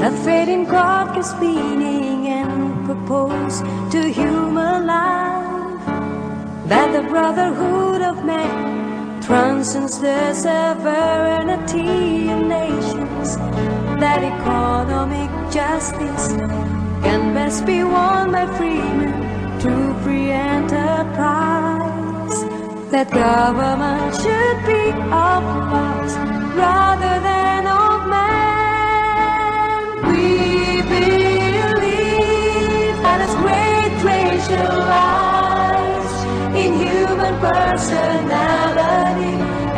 The fading clock is spinning and propose to human life that the brotherhood of man transcends the sovereignty of nations, that economic justice can best be won by freemen through free enterprise, that government should be of us rather than of man. We believe that as great treasure lies in human personality,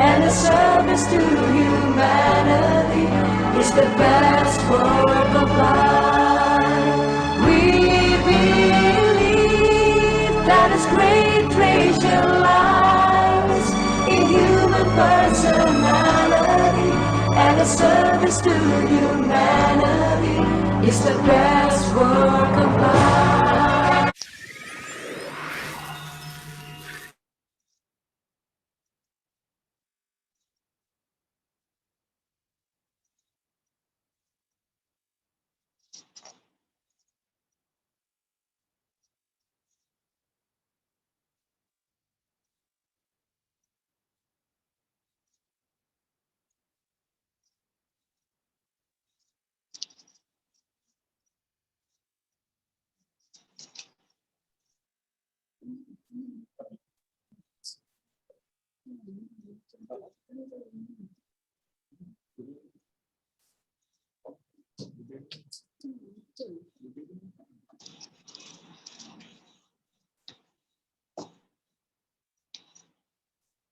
and the service to humanity is the best work of life. We believe that as great treasure lies in human personality, and the service to humanity is the best work of life.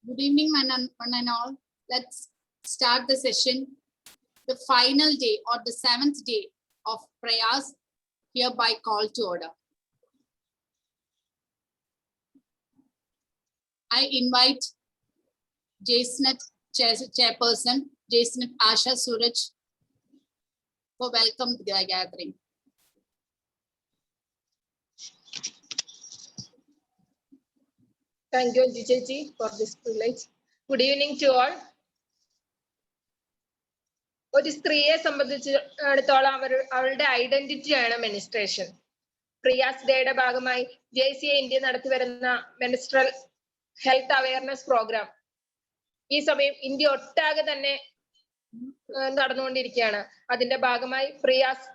Good evening, one and all. Let's start the session. The final day or the 7th day of prayers hereby called to order. I invite JSNet Chairperson, JSNet Asha Suraj, for welcome to the gathering. Thank you, Jijeji, for this privilege. Good evening to all. ഒരു സ്ത്രീയെ സംബന്ധിച്ചിടത്തോളം അവളുടെ ഐഡന്റിറ്റിയാണ് menstruation. Priya's ഡേയുടെ ഭാഗമായി JCA India നടത്തിവരുന്ന menstrual health awareness programme ഈ സമയം India ഒട്ടാകെ തന്നെ നടന്നുകൊണ്ടിരിക്കുകയാണ്. അതിന്റെ ഭാഗമായി പ്രിയാസ്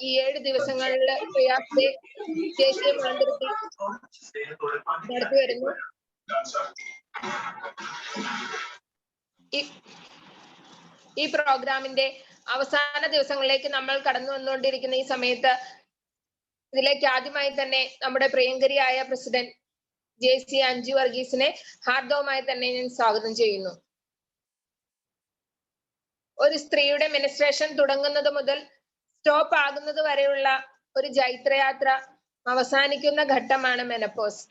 ഈ 7 ദിവസങ്ങളിൽ പ്രിയാസ് ഡേ JCA മാനന്തവാടി നടത്തിവരുന്നു. ഈ പ്രോഗ്രാമിന്റെ അവസാന ദിവസങ്ങളിലേക്ക് നമ്മൾ കടന്നു വന്നുകൊണ്ടിരിക്കുന്ന ഈ സമയത്ത് ഇതിലേക്ക് ആദ്യമായി തന്നെ നമ്മുടെ പ്രിയങ്കരിയായ പ്രസിഡന്റ് JCA അഞ്ജു വർഗീസിനെ ഹാർദവമായി തന്നെ ഞാൻ സ്വാഗതം ചെയ്യുന്നു. ഒരു സ്ത്രീയുടെ മെനിസ്ട്രേഷൻ തുടങ്ങുന്നത് മുതൽ സ്റ്റോപ്പ് ആകുന്നത് വരെയുള്ള ഒരു ജൈത്രയാത്ര അവസാനിക്കുന്ന ഘട്ടമാണ് മെനപ്പോസ്.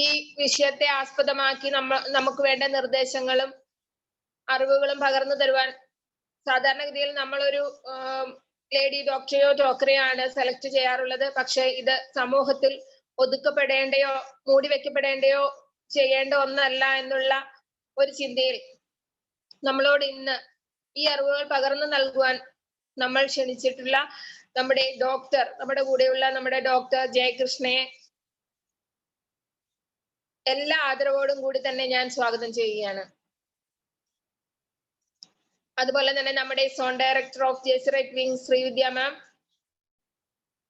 ഈ വിഷയത്തെ ആസ്പദമാക്കി നമുക്ക് വേണ്ട നിർദ്ദേശങ്ങളും അറിവുകളും പകർന്നു തരുവാൻ സാധാരണഗതിയിൽ നമ്മളൊരു ലേഡി ഡോക്ടറെയോ ടോക്കറെയോ ആണ് സെലക്ട് ചെയ്യാറുള്ളത്. പക്ഷെ ഇത് സമൂഹത്തിൽ ഒതുക്കപ്പെടേണ്ടയോ മൂടിവെക്കപ്പെടേണ്ടയോ ചെയ്യേണ്ട ഒന്നല്ല എന്നുള്ള ഒരു ചിന്തയിൽ നമ്മളോട് ഇന്ന് ഈ അറിവുകൾ പകർന്നു നൽകുവാൻ നമ്മൾ ക്ഷണിച്ചിട്ടുള്ള നമ്മുടെ കൂടെയുള്ള നമ്മുടെ ഡോക്ടർ ജയകൃഷ്ണയെ എല്ലാ ആദരവോടും കൂടി തന്നെ ഞാൻ സ്വാഗതം ചെയ്യുകയാണ്. അതുപോലെ തന്നെ നമ്മുടെ zone director of JCRET wing Srividya ma'am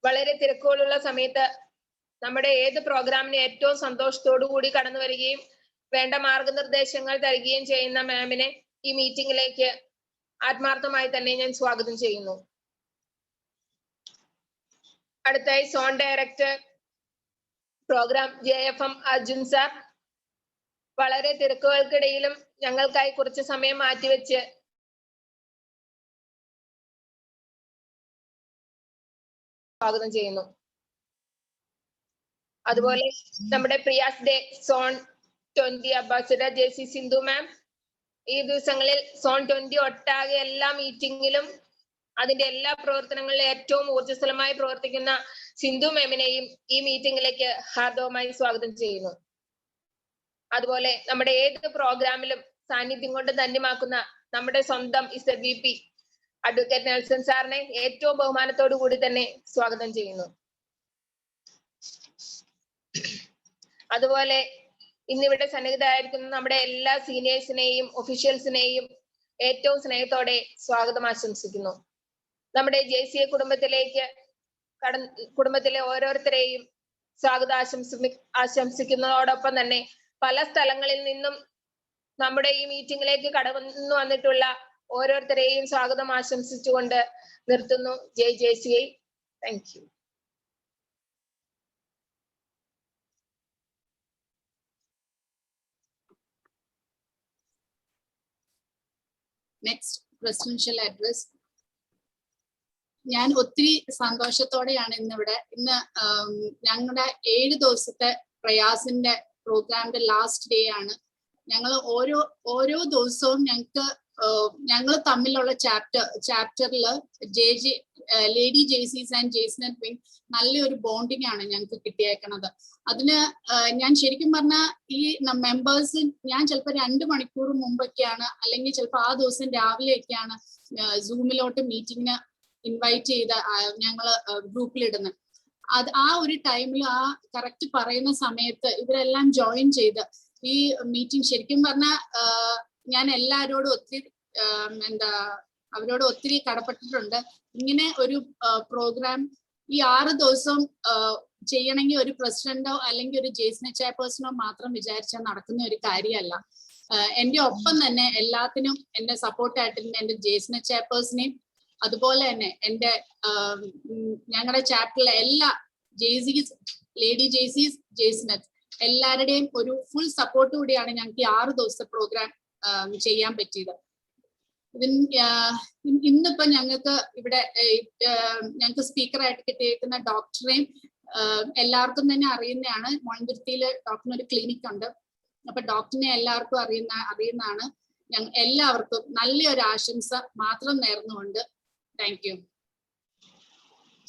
വളരെ തിരക്കുകളുള്ള സമയത്ത് നമ്മുടെ ഏത് പ്രോഗ്രാമിന് ഏറ്റവും സന്തോഷത്തോടു കൂടി കടന്നു വരികയും വേണ്ട മാർഗനിർദ്ദേശങ്ങൾ തരികയും ചെയ്യുന്ന മാമിനെ ഈ മീറ്റിംഗിലേക്ക് ആത്മാർത്ഥമായി തന്നെ ഞാൻ സ്വാഗതം ചെയ്യുന്നു. അടുത്തായി zone director program JFM Arjun sir വളരെ തിരക്കുകൾക്കിടയിലും ഞങ്ങൾക്കായി കുറച്ച് സമയം മാറ്റിവെച്ച് സ്വാഗതം ചെയ്യുന്നു. അതുപോലെ നമ്മുടെ പ്രിയാസ് ഡേ zone 20 ambassador JC Sindhu ma'am ഈ ദിവസങ്ങളിൽ സോൺ 20 ഒട്ടാകെ എല്ലാ മീറ്റിംഗിലും അതിന്റെ എല്ലാ പ്രവർത്തനങ്ങളിലും ഏറ്റവും ഊർജ്ജസ്വലമായി പ്രവർത്തിക്കുന്ന സിന്ധു മാമിനെയും ഈ മീറ്റിംഗിലേക്ക് ഹാർദവമായി സ്വാഗതം ചെയ്യുന്നു. അതുപോലെ നമ്മുടെ ഏത് പ്രോഗ്രാമിലും സാന്നിധ്യം കൊണ്ട് ധന്യമാക്കുന്ന നമ്മുടെ സ്വന്തം ZVP അഡ്വക്കേറ്റ് നെൽസൺ സാറിനെ ഏറ്റവും ബഹുമാനത്തോടു കൂടി തന്നെ സ്വാഗതം ചെയ്യുന്നു. അതുപോലെ ഇന്നിവിടെ സന്നിഹിതരായിരിക്കുന്ന നമ്മുടെ എല്ലാ സീനിയേഴ്സിനെയും ഒഫീഷ്യൽസിനെയും ഏറ്റവും സ്നേഹത്തോടെ സ്വാഗതം ആശംസിക്കുന്നു. നമ്മുടെ JCA കുടുംബത്തിലെ ഓരോരുത്തരെയും സ്വാഗതം ആശംസിക്കുന്നതോടൊപ്പം തന്നെ പല സ്ഥലങ്ങളിൽ നിന്നും നമ്മുടെ ഈ മീറ്റിംഗിലേക്ക് കടന്നു വന്നിട്ടുള്ള ഓരോരുത്തരെയും സ്വാഗതം ആശംസിച്ചുകൊണ്ട് നിർത്തുന്നു. ജയ് JCA. Thank you. Next presidential address. ഞാൻ ഒത്തിരി സന്തോഷത്തോടെയാണ് ഇന്ന് ഞങ്ങളുടെ 7 ദിവസത്തെ പ്രയാസിന്റെ പ്രോഗ്രാമിന്റെ ലാസ്റ്റ് ഡേ ആണ്. ഞങ്ങൾ ഓരോ ദിവസവും ഞങ്ങൾ തമ്മിലുള്ള ചാപ്റ്ററിൽ lady JCs and JSNet wing നല്ലൊരു ബോണ്ടിങ് ആണ് ഞങ്ങൾക്ക് കിട്ടിയേക്കണത്. അതിന് ഞാൻ ശരിക്കും പറഞ്ഞാൽ ഈ മെമ്പേഴ്സ് ഞാൻ ചിലപ്പോൾ 2 മണിക്കൂർ മുമ്പൊക്കെയാണ് അല്ലെങ്കിൽ ചിലപ്പോൾ ആ ദിവസം രാവിലെയൊക്കെയാണ് സൂമിലോട്ട് മീറ്റിങ്ങിന് ഇൻവൈറ്റ് ചെയ്ത് ഞങ്ങള് ഗ്രൂപ്പിലിടുന്നത്. ആ ഒരു ടൈമിൽ ആ കറക്റ്റ് പറയുന്ന സമയത്ത് ഇവരെല്ലാം ജോയിൻ ചെയ്ത് ഈ മീറ്റിംഗ് ശരിക്കും പറഞ്ഞാൽ ഞാൻ എല്ലാവരോടും അവരോട് ഒത്തിരി കടപ്പെട്ടിട്ടുണ്ട്. ഇങ്ങനെ ഒരു പ്രോഗ്രാം ഈ 6 ദിവസം ചെയ്യണമെങ്കിൽ ഒരു പ്രസിഡന്റോ അല്ലെങ്കിൽ ഒരു JSNet ചെയർപേഴ്സണോ മാത്രം വിചാരിച്ചാൽ നടക്കുന്ന ഒരു കാര്യമല്ല. എന്റെ ഒപ്പം തന്നെ എല്ലാത്തിനും എന്റെ സപ്പോർട്ടായിട്ടിരുന്ന എന്റെ JSNet ചെയർപേഴ്സണെയും അതുപോലെ തന്നെ എന്റെ ഞങ്ങളുടെ ചാപ്റ്ററിലെ എല്ലാ JCs, ലേഡി JCs, JSNet എല്ലാവരുടെയും ഒരു ഫുൾ സപ്പോർട്ട് കൂടിയാണ് ഞങ്ങൾക്ക് ഈ 6 ദിവസത്തെ പ്രോഗ്രാം ചെയ്യാൻ പറ്റിയത്. ഇന്നിപ്പോ ഞങ്ങൾക്ക് ഇവിടെ ഞങ്ങൾക്ക് സ്പീക്കറായിട്ട് കിട്ടിയേക്കുന്ന ഡോക്ടറെയും എല്ലാവർക്കും തന്നെ അറിയുന്നതാണ്. മോയിൻതുരുത്തിയിൽ ഡോക്ടറിന് ഒരു ക്ലിനിക് ഉണ്ട്. അപ്പൊ ഡോക്ടറിനെ എല്ലാവർക്കും അറിയുന്നതാണ്. എല്ലാവർക്കും നല്ലൊരു ആശംസ മാത്രം നേർന്നുകൊണ്ട് thank you.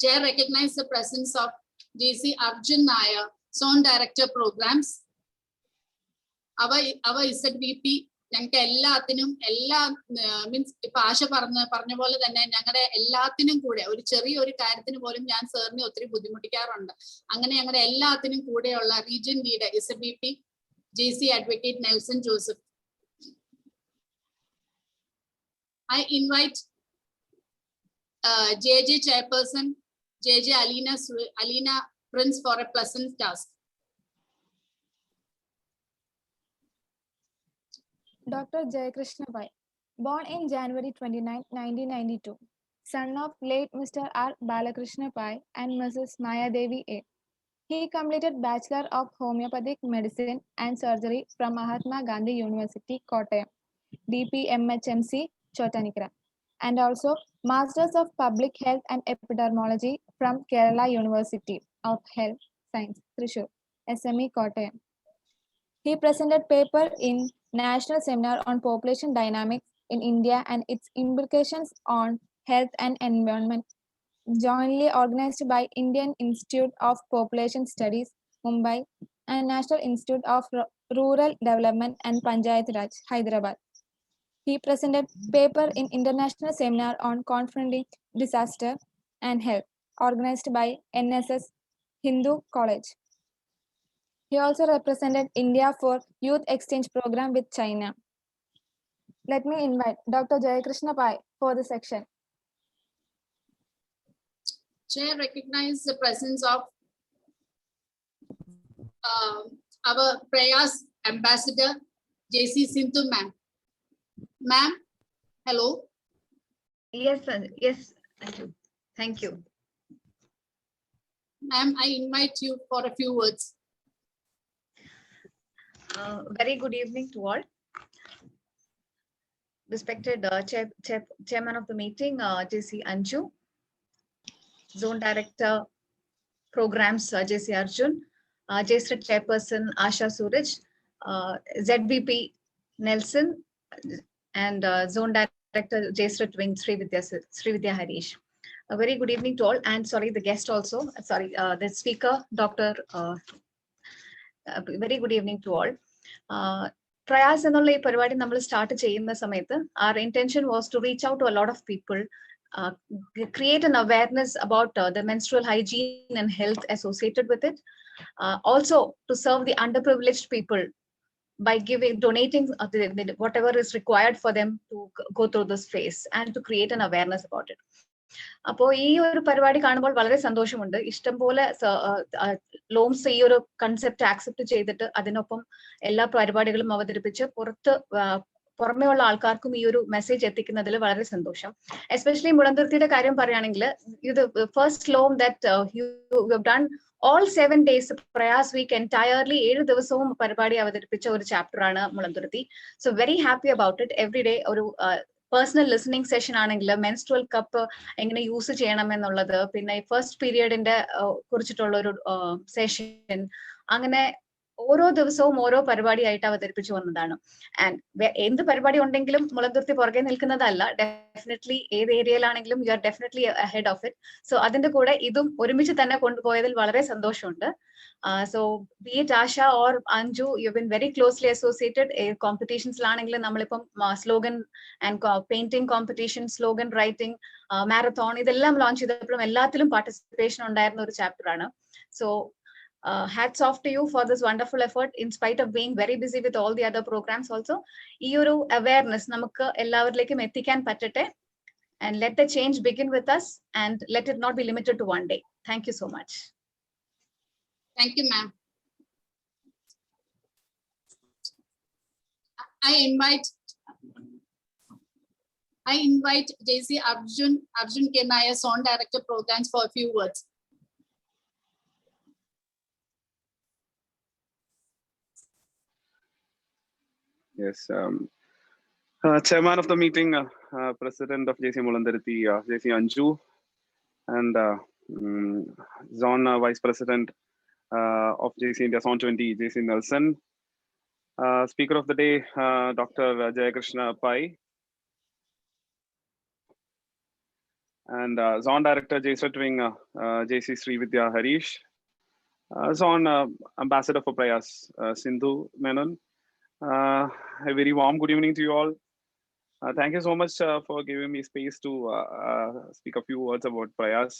Chair recognize the presence of JC Arjun Nair, Zone Director Programs. our ZVP ഞങ്ങൾക്ക് എല്ലാത്തിനും മീൻസ് ഇപ്പൊ ആശ പറഞ്ഞ പോലെ തന്നെ ഞങ്ങളുടെ എല്ലാത്തിനും കൂടെ ഒരു ചെറിയൊരു കാര്യത്തിന് പോലും ഞാൻ സാറിനെ ഒത്തിരി ബുദ്ധിമുട്ടിക്കാറുണ്ട്. അങ്ങനെ ഞങ്ങളുടെ എല്ലാത്തിനും കൂടെയുള്ള region leader ZVP JC advocate Nelson Joseph. I invite JJ Chairperson JJ Alina Prince for a pleasant task. Dr. Jayakrishna Pai, born in January 29, 1992, son of late Mr. R. Balakrishna Pai and Mrs. Maya Devi A. He completed Bachelor of Homeopathic Medicine and Surgery from Mahatma Gandhi University, Kottayam, DPMHMC, Chottanikara, and also Masters of Public Health and Epidemiology from Kerala University of Health Science, Thrissur, SME, Kottayam. He presented paper in National Seminar on Population Dynamics in India and its implications on health and environment, jointly organized by Indian Institute of Population Studies, Mumbai, and National Institute of Rural Development and Panchayat Raj, Hyderabad. He presented paper in International Seminar on Confronting Disaster and Health, organized by NSS Hindu College. He also represented India for Youth Exchange Program with China. Let me invite Dr. Jayakrishna Pai for the section. Chair recognize the presence of our Prayas Ambassador JC Sindhu ma'am. Ma'am, hello. Yes, sir. Yes, thank you. Ma'am, I invite you for a few words. Very good evening to all. Respected chairman of the meeting, JC Anju, Zone Director Programs, JC Arjun, JSNet Chairperson Asha Suraj, ZVP Nelson, and Zone Director JSNet Wing Srividya Harish. A very good evening to all, and sorry, the guest also, sorry, the speaker, Dr. Very good evening to all. Prayas എന്നുള്ള ഈ പരിപാടി നമ്മൾ start ചെയ്യുന്ന സമയത്ത് our intention was to reach out to a lot of people, create an awareness about the menstrual hygiene and health associated with it, also to serve the underprivileged people by donating whatever is required for them to go through this phase and to create an awareness about it. അപ്പോൾ ഈ ഒരു പരിപാടി കാണുമ്പോൾ വളരെ സന്തോഷമുണ്ട്. ഇഷ്ടംപോലെ ലോംസ് ഈ ഒരു കൺസെപ്റ്റ് ആക്സെപ്റ്റ് ചെയ്തിട്ട് അതിനൊപ്പം എല്ലാ പരിപാടികളും അവതരിപ്പിച്ച് പുറമേയുള്ള ആൾക്കാർക്കും ഈ ഒരു മെസ്സേജ് എത്തിക്കുന്നതിൽ വളരെ സന്തോഷം. എസ്പെഷ്യലി മുളന്തുരുത്തിയുടെ കാര്യം പറയുകയാണെങ്കിൽ ഇത് first LOM that you have done all 7 days Prayas week entirely 7 ദിവസവും പരിപാടി അവതരിപ്പിച്ച ഒരു ചാപ്റ്റർ ആണ് Mulanthuruthy. So very happy about it. Every day ഒരു പേഴ്സണൽ ലിസണിങ് സെഷൻ ആണെങ്കിൽ മെൻസ്ട്രുവൽ കപ്പ് എങ്ങനെ യൂസ് ചെയ്യണം എന്നുള്ളത്, പിന്നെ ഫസ്റ്റ് പീരിയഡിന്റെ കുറിച്ചിട്ടുള്ള ഒരു സെഷൻ, അങ്ങനെ ഓരോ ദിവസവും ഓരോ പരിപാടിയായിട്ട് അവതരിപ്പിച്ചു വന്നതാണ്. ആൻഡ് എന്ത് പരിപാടി ഉണ്ടെങ്കിലും മുളന്തുരുത്തി പുറകെ നിൽക്കുന്നതല്ല. ഡെഫിനറ്റ്ലി ഏത് ഏരിയയിലാണെങ്കിലും you are definitely ahead of it. So അതിന്റെ കൂടെ ഇതും ഒരുമിച്ച് തന്നെ കൊണ്ടുപോയതിൽ വളരെ സന്തോഷമുണ്ട്. So be it Asha or Anju, you been very closely associated. കോമ്പറ്റീഷൻസിലാണെങ്കിലും നമ്മളിപ്പം slogan and painting competition, slogan writing, marathon, ഇതെല്ലാം ലോഞ്ച് ചെയ്തപ്പോഴും എല്ലാത്തിലും പാർട്ടിസിപ്പേഷൻ ഉണ്ടായിരുന്ന ഒരു ചാപ്റ്റർ ആണ്. So hats off to you for this wonderful effort in spite of being very busy with all the other programs also. ഈ ഒരു awareness നമുക്ക് എല്ലാവരിലേക്കും എത്തിക്കാൻ പറ്റട്ടെ. And let the change begin with us and let it not be limited to one day. Thank you so much. Thank you, ma'am. I invite JC Arjun K. Nair, Zone Director Programs, for a few words. Yes, chairman of the meeting, president of JC Mulandaruthi, JC Anju, and zone vice president of JC India Zone 20, JC Nelson. Speaker of the day, Dr. Jayakrishna Pai, and zone director JSRT wing, JC Srividya Harish, zone ambassador for Prayas, Sindhu Menon. A very warm good evening to you all. Thank you so much for giving me space to speak a few words about Prayas.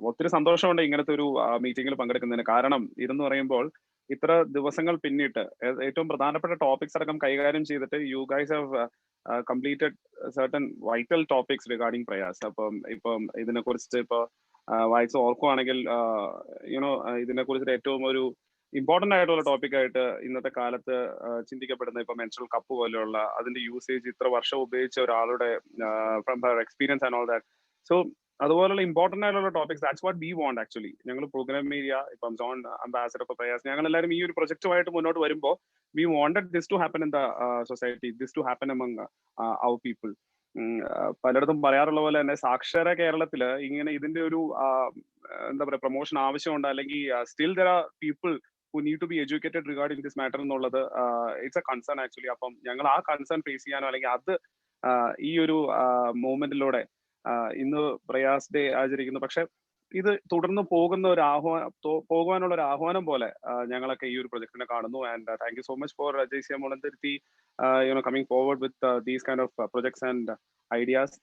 ഒത്തിരി സന്തോഷമുണ്ട് ഇങ്ങനത്തെ ഒരു മീറ്റിംഗിൽ പങ്കെടുക്കുന്നതിന്. കാരണം ഇതെന്ന് പറയുമ്പോൾ ഇത്ര ദിവസങ്ങൾ പിന്നിട്ട് ഏറ്റവും പ്രധാനപ്പെട്ട ടോപ്പിക്സ് അടക്കം കൈകാര്യം ചെയ്തിട്ട് you guys have completed certain vital topics regarding Prayas. ഇപ്പം ഇതിനെ കുറിച്ചിട്ട് ഇപ്പൊ വായിച്ച് ഓർക്കുവാണെങ്കിൽ യുനോ ഇതിനെ കുറിച്ചിട്ട് ഏറ്റവും ഒരു ഇമ്പോർട്ടന്റ് ആയിട്ടുള്ള ടോപ്പിക് ആയിട്ട് ഇന്നത്തെ കാലത്ത് ചിന്തിക്കപ്പെടുന്ന ഇപ്പൊ മെൻസ്ട്രൽ കപ്പ് പോലെയുള്ള അതിന്റെ യൂസേജ് ഇത്ര വർഷം ഉപയോഗിച്ച ഒരാളുടെ from her experience and all that. So അതുപോലുള്ള ഇമ്പോർട്ടന്റ് ആയിട്ടുള്ള topics, that's what we want actually. ഞങ്ങൾ പ്രോഗ്രാം ഏരിയ ഇപ്പം സോൺ അംബാസഡർ ഫോർ പ്രയാസ് ഞങ്ങൾ എല്ലാവരും ഈ ഒരു പ്രൊജക്റ്റുമായിട്ട് മുന്നോട്ട് വരുമ്പോൾ we wanted this to happen in the society, this to happen among our people. പലയിടത്തും പറയാറുള്ള പോലെ തന്നെ സാക്ഷര കേരളത്തില് ഇങ്ങനെ ഇതിന്റെ ഒരു എന്താ പറയുക പ്രൊമോഷൻ ആവശ്യമുണ്ട്, അല്ലെങ്കിൽ still there are people who need to be educated regarding this matter എന്നുള്ളത് ഇറ്റ്സ് എ കൺസേൺ ആക്ച്വലി. അപ്പം ഞങ്ങൾ ആ കൺസേൺ ഫേസ് ചെയ്യാനോ അല്ലെങ്കിൽ അത് ഈ ഒരു മൂവ്മെന്റിലൂടെ ഇന്ന് പ്രയാസ് ഡേ ആചരിക്കുന്നു. പക്ഷെ ഇത് തുടർന്ന് പോകുവാനുള്ള ഒരു ആഹ്വാനം പോലെ ഞങ്ങളൊക്കെ ഈ ഒരു പ്രൊജക്ടിനെ കാണുന്നു. And thank you so much for JC Mulandaruthi coming forward with these kind of projects and ideas.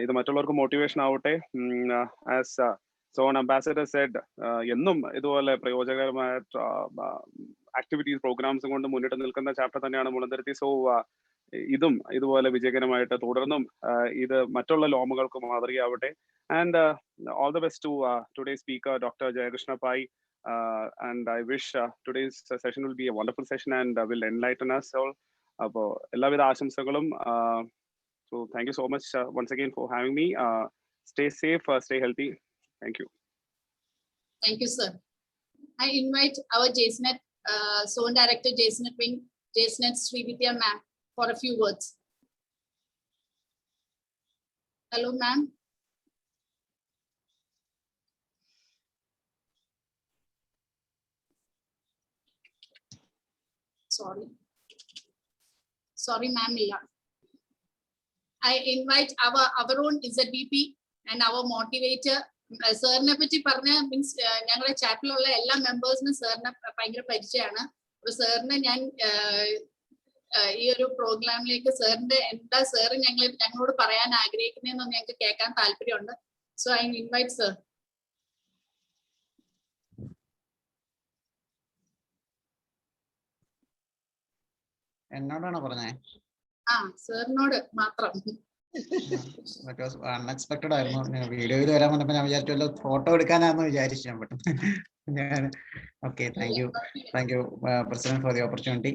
ഇത് മറ്റുള്ളവർക്ക് മോട്ടിവേഷൻ ആവട്ടെ. ആസ് സോൺ അംബാസഡർ സെഡ്, എന്നും ഇതുപോലെ പ്രയോജനകരമായ ആക്ടിവിറ്റീസ് പ്രോഗ്രാംസും കൊണ്ട് മുന്നിട്ട് നിൽക്കുന്ന ചാപ്റ്റർ തന്നെയാണ് മുളന്തുരുത്തി. സോ ഇതും ഇതുപോലെ വിജയകരമായിട്ട് തുടർന്നും ഇത് മറ്റുള്ള ലോമുകൾക്ക് മാതൃകയാവട്ടെ. And all the best to today's speaker Dr. Jayakrishna Pai, and I wish today's session will be a wonderful session and will enlighten us all. അപ്പോൾ എല്ലാവിധ ആശംസകളും. So thank you so much once again for having me. Stay safe, stay healthy. Thank you. Thank you, sir. I invite our JSNet Zone Director, JSNet Wing, JSNet Srividya ma'am, for a few words. Hello, ma'am. Sorry, ma'am. I invite our own ZBP and our motivator. സാറിനെ പറ്റി പറഞ്ഞ means ഞങ്ങളുടെ ചാറ്റിലുള്ള എല്ലാ മെമ്പേഴ്സിനും സാറിനെ ഭയങ്കര പരിചയമാണ്. അപ്പൊ സാറിനെ ഞാൻ ഈ ഒരു പ്രോഗ്രാമിലേക്ക് സാറിന്റെ എന്താ സാറ് ഞങ്ങളോട് പറയാൻ ആഗ്രഹിക്കുന്നതെന്ന് ഞങ്ങൾക്ക് കേൾക്കാൻ താല്പര്യമുണ്ട്. So I invite sir. എന്നോടാണോ പറഞ്ഞേ? ആ സാറിനോട് മാത്രം. അൺഎക്സ്പെക്ടഡ് ആയിരുന്നു. വീഡിയോയിൽ വരാൻ വന്നപ്പോ ഞാൻ വിചാരിച്ചു ഫോട്ടോ എടുക്കാനാണെന്ന് വിചാരിച്ചു ഞാൻ പെട്ടെന്ന്. ഞാൻ okay, thank U president for the opportunity.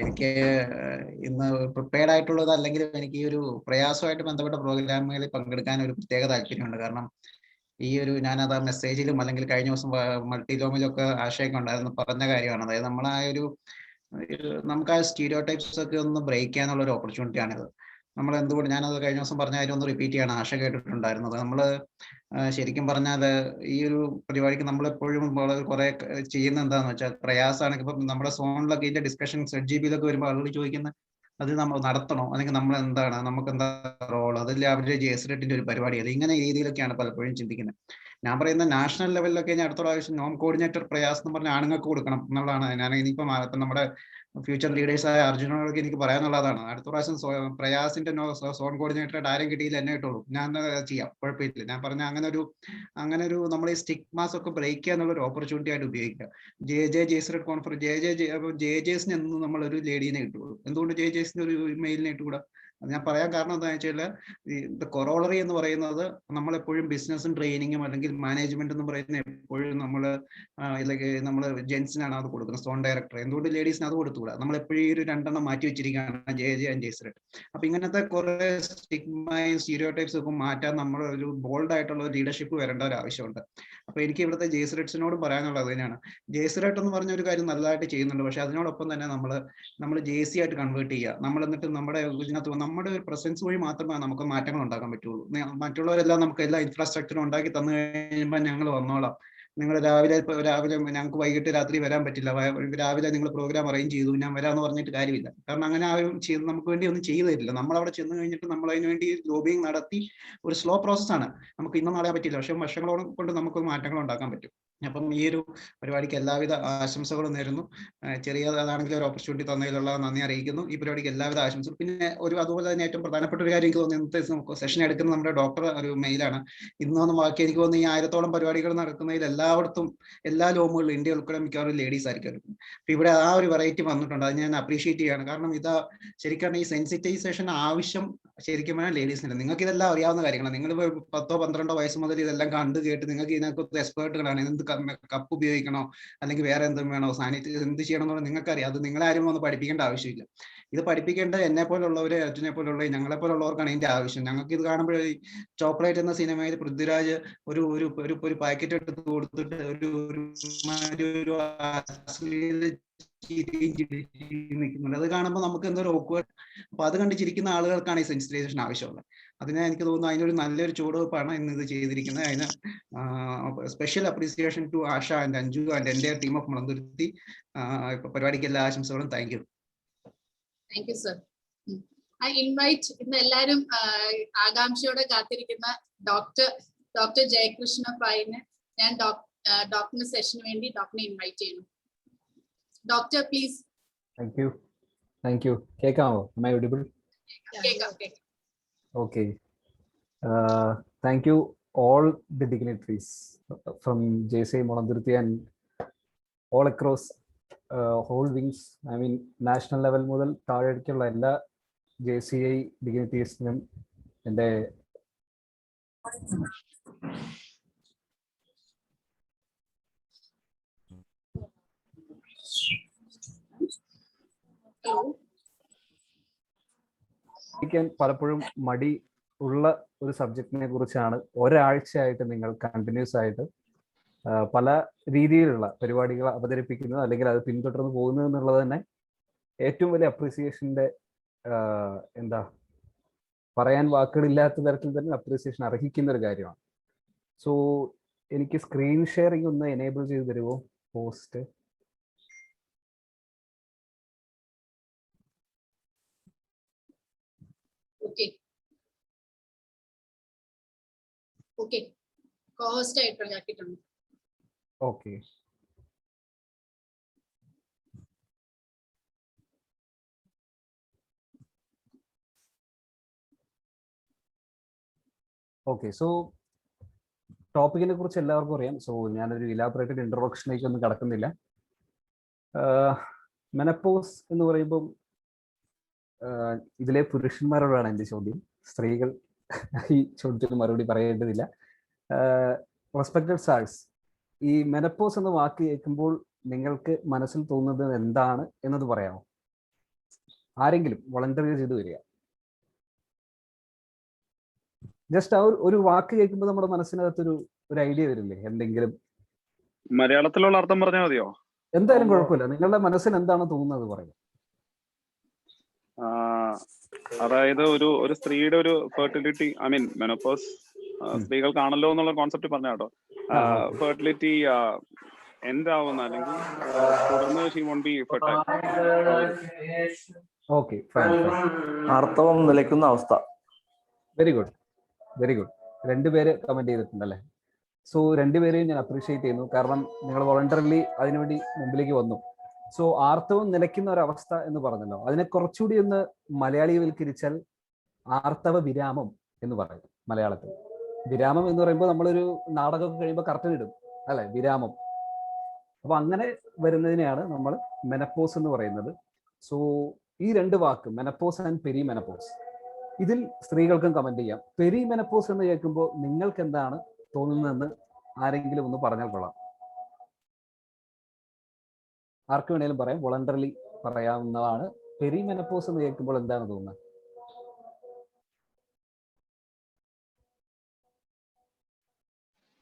എനിക്ക് ഇന്ന് പ്രിപ്പയർഡ് ആയിട്ടുള്ളത് അല്ലെങ്കിൽ എനിക്ക് ഈ ഒരു പ്രയാസമായിട്ട് ബന്ധപ്പെട്ട പ്രോഗ്രാമുകളിൽ പങ്കെടുക്കാൻ ഒരു പ്രത്യേക താല്പര്യമുണ്ട്. കാരണം ഈ ഒരു ഞാനത് മെസ്സേജിലും അല്ലെങ്കിൽ കഴിഞ്ഞ ദിവസം മൾട്ടിലോമിലൊക്കെ ആശയൊക്കെ ഉണ്ടായിരുന്നു പറഞ്ഞ കാര്യമാണ്. അതായത് നമ്മൾ ആ ഒരു നമുക്ക് ആ സ്റ്റീരിയോ ടൈപ്സ് ഒക്കെ ഒന്ന് ബ്രേക്ക് ചെയ്യാനുള്ള ഒരു ഓപ്പർച്യൂണിറ്റി ആണിത്. നമ്മൾ എന്തുകൊണ്ട് ഞാനത് കഴിഞ്ഞ ദിവസം പറഞ്ഞ കാര്യം ഒന്ന് റിപ്പീറ്റ് ചെയ്യാണ്. ആശ കേട്ടിട്ടുണ്ടായിരുന്നത് നമ്മൾ ശരിക്കും പറഞ്ഞാൽ ഈ ഒരു പരിപാടിക്ക് നമ്മളെപ്പോഴും കുറെ ചെയ്യുന്ന എന്താണെന്ന് വെച്ചാൽ പ്രയാസമാണ്. ഇപ്പം നമ്മുടെ സോണിലൊക്കെ ഇതിന്റെ ഡിസ്കഷൻ ZGBയിലൊക്കെ വരുമ്പോൾ ആളുകൾ ചോദിക്കുന്ന അത് നമ്മൾ നടത്തണോ അല്ലെങ്കിൽ നമ്മൾ എന്താണ് നമുക്ക് എന്താ റോൾ, അതല്ലേ അവരുടെ JSRETന്റെ ഒരു പരിപാടിയല്ല, ഇങ്ങനെ രീതിയിലൊക്കെയാണ് പലപ്പോഴും ചിന്തിക്കുന്നത്. ഞാൻ പറയുന്ന നാഷണൽ ലെവലിലൊക്കെ ഞാൻ അടുത്ത പ്രാവശ്യം നോം കോർഡിനേറ്റർ പ്രയാസ് എന്ന് പറഞ്ഞ ആണുങ്ങൾക്ക് കൊടുക്കണം എന്നുള്ളതാണ്. ഞാൻ ഇനിയിപ്പം നമ്മുടെ ഫ്യൂച്ചർ ലീഡേഴ്സായ അർജുനോടൊക്കെ എനിക്ക് പറയാനുള്ളതാണ്. അടുത്ത പ്രാവശ്യം പ്രയാസിന്റെ സോൺ കോർഡിനേറ്ററായിട്ട് ആരും കിട്ടിയില്ല, എന്നെ കിട്ടുള്ളൂ, ഞാൻ ചെയ്യാം, കുഴപ്പമില്ല. ഞാൻ പറഞ്ഞ അങ്ങനെ ഒരു നമ്മൾ ഈ സ്റ്റിഗ്മാസ് ഒക്കെ ബ്രേക്ക് ചെയ്യുക എന്നുള്ള ഒരു ഓപ്പർച്യൂണിറ്റി ആയിട്ട് ഉപയോഗിക്കുക. JSRET കോൺഫറൻസ് JJസിന് എന്നും നമ്മൾ ഒരു ലേഡീനെ കിട്ടുള്ളൂ. എന്തുകൊണ്ട് JJസിന് ഒരു മെയിലിനെ ഇട്ടുകൂടാ? ഞാൻ പറയാൻ കാരണം എന്താണെന്ന് വെച്ചാൽ കൊറോളറി എന്ന് പറയുന്നത് നമ്മളെപ്പോഴും ബിസിനസ്സും ട്രെയിനിങ്ങും അല്ലെങ്കിൽ മാനേജ്മെന്റ് എന്ന് പറയുന്നത് എപ്പോഴും നമ്മൾ ജെൻസിനാണ് അത് കൊടുക്കുന്നത്, സോൺ ഡയറക്ടർ. എന്തുകൊണ്ട് ലേഡീസിന് അത് കൊടുത്തുകൂടാ? നമ്മളെപ്പോഴും ഈ ഒരു രണ്ടെണ്ണം മാറ്റി വെച്ചിരിക്കുകയാണ്, JJ ആൻഡ് JSRET. അപ്പൊ ഇങ്ങനത്തെ കുറെ സ്റ്റിഗ്മയും സ്റ്റീരിയോ ടൈപ്സ് ഒക്കെ മാറ്റാൻ നമ്മൾ ഒരു ബോൾഡ് ആയിട്ടുള്ള ലീഡർഷിപ്പ് വരേണ്ട ഒരു ആവശ്യമുണ്ട്. അപ്പൊ എനിക്ക് ഇവിടുത്തെ JSRETസിനോടും പറയാനുള്ളത് തന്നെയാണ്. JSRET എന്ന് പറഞ്ഞ ഒരു കാര്യം നല്ലതായിട്ട് ചെയ്യുന്നുണ്ട്, പക്ഷെ അതിനോടൊപ്പം തന്നെ നമ്മൾ JC ആയിട്ട് കൺവേർട്ട് ചെയ്യുക. നമ്മൾ എന്നിട്ട് നമ്മുടെ ഒരു പ്രസൻസ് വഴി മാത്രമേ നമുക്ക് മാറ്റങ്ങൾ ഉണ്ടാക്കാൻ പറ്റുള്ളൂ. മറ്റുള്ളവരെല്ലാം നമുക്ക് എല്ലാ ഇൻഫ്രാസ്ട്രക്ചറും ഉണ്ടാക്കി തന്നു കഴിയുമ്പോൾ ഞങ്ങൾ വന്നോളാം, നിങ്ങൾ രാവിലെ ഞങ്ങൾക്ക് വൈകിട്ട് രാത്രി വരാൻ പറ്റില്ല, രാവിലെ നിങ്ങൾ പ്രോഗ്രാം അറേഞ്ച് ചെയ്തു ഞാൻ വരാമെന്ന് പറഞ്ഞിട്ട് കാര്യമില്ല. കാരണം അങ്ങനെ ആരും നമുക്ക് വേണ്ടി ഒന്നും ചെയ്തു തരില്ല. നമ്മൾ അവിടെ ചെന്ന് കഴിഞ്ഞിട്ട് നമ്മൾ അതിന് വേണ്ടി ലോബിങ് നടത്തി ഒരു സ്ലോ പ്രോസസ്സാണ്. നമുക്ക് ഇന്നും നടക്കാൻ പറ്റില്ല, പക്ഷെ വർഷങ്ങളോളം കൊണ്ട് നമുക്ക് മാറ്റങ്ങൾ ഉണ്ടാക്കാൻ പറ്റും. അപ്പം ഈ ഒരു പരിപാടിക്ക് എല്ലാവിധ ആശംസകളും നേരുന്നു. ചെറിയതാണെങ്കിലും ഒരു ഓപ്പർച്യൂണിറ്റി തന്നതിലുള്ള നന്ദി അറിയിക്കുന്നു. ഈ പരിപാടിക്ക് എല്ലാവിധ ആശംസകളും. പിന്നെ അതുപോലെ തന്നെ ഏറ്റവും പ്രധാനപ്പെട്ട ഒരു കാര്യം എനിക്ക് തോന്നുന്നു, ഇന്നത്തെ സെഷൻ എടുക്കുന്ന നമ്മുടെ ഡോക്ടർ ഒരു മെയിലാണ്. ഇന്നൊന്നും ബാക്കി എനിക്ക് തോന്നുന്നു ഈ 1000-ഓളം പരിപാടികൾ നടക്കുന്നതിൽ എല്ലായിടത്തും എല്ലാ ലോമുകളിലും ഇന്ത്യ ഉൾപ്പെടെ മിക്കവാറും ലേഡീസ് ആയിരിക്കും. അപ്പൊ ഇവിടെ ആ ഒരു വെറൈറ്റി വന്നിട്ടുണ്ട്, അത് ഞാൻ അപ്രീഷിയേറ്റ് ചെയ്യാണ്. കാരണം ഇതാ ശരിക്കും ഈ സെൻസിറ്റൈസേഷൻ ആവശ്യം ശരിക്കും പറഞ്ഞാൽ ലേഡീസിനുണ്ട്. നിങ്ങൾക്ക് ഇതെല്ലാം അറിയാവുന്ന കാര്യങ്ങളാണ്. നിങ്ങൾ 10-12 വയസ്സ് മുതൽ ഇതെല്ലാം കണ്ടു കേട്ട് നിങ്ങൾക്ക് ഇതിനകത്ത് എക്സ്പേർട്ടുകളാണ്. എന്ത് കപ്പ് ഉപയോഗിക്കണോ അല്ലെങ്കിൽ വേറെ എന്തും വേണോ, സാനിറ്റൈസ് എന്ത് ചെയ്യണം എന്നുള്ളത് നിങ്ങൾക്കറിയാം. അത് നിങ്ങളാരും ഒന്ന് പഠിപ്പിക്കേണ്ട ആവശ്യമില്ല. ഇത് പഠിപ്പിക്കേണ്ട എന്നെ പോലുള്ളവരെ, അർജുനെ പോലുള്ള ഞങ്ങളെ പോലുള്ളവർക്കാണ് ഇതിന്റെ ആവശ്യം. ഞങ്ങൾക്ക് ഇത് കാണുമ്പോൾ ചോക്ലേറ്റ് എന്ന സിനിമയിൽ പൃഥ്വിരാജ് ഒരു പാക്കറ്റ് എടുത്ത് കൊടുത്തിട്ട് നിൽക്കുന്നുണ്ട്. അത് കാണുമ്പോൾ നമുക്ക് എന്തോ ഓക്വേർഡ്. അപ്പൊ അത് കണ്ട് ചിരിക്കുന്ന ആളുകൾക്കാണ് ഈ സെൻസിറ്റൈസേഷൻ ആവശ്യമുള്ളത്. അതിനെ എനിക്ക് തോന്നുന്നു അതിനൊരു നല്ലൊരു ചുവടുവെപ്പാണ് ഇന്ന് ഇത് ചെയ്തിരിക്കുന്നത്. അതിന് special appreciation to Asha and Anju and എൻ്റെ ടീം ഓഫ് മുളന്തുരുത്തി. പരിപാടിക്ക് എല്ലാ ആശംസകളും. Thank you. Thank you sir. I invite ഇന്ന് എല്ലാവരും ആകാംക്ഷയോടെ കാത്തിരിക്കുന്ന ഡോക്ടർ ജയകൃഷ്ണ പൈനെ ഞാൻ ഡോക്ടറിന്റെ സെഷന് വേണ്ടി ഡോക്ടറിനെ ഇൻവൈറ്റ് ചെയ്യുന്നു. Doctor please. Thank you. കേൾക്കാമോ? Am I audible? കേൾക്കാം. Okay. Thank you all the dignitaries from JSI Mulanthurthi and all across whole wings. I mean national level മുതൽ താഴേക്കുള്ള എല്ലാ JCI dignitaries-നും എൻ്റെ പലപ്പോഴും മടി ഉള്ള ഒരു സബ്ജക്റ്റിനെ കുറിച്ചാണ് ഒരാഴ്ചയായിട്ട് നിങ്ങൾ കണ്ടിന്യൂസ് ആയിട്ട് പല രീതിയിലുള്ള പരിപാടികൾ അവതരിപ്പിക്കുന്നത് അല്ലെങ്കിൽ അത് പിന്തുടർന്ന് പോകുന്നത് എന്നുള്ളത് തന്നെ ഏറ്റവും വലിയ അപ്രീസിയേഷന്റെ എന്താ പറയാൻ വാക്കുകളില്ലാത്ത തരത്തിൽ തന്നെ അപ്രീസിയേഷൻ അർഹിക്കുന്ന ഒരു കാര്യമാണ്. സോ എനിക്ക് സ്ക്രീൻ ഷെയറിംഗ് ഒന്ന് എനേബിൾ ചെയ്ത് തരുമോ? പോസ്റ്റ് ഓക്കെ കോസ്റ്റ് ആയിട്ട് ആക്കിയിട്ടുണ്ട്. ഓക്കെ. ഓക്കെ, സോ ടോപ്പിക്കിനെ കുറിച്ച് എല്ലാവർക്കും അറിയാം. സോ ഞാനൊരു ഇലാബറേറ്റഡ് ഇൻട്രൊഡക്ഷനിലേക്ക് ഒന്നും കടക്കുന്നില്ല. മെനപ്പോസ് എന്ന് പറയുമ്പം ഇതിലെ പുരുഷന്മാരോടാണ് എൻ്റെ ചോദ്യം. സ്ത്രീകൾ ഈ ചോദ്യത്തിന് മറുപടി പറയേണ്ടതില്ല. റെസ്പെക്റ്റഡ് സാഴ്സ്, ഈ മെനപ്പോസ് എന്ന വാക്ക് കേൾക്കുമ്പോൾ നിങ്ങൾക്ക് മനസ്സിൽ തോന്നുന്നത് എന്താണ് എന്നത് പറയാമോ? ആരെങ്കിലും വോളണ്ടറി ചെയ്ത് വരിക. ജസ്റ്റ് ആ ഒരു വാക്ക് കേൾക്കുമ്പോൾ നമ്മുടെ മനസ്സിനകത്തൊരു ഐഡിയ വരില്ലേ? എന്തെങ്കിലും മലയാളത്തിലുള്ള അർത്ഥം പറഞ്ഞാൽ മതിയോ? എന്തായാലും കുഴപ്പമില്ല, നിങ്ങളുടെ മനസ്സിൽ എന്താണ് തോന്നുന്നത് പറയാം. അതായത് ഒരു സ്ത്രീയുടെ ഒരു ഫെർട്ടിലിറ്റി, ഐ മീൻ മെനോപോസ് സ്ത്രീകൾക്കാണല്ലോ എന്നുള്ള കോൺസെപ്റ്റ് പറഞ്ഞ കേട്ടോ. ഫെർട്ടിലിറ്റി എൻഡ് ആവുന്ന, അല്ലെങ്കിൽ തുടർന്ന് she won't be fertile. Okay, ആർത്തവം നിലയ്ക്കുന്ന അവസ്ഥ. Very good, very good. രണ്ടുപേര് കമന്റ് ചെയ്തിട്ടുണ്ടല്ലേ? സോ രണ്ടുപേരെയും ഞാൻ അപ്രീഷിയേറ്റ് ചെയ്യുന്നു, കാരണം നിങ്ങൾ വോളണ്ടറിലി അതിനുവേണ്ടി മുമ്പിലേക്ക് വന്നു. സോ ആർത്തവം നിലയ്ക്കുന്ന ഒരവസ്ഥ എന്ന് പറഞ്ഞല്ലോ, അതിനെ കുറച്ചുകൂടി ഒന്ന് മലയാളിവൽക്കരിച്ചാൽ ആർത്തവ വിരാമം എന്ന് പറയും മലയാളത്തിൽ. വിരാമം എന്ന് പറയുമ്പോൾ നമ്മളൊരു നാടകമൊക്കെ കഴിയുമ്പോൾ കർട്ടൻ ഇടും അല്ലെ, വിരാമം. അപ്പൊ അങ്ങനെ വരുന്നതിനെയാണ് നമ്മൾ മെനപ്പോസ് എന്ന് പറയുന്നത്. സോ ഈ രണ്ട് വാക്ക്, മെനപ്പോസ് ആൻഡ് പെരി മെനപ്പോസ്, ഇതിൽ സ്ത്രീകൾക്കും കമന്റ് ചെയ്യാം. പെരി മെനപ്പോസ് എന്ന് കേൾക്കുമ്പോൾ നിങ്ങൾക്ക് എന്താണ് തോന്നുന്നതെന്ന് ആരെങ്കിലും ഒന്ന് പറഞ്ഞാൽ കൊള്ളാം. ആർക്ക് വേണേലും പറയാം, വോളണ്ടറിലി പറയാവുന്നതാണ്. പെരി മെനപ്പോസ് എന്ന് കേൾക്കുമ്പോൾ എന്താണ് തോന്നുന്നത്?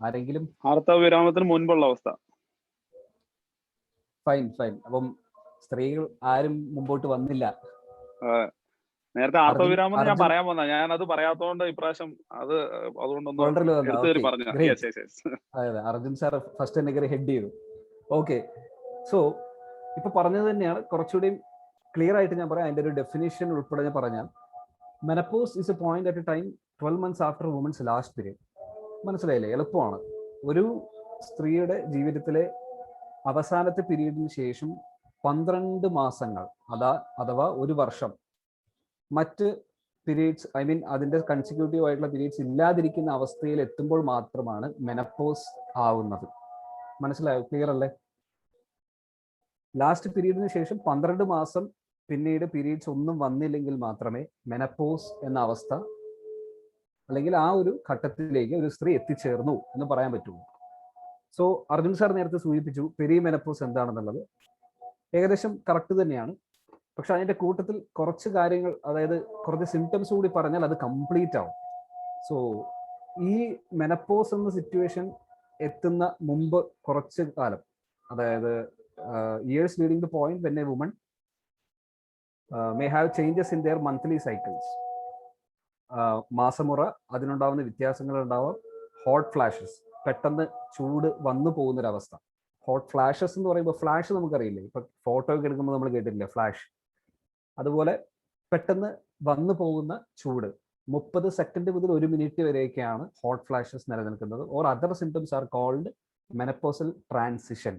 ആരെങ്കിലും? ആർത്തവ വിരാമത്തിന് മുൻപുള്ള അവസ്ഥ. Fine fine. അപ്പം സ്ത്രീകൾ ആരും മുമ്പോട്ട് വന്നില്ല. നേരത്തെ ആർത്തവ വിരാമം ഞാൻ പറയാൻ വന്ന, ഞാൻ അത് പറയാത്തോണ്ട് ഇപ്രാവശ്യം അതുകൊണ്ടൊന്നും പറഞ്ഞു. അതെ, അർജുൻ സാർ ഫസ്റ്റ് എന്നെ ഹെഡ് ചെയ്തു. ഓക്കെ, സോ ഇപ്പൊ പറഞ്ഞത് തന്നെയാണ്, കുറച്ചുകൂടി ക്ലിയർ ആയിട്ട് ഞാൻ പറയാം. അതിന്റെ ഒരു ഡെഫിനേഷൻ ഉൾപ്പെടെ ഞാൻ പറഞ്ഞാൽ, menopause is a point at a time 12 months after woman's last period. മനസ്സിലായില്ലേ? എളുപ്പമാണ്. ഒരു സ്ത്രീയുടെ ജീവിതത്തിലെ അവസാനത്തെ പീരീഡിന് ശേഷം 12 മാസങ്ങൾ അഥവാ ഒരു വർഷം മറ്റ് പീരീഡ്സ്, ഐ മീൻ അതിന്റെ കൺസിക്യൂട്ടീവ് ആയിട്ടുള്ള പീരീഡ്സ് ഇല്ലാതിരിക്കുന്ന അവസ്ഥയിൽ എത്തുമ്പോൾ മാത്രമാണ് മെനപ്പോസ് ആവുന്നത്. മനസ്സിലായോ? ക്ലിയർ അല്ലേ? ലാസ്റ്റ് പീരീഡിന് ശേഷം 12 മാസം പിന്നീട് പീരീഡ്സ് ഒന്നും വന്നില്ലെങ്കിൽ മാത്രമേ മെനപ്പോസ് എന്ന അവസ്ഥ, അല്ലെങ്കിൽ ആ ഒരു ഘട്ടത്തിലേക്ക് ഒരു സ്ത്രീ എത്തിച്ചേർന്നു എന്ന് പറയാൻ പറ്റുള്ളൂ. സോ അർജുൻ സാർ നേരത്തെ സൂചിപ്പിച്ചു പെരി മെനപ്പോസ് എന്താണെന്നുള്ളത്. ഏകദേശം കറക്റ്റ് തന്നെയാണ്. പക്ഷെ അതിന്റെ കൂട്ടത്തിൽ കുറച്ച് കാര്യങ്ങൾ, അതായത് കുറച്ച് സിംറ്റംസ് കൂടി പറഞ്ഞാൽ അത് കംപ്ലീറ്റ് ആവും. സോ ഈ മെനപ്പോസ് എന്ന സിറ്റുവേഷൻ എത്തുന്ന മുമ്പ് കുറച്ച് കാലം, അതായത് years leading to point when a woman may have changes in their monthly cycles. മാസമുറ, അതിനുണ്ടാവുന്ന വ്യത്യാസങ്ങൾ ഉണ്ടാവാം. ഹോട്ട് ഫ്ലാഷസ്, പെട്ടെന്ന് ചൂട് വന്നു പോകുന്നൊരവസ്ഥ. ഹോട്ട് ഫ്ലാഷസ് എന്ന് പറയുമ്പോൾ, ഫ്ലാഷ് നമുക്കറിയില്ലേ, ഇപ്പൊ ഫോട്ടോ ഒക്കെ എടുക്കുമ്പോൾ നമ്മൾ കേട്ടിട്ടില്ലേ ഫ്ലാഷ്? അതുപോലെ പെട്ടെന്ന് വന്നു പോകുന്ന ചൂട് 30 സെക്കൻഡ് മുതൽ 1 മിനിറ്റ് വരെയൊക്കെയാണ് ഹോട്ട് ഫ്ലാഷസ് നിലനിൽക്കുന്നത്. Or other symptoms are called menopausal transition.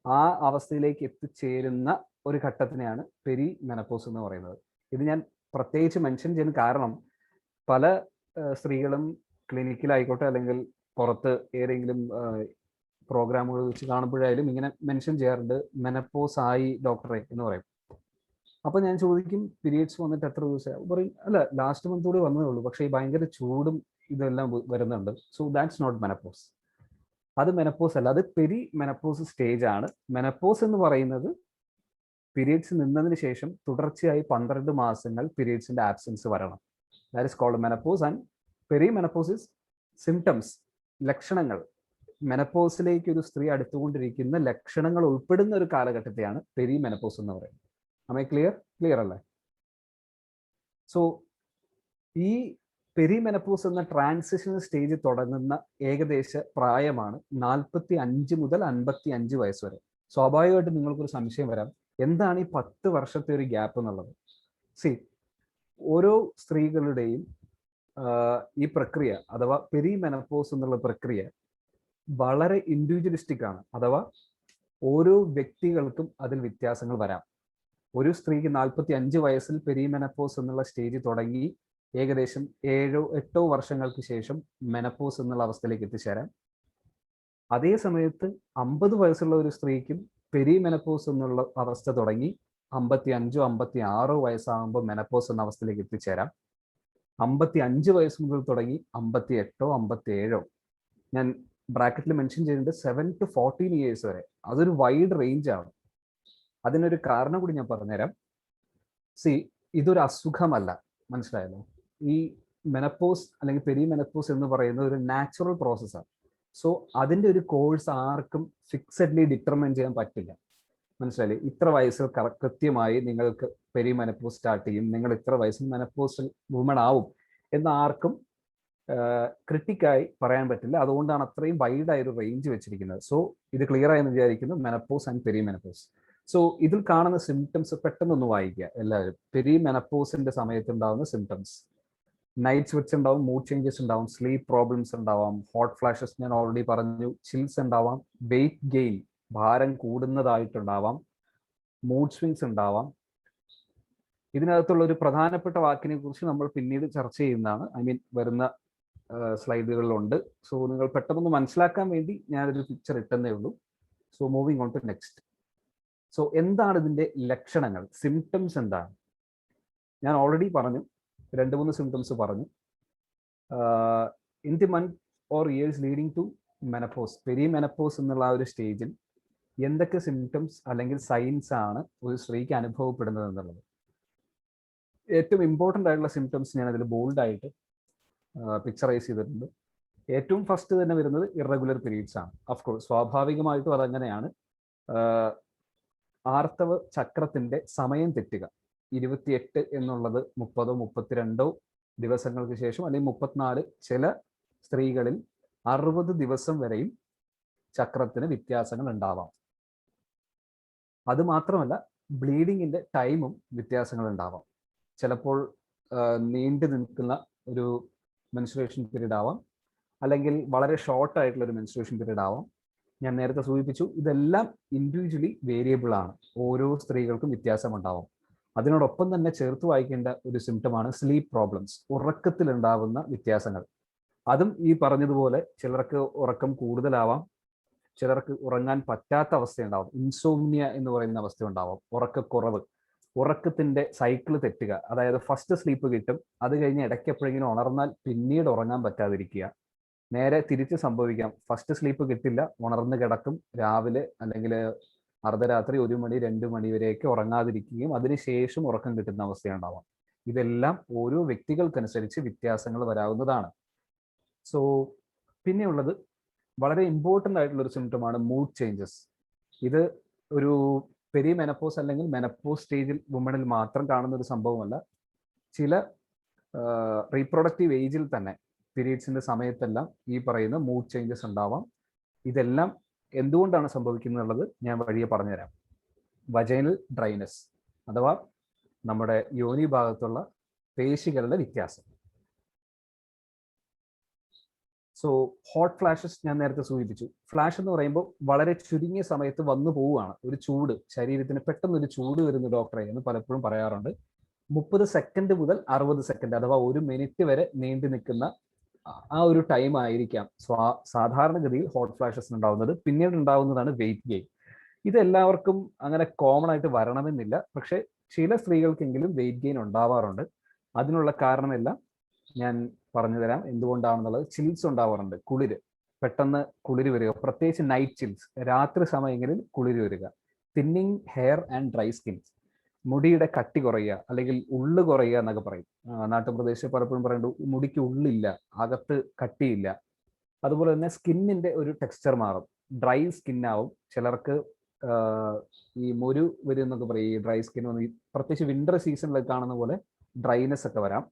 ആ അവസ്ഥയിലേക്ക് എത്തിച്ചേരുന്ന ഒരു ഘട്ടത്തിനെയാണ് പെരി മെനപ്പോസ് എന്ന് പറയുന്നത്. ഇത് ഞാൻ പ്രത്യേകിച്ച് മെൻഷൻ ചെയ്യുന്ന കാരണം, പല സ്ത്രീകളും ക്ലിനിക്കിലായിക്കോട്ടെ അല്ലെങ്കിൽ പുറത്ത് ഏതെങ്കിലും പ്രോഗ്രാമുകൾ വെച്ച് കാണുമ്പോഴായാലും ഇങ്ങനെ മെൻഷൻ ചെയ്യാറുണ്ട്, മെനപ്പോസ് ആയി ഡോക്ടറെ എന്ന് പറയും. അപ്പൊ ഞാൻ ചോദിക്കും, പീരീഡ്സ് വന്നിട്ട് എത്ര ദിവസം? പറയും, അല്ല ലാസ്റ്റ് മന്ത് കൂടി വന്നതേ ഉള്ളൂ, പക്ഷേ ഈ ഭയങ്കര ചൂടും ഇതെല്ലാം വരുന്നുണ്ട്. So that's not menopause. അത് മെനപ്പോസ് അല്ല, അത് പെരി മെനപ്പോസ് സ്റ്റേജ് ആണ്. മെനപ്പോസ് എന്ന് പറയുന്നത് പീരീഡ്സ് നിന്നതിന് ശേഷം തുടർച്ചയായി 12 മാസങ്ങൾ പീരീഡ്സിന്റെ ആബ്സെൻസ് വരണം. That is called menopause. And perimenopause's symptoms, ലക്ഷണങ്ങൾ, മെനപ്പോസിലേക്ക് ഒരു സ്ത്രീ അടുത്തുകൊണ്ടിരിക്കുന്ന ലക്ഷണങ്ങൾ ഉൾപ്പെടുന്ന ഒരു കാലഘട്ടത്തെയാണ് പെരി മെനപ്പോസ് എന്ന് പറയുന്നത്. അമ്മ ക്ലിയർ അല്ലേ? സോ ഈ പെരി മെനപ്പോസ് എന്ന ട്രാൻസിഷൻ സ്റ്റേജ് തുടങ്ങുന്ന ഏകദേശ പ്രായമാണ് 45 മുതൽ 55 വയസ്സ് വരെ. സ്വാഭാവികമായിട്ട് നിങ്ങൾക്കൊരു സംശയം വരാം, എന്താണ് ഈ 10 വർഷത്തെ ഒരു ഗ്യാപ്പ് എന്നുള്ളത്? ഓരോ സ്ത്രീകളുടെയും ഈ പ്രക്രിയ അഥവാ പെരി മെനപ്പോസ് എന്നുള്ള പ്രക്രിയ വളരെ ഇൻഡിവിജ്വലിസ്റ്റിക് ആണ്. അഥവാ ഓരോ വ്യക്തികൾക്കും അതിൽ വ്യത്യാസങ്ങൾ വരാം. ഒരു സ്ത്രീക്ക് 45 വയസ്സിൽ പെരി മെനപ്പോസ് എന്നുള്ള സ്റ്റേജ് തുടങ്ങി ഏകദേശം 7-8 വർഷങ്ങൾക്ക് ശേഷം മെനപ്പോസ് എന്നുള്ള അവസ്ഥയിലേക്ക് എത്തിച്ചേരാം. അതേ സമയത്ത് 50 വയസ്സുള്ള ഒരു സ്ത്രീക്കും പെരി മെനപ്പോസ് എന്നുള്ള അവസ്ഥ തുടങ്ങി 55-56 വയസ്സാകുമ്പോൾ മെനപ്പോസ് എന്ന അവസ്ഥയിലേക്ക് എത്തിച്ചേരാം. 55 വയസ്സ് മുതൽ തുടങ്ങി 58-57, ഞാൻ ബ്രാക്കറ്റിൽ മെൻഷൻ ചെയ്തിട്ടുണ്ട് 7 to 14 ഇയേഴ്സ് വരെ. അതൊരു വൈഡ് റേഞ്ച് ആണ്. അതിനൊരു കാരണം കൂടി ഞാൻ പറഞ്ഞുതരാം. ഇതൊരു അസുഖമല്ല, മനസ്സിലായല്ലോ. ഈ മെനപ്പോസ് അല്ലെങ്കിൽ പെരി മെനപ്പോസ് എന്ന് പറയുന്നത് ഒരു നാച്ചുറൽ പ്രോസസ്സാണ്. സോ അതിൻ്റെ ഒരു കോഴ്സ് ആർക്കും ഫിക്സഡ്ലി ഡിറ്റർമൈൻ ചെയ്യാൻ പറ്റില്ല, മനസ്സിലായില്ലേ. ഇത്ര വയസ്സിൽ കൃത്യമായി നിങ്ങൾക്ക് പെരി മെനപ്പോസ് സ്റ്റാർട്ട് ചെയ്യും, നിങ്ങൾ ഇത്ര വയസ്സിൽ മെനപ്പോസൽ വുമൺ ആവും എന്ന് ആർക്കും ക്രിട്ടിക്കായി പറയാൻ പറ്റില്ല. അതുകൊണ്ടാണ് അത്രയും വൈഡായ ഒരു റേഞ്ച് വെച്ചിരിക്കുന്നത്. സോ ഇത് ക്ലിയർ ആയെന്ന് വിചാരിക്കുന്നു, menopause and peri menopause. So ഇതിൽ കാണുന്ന സിംറ്റംസ് പെട്ടെന്നൊന്ന് വായിക്കുക എല്ലാവരും. പെരി മെനപ്പോസിന്റെ സമയത്ത് ഉണ്ടാകുന്ന സിംറ്റംസ്: നൈറ്റ് സ്വിറ്റ്സ് ഉണ്ടാവും, മൂഡ് ചേഞ്ചസ് ഉണ്ടാവും, സ്ലീപ്പ് പ്രോബ്ലംസ് ഉണ്ടാവാം, ഹോട്ട് ഫ്ലാഷസ് ഞാൻ ഓൾറെഡി പറഞ്ഞു, ചിൽസ് ഉണ്ടാവാം, വെയിറ്റ് ഗെയിൻ ഭാരം കൂടുന്നതായിട്ടുണ്ടാവാം, മൂഡ് സ്വിങ്സ് ഉണ്ടാവാം. ഇതിനകത്തുള്ള ഒരു പ്രധാനപ്പെട്ട വാക്കിനെ കുറിച്ച് നമ്മൾ പിന്നീട് ചർച്ച ചെയ്യുന്നതാണ്, വരുന്ന സ്ലൈഡുകളിലുണ്ട്. സോ നിങ്ങൾ പെട്ടെന്ന് മനസ്സിലാക്കാൻ വേണ്ടി ഞാനൊരു പിക്ചർ ഇട്ടെന്നേ ഉള്ളൂ. So moving on to next. So എന്താണ് ഇതിന്റെ ലക്ഷണങ്ങൾ, സിംറ്റംസ് എന്താണ്? ഞാൻ ഓൾറെഡി പറഞ്ഞു, 2-3 സിംറ്റംസ് പറഞ്ഞു. In the month or years leading to menopause, perimenopause എന്നുള്ള ആ ഒരു സ്റ്റേജിൽ എന്തൊക്കെ സിംറ്റംസ് അല്ലെങ്കിൽ സൈൻസ് ആണ് ഒരു സ്ത്രീക്ക് അനുഭവപ്പെടുന്നത് എന്നുള്ളത്. ഏറ്റവും ഇമ്പോർട്ടൻ്റ് ആയിട്ടുള്ള സിംറ്റംസ് ഞാൻ അതിൽ ബോൾഡായിട്ട് പിക്ചറൈസ് ചെയ്തിട്ടുണ്ട്. ഏറ്റവും ഫസ്റ്റ് തന്നെ വരുന്നത് ഇറഗുലർ പീരീഡ്സ് ആണ്. ഓഫ്കോഴ്സ് സ്വാഭാവികമായിട്ടും അതങ്ങനെയാണ്. ആർത്തവ ചക്രത്തിന്റെ സമയം തെറ്റുക, 28 എന്നുള്ളത് 30-32 ദിവസങ്ങൾക്ക് ശേഷം, അല്ലെങ്കിൽ 34, ചില സ്ത്രീകളിൽ 60 ദിവസം വരെയും ചക്രത്തിന് വ്യത്യാസങ്ങൾ ഉണ്ടാവാം. അത് മാത്രമല്ല ബ്ലീഡിങ്ങിന്റെ ടൈമും വ്യത്യാസങ്ങൾ ഉണ്ടാവാം. ചിലപ്പോൾ നീണ്ടു നിൽക്കുന്ന ഒരു മെൻസ്ട്രുവേഷൻ പീരീഡ് ആവാം, അല്ലെങ്കിൽ വളരെ ഷോർട്ട് ആയിട്ടുള്ള ഒരു മെൻസ്ട്രുവേഷൻ പീരീഡ് ആവാം. ഞാൻ നേരത്തെ സൂചിപ്പിച്ചു, ഇതെല്ലാം ഇൻഡിവിജ്വലി വേരിയബിൾ ആണ്, ഓരോ സ്ത്രീകൾക്കും വ്യത്യാസം ഉണ്ടാവും. അതിനോടൊപ്പം തന്നെ ചേർത്ത് വായിക്കേണ്ട ഒരു സിംറ്റമാണ് സ്ലീപ്പ് പ്രോബ്ലംസ്, ഉറക്കത്തിൽ ഉണ്ടാവുന്ന വ്യത്യാസങ്ങൾ. അതും ഈ പറഞ്ഞതുപോലെ ചിലർക്ക് ഉറക്കം കൂടുതലാവാം, ചിലർക്ക് ഉറങ്ങാൻ പറ്റാത്ത അവസ്ഥയുണ്ടാവും, ഇൻസോംനിയ എന്ന് പറയുന്ന അവസ്ഥ ഉണ്ടാവാം, ഉറക്കക്കുറവ്, ഉറക്കത്തിന്റെ സൈക്കിൾ തെറ്റുക. അതായത് ഫസ്റ്റ് സ്ലീപ്പ് കിട്ടും, അത് കഴിഞ്ഞ് ഇടയ്ക്ക് എപ്പോഴെങ്കിലും ഉണർന്നാൽ പിന്നീട് ഉറങ്ങാൻ പറ്റാതിരിക്കുക. നേരെ തിരിച്ച് സംഭവിക്കാം, ഫസ്റ്റ് സ്ലീപ്പ് കിട്ടില്ല, ഉണർന്ന് കിടക്കും, രാവിലെ അല്ലെങ്കിൽ അർദ്ധരാത്രി 1 മണി 2 മണി വരെയൊക്കെ ഉറങ്ങാതിരിക്കുകയും അതിനുശേഷം ഉറക്കം കിട്ടുന്ന അവസ്ഥയുണ്ടാവാം. ഇതെല്ലാം ഓരോ വ്യക്തികൾക്കനുസരിച്ച് വ്യത്യാസങ്ങൾ വരാവുന്നതാണ്. സോ പിന്നെയുള്ളത് വളരെ ഇമ്പോർട്ടൻ്റ് ആയിട്ടുള്ള ഒരു സിംറ്റമാണ് മൂഡ് ചേഞ്ചസ്. ഇത് ഒരു പെരി മെനപ്പോസ് അല്ലെങ്കിൽ മെനപ്പോസ് സ്റ്റേജിൽ വുമണിൽ മാത്രം കാണുന്ന ഒരു സംഭവമല്ല. ചില റീപ്രൊഡക്റ്റീവ് ഏജിൽ തന്നെ പീരീഡ്സിന്റെ സമയത്തെല്ലാം ഈ പറയുന്ന മൂഡ് ചേഞ്ചസ് ഉണ്ടാവാം. ഇതെല്ലാം എന്തുകൊണ്ടാണ് സംഭവിക്കുന്നത് ഞാൻ വഴിയെ പറഞ്ഞുതരാം. വജൈനൽ ഡ്രൈനസ് അഥവാ നമ്മുടെ യോനി ഭാഗത്തുള്ള പേശികളുടെ വ്യത്യാസം. സോ ഹോട്ട് ഫ്ലാഷസ് ഞാൻ നേരത്തെ സൂചിപ്പിച്ചു. ഫ്ലാഷ് എന്ന് പറയുമ്പോൾ വളരെ ചുരുങ്ങിയ സമയത്ത് വന്നു പോവുകയാണ്. ഒരു ചൂട്, ശരീരത്തിന് പെട്ടെന്നൊരു ചൂട് വരുന്ന ഡോക്ടറെ എന്ന് പലപ്പോഴും പറയാറുണ്ട്. 30 സെക്കൻഡ് മുതൽ 60 സെക്കൻഡ് അഥവാ 1 മിനിറ്റ് വരെ നീണ്ടു നിൽക്കുന്ന ആ ഒരു ടൈം ആയിരിക്കാം സാധാരണഗതിയിൽ ഹോട്ട് ഫ്ലാഷസ് ഉണ്ടാവുന്നത്. പിന്നീട് ഉണ്ടാവുന്നതാണ് വെയിറ്റ് ഗെയിൻ. ഇത് എല്ലാവർക്കും അങ്ങനെ കോമൺ ആയിട്ട് വരണമെന്നില്ല, പക്ഷെ ചില സ്ത്രീകൾക്കെങ്കിലും വെയിറ്റ് ഗെയിൻ ഉണ്ടാവാറുണ്ട്. അതിനുള്ള കാരണമെല്ലാം ഞാൻ പറഞ്ഞുതരാം എന്തുകൊണ്ടാണെന്നുള്ളത്. ചിൽസ് ഉണ്ടാവാറുണ്ട്, കുളിര്, പെട്ടെന്ന് കുളിര് വരിക, പ്രത്യേകിച്ച് നൈറ്റ് ചിൽസ്, രാത്രി സമയങ്ങളിൽ കുളിര് വരിക. Thinning hair and dry skin, മുടിയുടെ കട്ടി കുറയുക അല്ലെങ്കിൽ ഉള്ളു കുറയുക എന്നൊക്കെ പറയും. നാട്ടുപ്രദേശത്ത് പലപ്പോഴും പറയുന്നത് മുടിക്ക് ഉള്ളില്ല, അകത്ത് കട്ടിയില്ല. അതുപോലെ തന്നെ സ്കിന്നിന്റെ ഒരു ടെക്സ്ചർ മാറും, ഡ്രൈ സ്കിന്നാവും. ചിലർക്ക് ഈ മുരു വരും എന്നൊക്കെ പറയും. ഈ ഡ്രൈ സ്കിൻ വന്ന് പ്രത്യേകിച്ച് വിന്റർ സീസണിലൊക്കെ കാണുന്ന പോലെ ഡ്രൈനെസ് ഒക്കെ വരാം.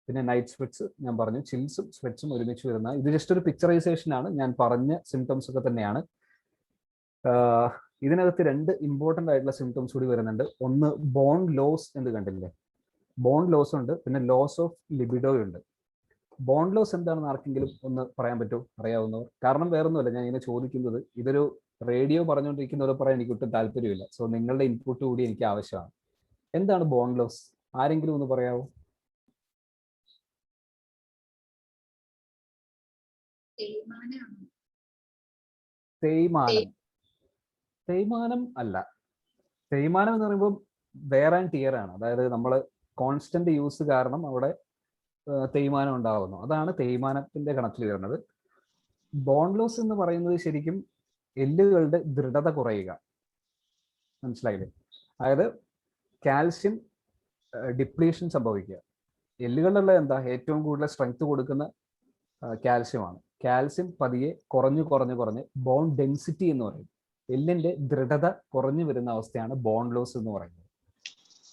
പിന്നെ നൈറ്റ് സ്വെറ്റ്സ് ഞാൻ പറഞ്ഞു, ചിൽസും സ്വെറ്റ്സും ഒരുമിച്ച് വരുന്ന, ഇത് ജസ്റ്റ് ഒരു പിക്ചറൈസേഷൻ ആണ്. ഞാൻ പറഞ്ഞ സിംറ്റംസ് ഒക്കെ തന്നെയാണ്. ഇതിനകത്ത് 2 ഇമ്പോർട്ടൻ്റ് ആയിട്ടുള്ള സിംറ്റംസ് കൂടി വരുന്നുണ്ട്. ഒന്ന് ബോൺ ലോസ് എന്ന് കണ്ടില്ലേ, ബോൺ ലോസ് ഉണ്ട്, പിന്നെ ലോസ് ഓഫ് ലിബിഡോ ഉണ്ട്. ബോൺ ലോസ് എന്താണെന്ന് ആർക്കെങ്കിലും ഒന്ന് പറയാൻ പറ്റുമോ, അറിയാവുന്നവർ? കാരണം വേറൊന്നുമല്ല, ഞാൻ ഇങ്ങനെ ചോദിക്കുന്നത്, ഇതൊരു റേഡിയോ പറഞ്ഞുകൊണ്ടിരിക്കുന്നവരെ പറയാൻ എനിക്ക് ഒട്ടും താല്പര്യമില്ല. സോ നിങ്ങളുടെ ഇൻപുട്ട് കൂടി എനിക്ക് ആവശ്യമാണ്. എന്താണ് ബോൺ ലോസ്? ആരെങ്കിലും ഒന്ന് പറയാമോ? തേയ്മാനം അല്ല. തേയ്മാനം എന്ന് പറയുമ്പോൾ വെയർ ആൻഡ് ടിയർ ആണ്. അതായത് നമ്മൾ കോൺസ്റ്റന്റ് യൂസ് കാരണം അവിടെ തേയ്മാനം ഉണ്ടാകുന്നു. അതാണ് തേയ്മാനത്തിന്റെ കണക്കിൽ വരുന്നത്. ബോൺ ലോസ് എന്ന് പറയുന്നത് ശരിക്കും എല്ലുകളുടെ ദൃഢത കുറയുക. മനസ്സിലായില്ലേ? അതായത് കാൽസ്യം ഡിപ്ലീഷൻ സംഭവിക്കുക. എല്ലുകളിലുള്ള എന്താ ഏറ്റവും കൂടുതൽ സ്ട്രെങ്ത് കൊടുക്കുന്ന കാൽസ്യമാണ്. കാൽസ്യം പതിയെ കുറഞ്ഞ് ബോൺ ഡെൻസിറ്റി എന്ന് പറയും. എല്ലിന്റെ ദൃഢത കുറഞ്ഞു വരുന്ന അവസ്ഥയാണ് ബോൺ ലോസ് എന്ന് പറയുന്നത്.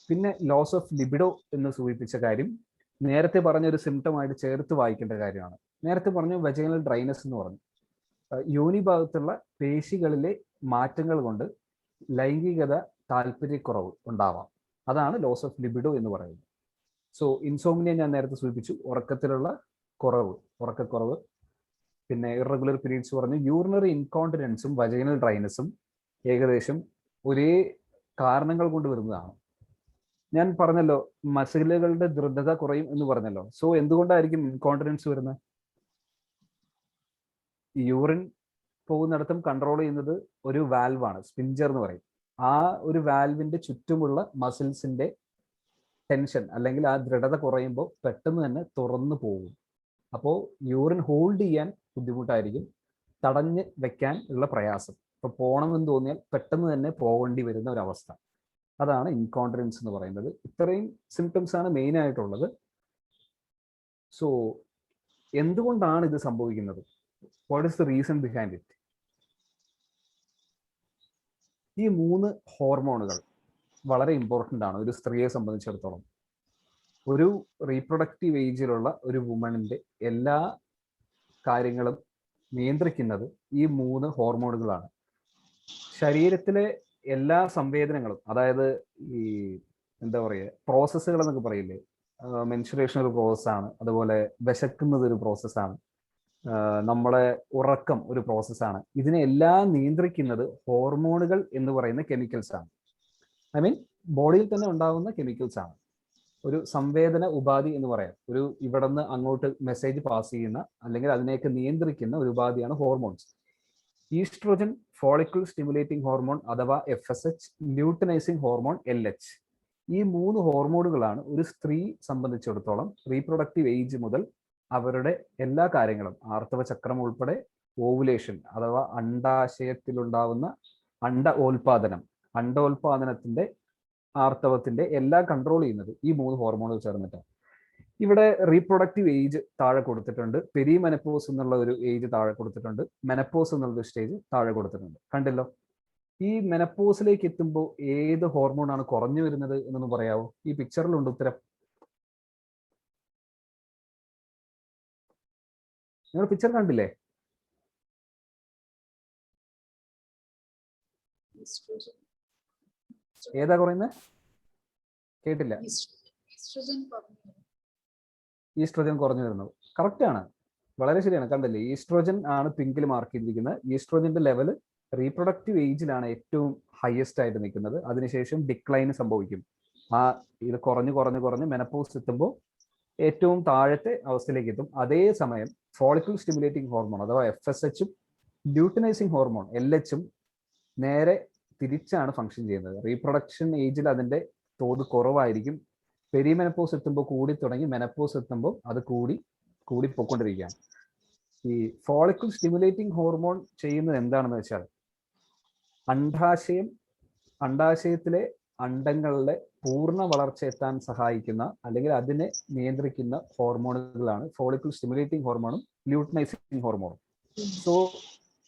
പിന്നെ ലോസ് ഓഫ് ലിബിഡോ എന്ന് സൂചിപ്പിച്ച കാര്യം നേരത്തെ പറഞ്ഞ ഒരു സിംറ്റം ആയിട്ട് ചേർത്ത് വായിക്കേണ്ട കാര്യമാണ്. നേരത്തെ പറഞ്ഞു വെജൈനൽ ഡ്രൈനസ് എന്ന് പറഞ്ഞു. യോനി ഭാഗത്തുള്ള പേശികളിലെ മാറ്റങ്ങൾ കൊണ്ട് ലൈംഗികത താല്പര്യക്കുറവ് ഉണ്ടാവാം. അതാണ് ലോസ് ഓഫ് ലിബിഡോ എന്ന് പറയുന്നത്. സോ ഇൻസോംനിയ ഞാൻ നേരത്തെ സൂചിപ്പിച്ചു, ഉറക്കത്തിലുള്ള ഉറക്കക്കുറവ്. പിന്നെ ഇറഗുലർ പീരീഡ്സ് പറഞ്ഞു. യൂറിനറി ഇൻകോണ്ടിനൻസും വജൈനൽ ഡ്രൈനസും ഏകദേശം ഒരേ കാരണങ്ങൾ കൊണ്ട് വരുന്നതാണ്. ഞാൻ പറഞ്ഞല്ലോ മസിലുകളുടെ ദൃഢത കുറയും എന്ന് പറഞ്ഞല്ലോ. സോ എന്തുകൊണ്ടായിരിക്കും ഇൻകോണ്ടിനൻസ് വരുന്നത്? യൂറിൻ പോകുന്നിടത്തും കൺട്രോൾ ചെയ്യുന്നത് ഒരു വാൽവാണ്, സ്പിഞ്ചർ എന്ന് പറയും. ആ ഒരു വാൽവിന്റെ ചുറ്റുമുള്ള മസിൽസിന്റെ ടെൻഷൻ അല്ലെങ്കിൽ ആ ദൃഢത കുറയുമ്പോൾ പെട്ടെന്ന് തന്നെ തുറന്നു പോകും. അപ്പോൾ യൂറിൻ ഹോൾഡ് ചെയ്യാൻ ബുദ്ധിമുട്ടായിരിക്കും, തടഞ്ഞ് വെക്കാൻ ഉള്ള പ്രയാസം. ഇപ്പൊ പോകണമെന്ന് തോന്നിയാൽ പെട്ടെന്ന് തന്നെ പോകേണ്ടി വരുന്ന ഒരു അവസ്ഥ. അതാണ് ഇൻകോണ്ടിനൻസ് എന്ന് പറയുന്നത്. ഇത്രയും സിംറ്റംസ് ആണ് മെയിൻ ആയിട്ടുള്ളത്. സോ എന്തുകൊണ്ടാണ് ഇത് സംഭവിക്കുന്നത്? What is the reason behind it? ഈ 3 ഹോർമോണുകൾ വളരെ ഇമ്പോർട്ടൻ്റ് ആണ് ഒരു സ്ത്രീയെ സംബന്ധിച്ചിടത്തോളം. ഒരു റീപ്രൊഡക്റ്റീവ് ഏജിലുള്ള ഒരു വുമണിന്റെ എല്ലാ കാര്യങ്ങളും നിയന്ത്രിക്കുന്നത് ഈ 3 ഹോർമോണുകളാണ്. ശരീരത്തിലെ എല്ലാ സംവേദനങ്ങളും, അതായത് ഈ എന്താ പറയുക പ്രോസസ്സുകൾ എന്നൊക്കെ പറയില്ലേ, മെൻസുറേഷൻ ഒരു പ്രോസസ്സാണ്, അതുപോലെ വിശക്കുന്നത് ഒരു പ്രോസസ്സാണ്, നമ്മളെ ഉറക്കം ഒരു പ്രോസസ്സാണ്. ഇതിനെല്ലാം നിയന്ത്രിക്കുന്നത് ഹോർമോണുകൾ എന്ന് പറയുന്ന കെമിക്കൽസ് ആണ്. ഐ മീൻ ബോഡിയിൽ തന്നെ ഉണ്ടാകുന്ന കെമിക്കൽസ് ആണ്. ഒരു സംവേദന ഉപാധി എന്ന് പറയാം. ഒരു ഇവിടെ നിന്ന് അങ്ങോട്ട് മെസ്സേജ് പാസ് ചെയ്യുന്ന അല്ലെങ്കിൽ അതിനെയൊക്കെ നിയന്ത്രിക്കുന്ന ഒരു ഉപാധിയാണ് hormones. Oestrogen, follicle stimulating hormone അഥവാ FSH, ല്യൂട്ടനൈസിംഗ് ഹോർമോൺ LH. ഈ 3 ഹോർമോണുകളാണ് ഒരു സ്ത്രീ സംബന്ധിച്ചിടത്തോളം റീപ്രൊഡക്റ്റീവ് ഏജ് മുതൽ അവരുടെ എല്ലാ കാര്യങ്ങളും, ആർത്തവ ചക്രം ഉൾപ്പെടെ ഓവുലേഷൻ അഥവാ അണ്ഡാശയത്തിലുണ്ടാവുന്ന അണ്ഡോൽപാദനത്തിന്റെ ആർത്തവത്തിന്റെ എല്ലാം കൺട്രോൾ ചെയ്യുന്നത് ഈ 3 ഹോർമോണുകൾ ചേർന്നിട്ടാണ്. ഇവിടെ റീപ്രൊഡക്റ്റീവ് ഏജ് താഴെ കൊടുത്തിട്ടുണ്ട്, പെരിമെനപ്പോസ് എന്നുള്ള ഒരു ഏജ് താഴെ കൊടുത്തിട്ടുണ്ട്, മെനപ്പോസ് എന്നുള്ള സ്റ്റേജ് താഴെ കൊടുത്തിട്ടുണ്ട്. കണ്ടല്ലോ. ഈ മെനപ്പോസിലേക്ക് എത്തുമ്പോൾ ഏത് ഹോർമോണാണ് കുറഞ്ഞു വരുന്നത് എന്നൊന്ന് പറയാവോ? ഈ പിക്ചറിലുണ്ട് ഉത്തരം. നിങ്ങൾ പിക്ചർ കണ്ടില്ലേ? ഏതാ കുറയുന്നത്? കേട്ടില്ല. ഈസ്ട്രോജൻ കുറഞ്ഞു വരുന്നത് കറക്റ്റ് ആണ്, വളരെ ശരിയാണ്. കണ്ടില്ലേ, ഈസ്ട്രോജൻ ആണ് പിങ്കിൽ മാർക്ക് ചെയ്തിരിക്കുന്നത്. ഈസ്ട്രോജന്റെ ലെവല് റീപ്രൊഡക്റ്റീവ് ഏജിലാണ് ഏറ്റവും ഹയസ്റ്റ് ആയിട്ട് നിൽക്കുന്നത്. അതിനുശേഷം ഡിക്ലൈൻ സംഭവിക്കും. ഇത് കുറഞ്ഞ് മെനപ്പോസ് എത്തുമ്പോൾ ഏറ്റവും താഴത്തെ അവസ്ഥയിലേക്ക് എത്തും. അതേസമയം ഫോളിക്കിൾ സ്റ്റിമുലേറ്റിംഗ് ഹോർമോൺ അഥവാ FSH-ഉം ല്യൂട്ടനൈസിംഗ് ഹോർമോൺ LH-ഉം നേരെ തിരിച്ചാണ് ഫങ്ഷൻ ചെയ്യുന്നത്. റീപ്രൊഡക്ഷൻ ഏജിൽ അതിന്റെ തോത് കുറവായിരിക്കും. പെരിമെനപ്പോസ് എത്തുമ്പോൾ കൂടി തുടങ്ങി മെനപ്പോസ് എത്തുമ്പോൾ അത് കൂടി പോയിക്കൊണ്ടിരിക്കുകയാണ്. ഈ ഫോളിക്കിൾ സ്റ്റിമുലേറ്റിംഗ് ഹോർമോൺ ചെയ്യുന്നത് എന്താണെന്ന് വെച്ചാൽ അണ്ഡാശയത്തിലെ അണ്ഡങ്ങളുടെ പൂർണ്ണ വളർച്ച എത്താൻ സഹായിക്കുന്ന അല്ലെങ്കിൽ അതിനെ നിയന്ത്രിക്കുന്ന ഹോർമോണുകളാണ് ഫോളിക്കിൾ സ്റ്റിമുലേറ്റിംഗ് ഹോർമോണും ല്യൂട്ടനൈസിംഗ് ഹോർമോണും. സോ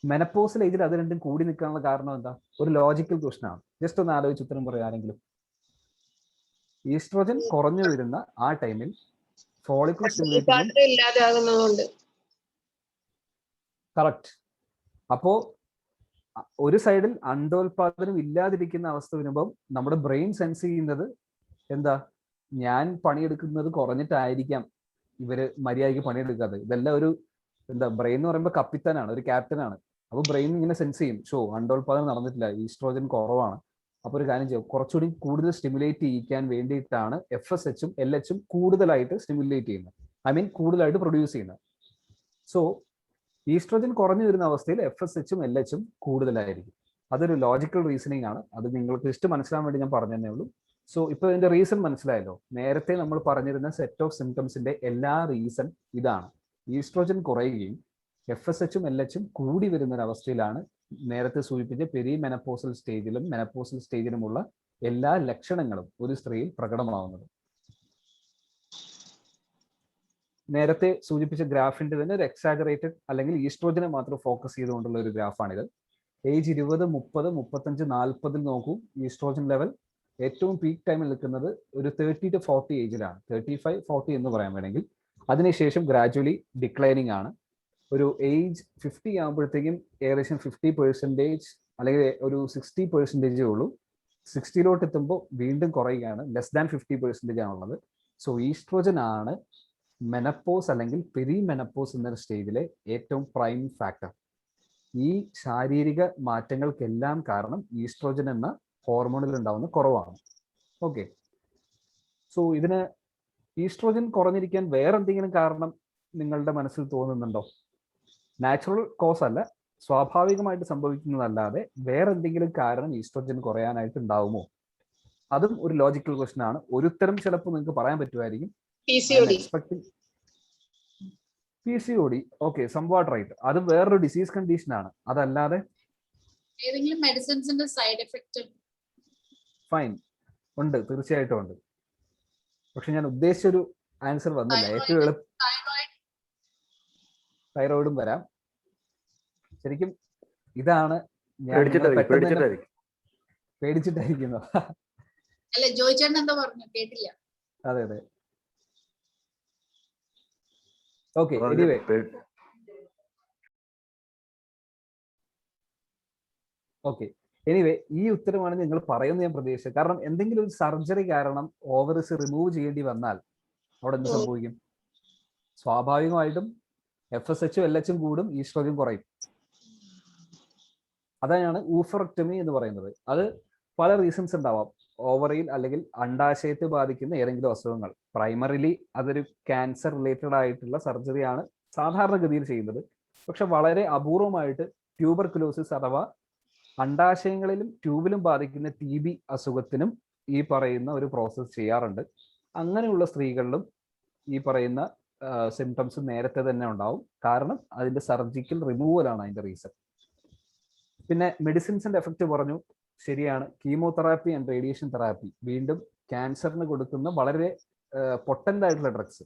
മെനപ്പോസൽ ഏജിൽ അത് രണ്ടും കൂടി നിൽക്കാനുള്ള കാരണം എന്താ? ഒരു ലോജിക്കൽ ക്വസ്റ്റൻ ആണ്. ജസ്റ്റ് ഒന്ന് ആലോചിച്ച് ഉത്തരം പറയാം ആരെങ്കിലും. ഈസ്ട്രോജൻ കുറഞ്ഞു വരുന്ന ആ ടൈമിൽ ഫോളിക്കിൾ സ്റ്റിമുലേറ്റിംഗ് കറക്റ്റ്. അപ്പോ ഒരു സൈഡിൽ അണ്ഡോൽപാദനം ഇല്ലാതിരിക്കുന്ന അവസ്ഥ വരുമ്പോൾ നമ്മുടെ ബ്രെയിൻ സെൻസ് ചെയ്യുന്നത് എന്താ? ഞാൻ പണിയെടുക്കുന്നത് കുറഞ്ഞിട്ടായിരിക്കാം ഇവര് മര്യാദയ്ക്ക് പണിയെടുക്കാതെ. ഇതെല്ലാം ഒരു എന്താ, ബ്രെയിൻ എന്ന് പറയുമ്പോൾ കപ്പിത്താനാണ്, ഒരു ക്യാപ്റ്റനാണ്. അപ്പൊ ബ്രെയിൻ ഇങ്ങനെ സെൻസ് ചെയ്യും, അണ്ഡോൽപാദനം നടന്നിട്ടില്ല, ഈസ്ട്രോജൻ കുറവാണ്. അപ്പൊ ഒരു കാര്യം ചെയ്യും, കുറച്ചുകൂടി കൂടുതൽ സ്റ്റിമുലേറ്റ് ചെയ്യിക്കാൻ വേണ്ടിയിട്ടാണ് FSH-ഉം LH-ഉം കൂടുതലായിട്ട് സ്റ്റിമുലേറ്റ് ചെയ്യുന്നത്, ഐ മീൻ കൂടുതലായിട്ട് പ്രൊഡ്യൂസ് ചെയ്യുന്നത്. സോ ഈസ്ട്രോജൻ കുറഞ്ഞു വരുന്ന അവസ്ഥയിൽ FSHും LHും കൂടുതലായിരിക്കും. അതൊരു ലോജിക്കൽ റീസണിങ് ആണ്. അത് നിങ്ങൾക്ക് ജസ്റ്റ് മനസ്സിലാൻ വേണ്ടി ഞാൻ പറഞ്ഞതേ ഉള്ളൂ. സോ ഇപ്പൊ ഇതിന്റെ റീസൺ മനസ്സിലായല്ലോ. നേരത്തെ നമ്മൾ പറഞ്ഞിരുന്ന സെറ്റ് ഓഫ് സിംറ്റംസിന്റെ എല്ലാ റീസൺ ഇതാണ്. ഈസ്ട്രോജൻ കുറയുകയും FSHും LHും കൂടി വരുന്ന ഒരു അവസ്ഥയിലാണ് നേരത്തെ സൂചിപ്പിച്ച പെരിമെനപ്പോസൽ സ്റ്റേജിലും മെനപ്പോസൽ സ്റ്റേജിലുമുള്ള എല്ലാ ലക്ഷണങ്ങളും ഒരു സ്ത്രീയിൽ പ്രകടമാവുന്നത്. നേരത്തെ സൂചിപ്പിച്ച ഗ്രാഫിന്റെ തന്നെ ഒരു എക്സാജറേറ്റഡ് അല്ലെങ്കിൽ ഈസ്ട്രോജനെ മാത്രം ഫോക്കസ് ചെയ്തുകൊണ്ടുള്ള ഒരു ഗ്രാഫാണിത്. ഏജ് 20, 30, 35, 40 നോക്കൂ. ഈസ്ട്രോജൻ ലെവൽ ഏറ്റവും പീക്ക് ടൈമിൽ നിൽക്കുന്നത് ഒരു 30 to 40 ഏജിലാണ്. 35, 40 എന്ന് പറയാൻ വേണമെങ്കിൽ. അതിനുശേഷം ഗ്രാജുവലി ഡിക്ലൈനിങ് ആണ്. ഒരു ഏജ് 50 ആകുമ്പോഴത്തേക്കും ഏകദേശം 50% അല്ലെങ്കിൽ ഒരു 60% ഉള്ളൂ. 60ലോട്ട് എത്തുമ്പോൾ വീണ്ടും കുറയുകയാണ്. ലെസ് ദാൻ 50% ആണുള്ളത്. സോ ഈസ്ട്രോജൻ ആണ് മെനപ്പോസ് അല്ലെങ്കിൽ പെരിമെനപ്പോസ് എന്ന സ്റ്റേജിലെ ഏറ്റവും പ്രൈം ഫാക്ടർ. ഈ ശാരീരിക മാറ്റങ്ങൾക്കെല്ലാം കാരണം ഈസ്ട്രോജൻ എന്ന ഹോർമോണിൽ ഉണ്ടാവുന്ന കുറവാണ്. ഓക്കെ, സോ ഇതിന് ഈസ്ട്രോജൻ കുറഞ്ഞിരിക്കാൻ വേറെ എന്തെങ്കിലും കാരണം നിങ്ങളുടെ മനസ്സിൽ തോന്നുന്നുണ്ടോ? നാച്ചുറൽ കോസ് അല്ല, സ്വാഭാവികമായിട്ട് സംഭവിക്കുന്നതല്ലാതെ വേറെ എന്തെങ്കിലും കാരണം ഈസ്ട്രോജൻ കുറയാനായിട്ട് ഉണ്ടാവുമോ? അതും ഒരു ലോജിക്കൽ ക്വസ്റ്റൻ ആണ്. ഒരു ഉത്തരം ചിലപ്പോൾ നിങ്ങൾക്ക് പറയാൻ പറ്റുമായിരിക്കും. PCOD, okay, somewhat right. അത് വേറൊരു ഡിസീസ് കണ്ടീഷൻ ആണ്. അതല്ലാതെ ഏതെങ്കിലും മെഡിസിൻസിന്റെ സൈഡ് എഫക്റ്റ്? ഫൈൻ, ഉണ്ട്, തീർച്ചയായിട്ടും ഉണ്ട്. പക്ഷെ ഞാൻ ഉദ്ദേശിച്ചൊരു ആൻസർ വന്നില്ല. ഏറ്റവും എളുപ്പം തൈറോയിഡും വരാം. ശരിക്കും ഇതാണ് ഞാൻ പേടിച്ചിട്ടായിരിക്കുന്നു. അല്ല, ജോയിച്ചേട്ടൻ എന്താ പറഞ്ഞു? കേട്ടില്ല. അതെ അതെ, ഓക്കെ. എനിവേ, ഓക്കെ, എനിവേ ഈ ഉത്തരമാണ് നിങ്ങൾ പറയുന്നത് ഞാൻ പ്രതീക്ഷിച്ചത്. കാരണം എന്തെങ്കിലും ഒരു സർജറി കാരണം ഓവറിസ് റിമൂവ് ചെയ്യേണ്ടി വന്നാൽ അവിടെ എന്ത് സംഭവിക്കും? സ്വാഭാവികമായിട്ടും FSHും LHും കൂടും, ഈസ്ട്രോജൻ കുറയും. അതാണ് ഊഫറക്ടമി എന്ന് പറയുന്നത്. അത് പല റീസൺസ് ഉണ്ടാവാം. ഓവറിയിൽ അല്ലെങ്കിൽ അണ്ടാശയത്തെ ബാധിക്കുന്ന ഏതെങ്കിലും അസുഖങ്ങൾ. പ്രൈമറിലി അതൊരു ക്യാൻസർ റിലേറ്റഡ് ആയിട്ടുള്ള സർജറിയാണ് സാധാരണഗതിയിൽ ചെയ്യുന്നത്. പക്ഷെ വളരെ അപൂർവമായിട്ട് ട്യൂബർകുലോസിസ് അഥവാ അണ്ടാശയങ്ങളിലും ട്യൂബിലും ബാധിക്കുന്ന TB അസുഖത്തിനും ഈ പറയുന്ന ഒരു പ്രോസസ്സ് ചെയ്യാറുണ്ട്. അങ്ങനെയുള്ള സ്ത്രീകളിലും ഈ പറയുന്ന സിംറ്റംസ് നേരത്തെ തന്നെ ഉണ്ടാവും. കാരണം അതിന്റെ സർജിക്കൽ റിമൂവലാണ് അതിന്റെ റീസൺ. പിന്നെ മെഡിസിൻസിന്റെ എഫക്റ്റ് പറഞ്ഞു, ശരിയാണ്. കീമോതെറാപ്പി ആൻഡ് റേഡിയേഷൻ തെറാപ്പി, വീണ്ടും ക്യാൻസറിന് കൊടുക്കുന്ന വളരെ പൊട്ടന്റ് ആയിട്ടുള്ള ഡ്രഗ്സ്.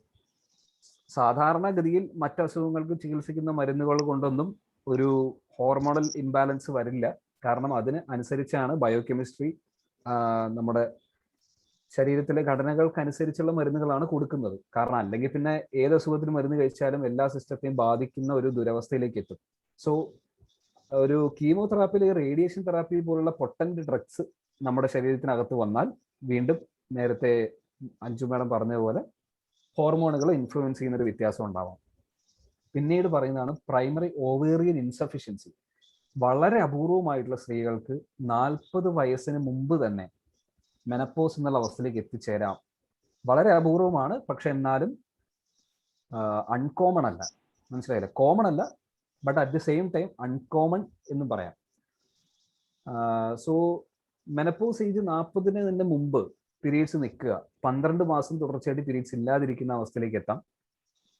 സാധാരണഗതിയിൽ മറ്റ് അസുഖങ്ങൾക്ക് ചികിത്സിക്കുന്ന മരുന്നുകൾ കൊണ്ടൊന്നും ഒരു ഹോർമോണൽ ഇംബാലൻസ് വരില്ല. കാരണം അതിന് അനുസരിച്ചാണ് ബയോകെമിസ്ട്രി നമ്മുടെ ശരീരത്തിലെ ഘടനകൾക്കനുസരിച്ചുള്ള മരുന്നുകളാണ് കൊടുക്കുന്നത്. കാരണം അല്ലെങ്കിൽ പിന്നെ ഏത് അസുഖത്തിന് മരുന്ന് കഴിച്ചാലും എല്ലാ സിസ്റ്റത്തെയും ബാധിക്കുന്ന ഒരു ദുരവസ്ഥയിലേക്ക് എത്തും. സോ ഒരു കീമോതെറാപ്പിയിൽ റേഡിയേഷൻ തെറാപ്പി പോലുള്ള പൊട്ടന്റ് ഡ്രഗ്സ് നമ്മുടെ ശരീരത്തിനകത്ത് വന്നാൽ വീണ്ടും നേരത്തെ അഞ്ജു മാഡം പറഞ്ഞതുപോലെ ഹോർമോണുകൾ ഇൻഫ്ലുവൻസ് ചെയ്യുന്ന ഒരു വ്യത്യാസം ഉണ്ടാവാം. പിന്നീട് പറയുന്നതാണ് പ്രൈമറി ഓവേറിയൻ ഇൻസഫിഷ്യൻസി. വളരെ അപൂർവമായിട്ടുള്ള സ്ത്രീകൾക്ക് 40 വയസ്സിന് മുമ്പ് തന്നെ മെനപ്പോസ് എന്നുള്ള അവസ്ഥയിലേക്ക് എത്തിച്ചേരാം. വളരെ അപൂർവമാണ്, പക്ഷെ എന്നാലും അൺകോമൺ അല്ല. മനസ്സിലായില്ലേ? കോമൺ അല്ല, but at the same time uncommon എന്നും പറയാം. സോ മെനപ്പോസ് ഏജ് 40-ന് തന്നെ മുമ്പ് പീരീഡ്സ് നിൽക്കുക, 12 മാസം തുടർച്ചയായിട്ട് പീരീഡ്സ് ഇല്ലാതിരിക്കുന്ന അവസ്ഥയിലേക്ക് എത്താം.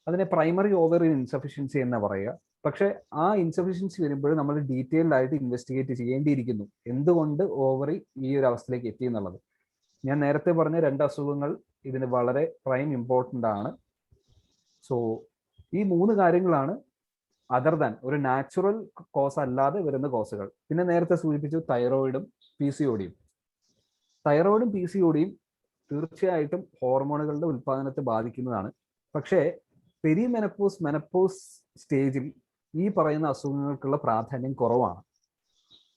അതിനെ പ്രൈമറി ഓവറിയൻ ഇൻസഫിഷ്യൻസി എന്ന് പറയുക. പക്ഷെ ആ ഇൻസഫിഷ്യൻസി വരുമ്പോൾ നമ്മൾ ഡീറ്റെയിൽഡ് ആയിട്ട് ഇൻവെസ്റ്റിഗേറ്റ് ചെയ്യേണ്ടിയിരിക്കുന്നു, എന്തുകൊണ്ട് ഓവറി ഈ ഒരു അവസ്ഥയിലേക്ക് എത്തി എന്നുള്ളത്. ഞാൻ നേരത്തെ പറഞ്ഞ 2 അസുഖങ്ങൾ ഇതിന് വളരെ പ്രൈം ഇമ്പോർട്ടൻ്റ് ആണ്. സോ ഈ 3 കാര്യങ്ങളാണ് അതർ ദാൻ ഒരു നാച്ചുറൽ കോസ് അല്ലാതെ വരുന്ന കോസുകൾ. പിന്നെ നേരത്തെ സൂചിപ്പിച്ചു തൈറോയിഡും PCODയും. തൈറോയിഡും PCODയും തീർച്ചയായിട്ടും ഹോർമോണുകളുടെ ഉൽപ്പാദനത്തെ ബാധിക്കുന്നതാണ്. പക്ഷേ പെരിമെനപ്പോസ് മെനപ്പോസ് സ്റ്റേജിൽ ഈ പറയുന്ന അസുഖങ്ങൾക്കുള്ള പ്രാധാന്യം കുറവാണ്.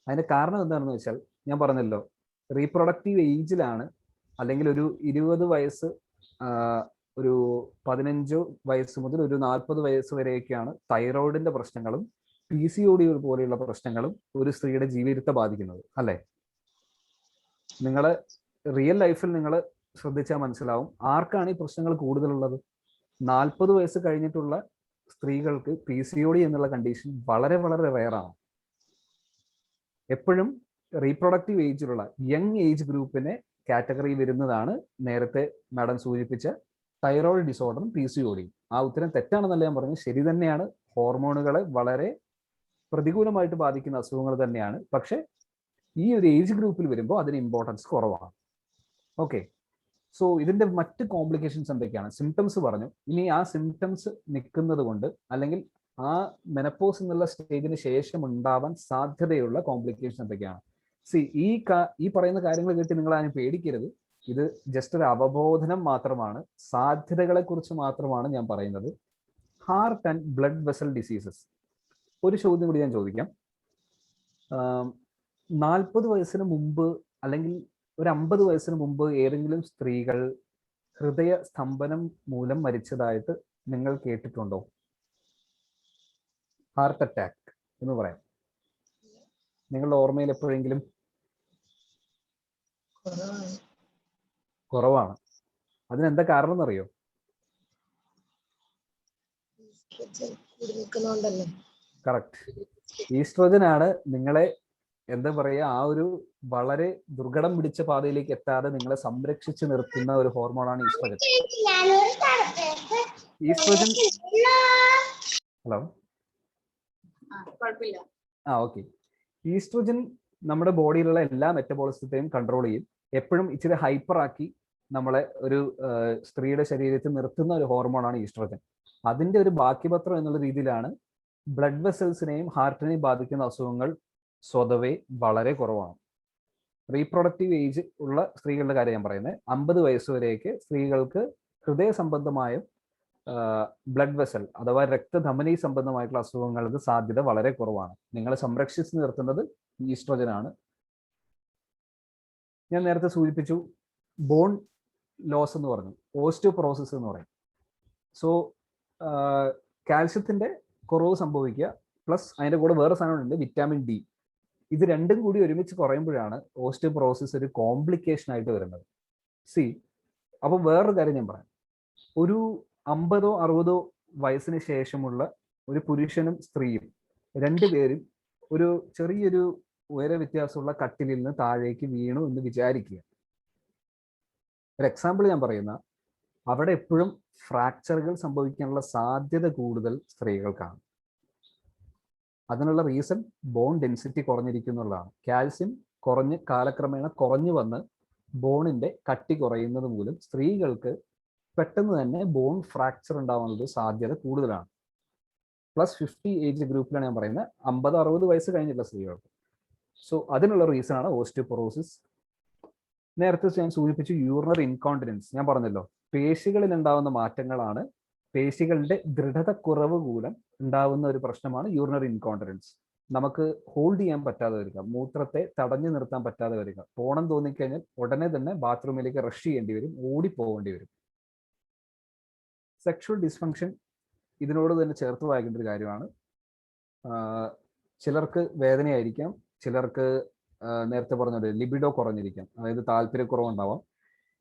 അതിന്റെ കാരണം എന്താണെന്ന് വെച്ചാൽ ഞാൻ പറഞ്ഞല്ലോ, റീപ്രൊഡക്റ്റീവ് ഏജിലാണ് അല്ലെങ്കിൽ ഒരു 20 വയസ്സ്, ഒരു 15 വയസ്സ് മുതൽ ഒരു 40 വയസ്സ് വരെയൊക്കെയാണ് തൈറോയിഡിന്റെ പ്രശ്നങ്ങളും PCOD പോലെയുള്ള പ്രശ്നങ്ങളും ഒരു സ്ത്രീയുടെ ജീവിതത്തെ ബാധിക്കുന്നത്. അല്ലേ? നിങ്ങൾ റിയൽ ലൈഫിൽ നിങ്ങൾ ശ്രദ്ധിച്ചാൽ മനസ്സിലാവും ആർക്കാണ് ഈ പ്രശ്നങ്ങൾ കൂടുതലുള്ളത്. 40 വയസ്സ് കഴിഞ്ഞിട്ടുള്ള സ്ത്രീകൾക്ക് PCOD എന്നുള്ള കണ്ടീഷൻ വളരെ വളരെ റെയറാണ്. എപ്പോഴും റീപ്രൊഡക്റ്റീവ് ഏജിലുള്ള യങ് ഏജ് ഗ്രൂപ്പിനെ കാറ്റഗറി വരുന്നതാണ് നേരത്തെ മാഡം സൂചിപ്പിച്ച തൈറോയ്ഡ് ഡിസോർഡറും PCOD. ആ ഉത്തരം തെറ്റാണെന്നല്ല ഞാൻ പറഞ്ഞത്, ശരി തന്നെയാണ്. ഹോർമോണുകളെ വളരെ പ്രതികൂലമായിട്ട് ബാധിക്കുന്ന അസുഖങ്ങൾ തന്നെയാണ്. പക്ഷെ ഈ ഒരു ഏജ് ഗ്രൂപ്പിൽ വരുമ്പോൾ അതിന് ഇമ്പോർട്ടൻസ് കുറവാണ്. ഓക്കെ, സോ ഇതിന്റെ മറ്റ് കോംപ്ലിക്കേഷൻസ് എന്തൊക്കെയാണ്? സിംറ്റംസ് പറഞ്ഞു. ഇനി ആ സിംറ്റംസ് നിൽക്കുന്നത് കൊണ്ട് അല്ലെങ്കിൽ ആ മെനപ്പോസ് എന്നുള്ള സ്റ്റേജിന് ശേഷം ഉണ്ടാവാൻ സാധ്യതയുള്ള കോംപ്ലിക്കേഷൻ എന്തൊക്കെയാണ്? ഈ പറയുന്ന കാര്യങ്ങൾ കേട്ട് നിങ്ങൾ അതിന് പേടിക്കരുത്. ഇത് ജസ്റ്റ് ഒരു അവബോധനം മാത്രമാണ്, സാധ്യതകളെ കുറിച്ച് മാത്രമാണ് ഞാൻ പറയുന്നത്. Heart and blood vessel diseases. ഒരു ചോദ്യം കൂടി ഞാൻ ചോദിക്കാം. 40 വയസ്സിന് മുമ്പ് അല്ലെങ്കിൽ ഒരു 50 വയസ്സിന് മുമ്പ് ഏതെങ്കിലും സ്ത്രീകൾ ഹൃദയ സ്തംഭനം മൂലം മരിച്ചതായിട്ട് നിങ്ങൾ കേട്ടിട്ടുണ്ടോ? ഹാർട്ട് അറ്റാക്ക് എന്ന് പറയാം. നിങ്ങളുടെ ഓർമ്മയിൽ എപ്പോഴെങ്കിലും? കുറവാണ്. അതിനെന്താ കാരണം എന്നറിയോ? കറക്റ്റ്, ഈസ്ട്രോജൻ ആണ് നിങ്ങളെ എന്താ പറയുക, ആ ഒരു വളരെ ദുർഘടം പിടിച്ച പാതയിലേക്ക് എത്താതെ നിങ്ങളെ സംരക്ഷിച്ച് നിർത്തുന്ന ഒരു ഹോർമോണാണ് oestrogen. Oestrogen hello okay. Oestrogen നമ്മുടെ ബോഡിയിലുള്ള എല്ലാ മെറ്റബോളിസത്തെയും കൺട്രോൾ ചെയ്യും. എപ്പോഴും ഇച്ചിരി ഹൈപ്പർ ആക്കി നമ്മളെ ഒരു സ്ത്രീയുടെ ശരീരത്തിൽ നിർത്തുന്ന ഒരു ഹോർമോണാണ് ഈസ്ട്രോജൻ. അതിന്റെ ഒരു ബാക്കിപത്രം എന്നുള്ള രീതിയിലാണ് ബ്ലഡ് വെസൽസിനെയും ഹാർട്ടിനെയും ബാധിക്കുന്ന അസുഖങ്ങൾ സ്വതവേ വളരെ കുറവാണ്. റീപ്രൊഡക്റ്റീവ് ഏജ് ഉള്ള സ്ത്രീകളുടെ കാര്യം ഞാൻ പറയുന്നത്. 50 വയസ്സ് വരെയൊക്കെ സ്ത്രീകൾക്ക് ഹൃദയ സംബന്ധമായും ബ്ലഡ് വെസൽ അഥവാ രക്തധമനി സംബന്ധമായിട്ടുള്ള അസുഖങ്ങൾക്ക് സാധ്യത വളരെ കുറവാണ്. നിങ്ങളെ സംരക്ഷിച്ച് നിർത്തുന്നത് ഈസ്ട്രോജൻ ആണ്. ഞാൻ നേരത്തെ സൂചിപ്പിച്ചു ബോൺ ലോസ് എന്ന് പറഞ്ഞു, ഓസ്റ്റിയോപൊറോസിസ് എന്ന് പറയും. സോ കാൽസ്യത്തിന്റെ കുറവ് സംഭവിക്കുക, പ്ലസ് അതിന്റെ കൂടെ വേറെ സാധനമുണ്ട് വിറ്റാമിൻ D. ഇത് രണ്ടും കൂടി ഒരുമിച്ച് കുറയുമ്പോഴാണ് ഓസ്റ്റിയോപൊറോസിസ് ഒരു കോംപ്ലിക്കേഷൻ ആയിട്ട് വരുന്നത്. അപ്പം വേറൊരു കാര്യം ഞാൻ പറയാം. ഒരു 50 or 60 വയസ്സിന് ശേഷമുള്ള ഒരു പുരുഷനും സ്ത്രീയും രണ്ടുപേരും ഒരു ചെറിയൊരു ഉയര വ്യത്യാസമുള്ള കട്ടിലിൽ നിന്ന് താഴേക്ക് വീണു എന്ന് വിചാരിക്കുക. ഒരു എക്സാമ്പിൾ ഞാൻ പറയുന്ന, അവിടെ എപ്പോഴും ഫ്രാക്ചറുകൾ സംഭവിക്കാനുള്ള സാധ്യത കൂടുതൽ സ്ത്രീകൾക്കാണ്. അതിനുള്ള റീസൺ ബോൺ ഡെൻസിറ്റി കുറഞ്ഞിരിക്കുന്നുള്ളതാണ്. കാൽസ്യം കാലക്രമേണ കുറഞ്ഞു വന്ന് ബോണിന്റെ കട്ടി കുറയുന്നത് മൂലം സ്ത്രീകൾക്ക് പെട്ടെന്ന് തന്നെ ബോൺ ഫ്രാക്ചർ ഉണ്ടാവാനുള്ള സാധ്യത കൂടുതലാണ്. പ്ലസ് 50 ഏജ് ഗ്രൂപ്പിലാണ് ഞാൻ പറയുന്നത്, 50-60 വയസ്സ് കഴിഞ്ഞിട്ടുള്ള സ്ത്രീകൾക്ക്. സോ അതിനുള്ള റീസൺ ആണ് ഓസ്റ്റിയോപൊറോസിസ്. നേരത്തെ ഞാൻ സൂചിപ്പിച്ചു യൂറിനറി ഇൻകോണ്ടിനൻസ്. ഞാൻ പറഞ്ഞല്ലോ, പേശികളിൽ ഉണ്ടാവുന്ന മാറ്റങ്ങളാണ്, പേശികളുടെ ദൃഢതക്കുറവ് മൂലം ഉണ്ടാവുന്ന ഒരു പ്രശ്നമാണ് യൂറിനറി ഇൻകോണ്ടിനൻസ്. നമുക്ക് ഹോൾഡ് ചെയ്യാൻ പറ്റാതെ വരിക, മൂത്രത്തെ തടഞ്ഞു നിർത്താൻ പറ്റാതെ വരിക, പോണം തോന്നിക്കഴിഞ്ഞാൽ ഉടനെ തന്നെ ബാത്റൂമിലേക്ക് റഷ് ചെയ്യേണ്ടി വരും, ഓടിപ്പോകേണ്ടി വരും. സെക്ഷുവൽ ഡിസ്ഫങ്ഷൻ ഇതിനോട് തന്നെ ചേർത്ത് വായിക്കേണ്ട ഒരു കാര്യമാണ്. ചിലർക്ക് വേദനയായിരിക്കാം, ചിലർക്ക് നേരത്തെ പറഞ്ഞത് ലിബിഡോ കുറഞ്ഞിരിക്കാം, അതായത് താല്പര്യക്കുറവുണ്ടാവാം.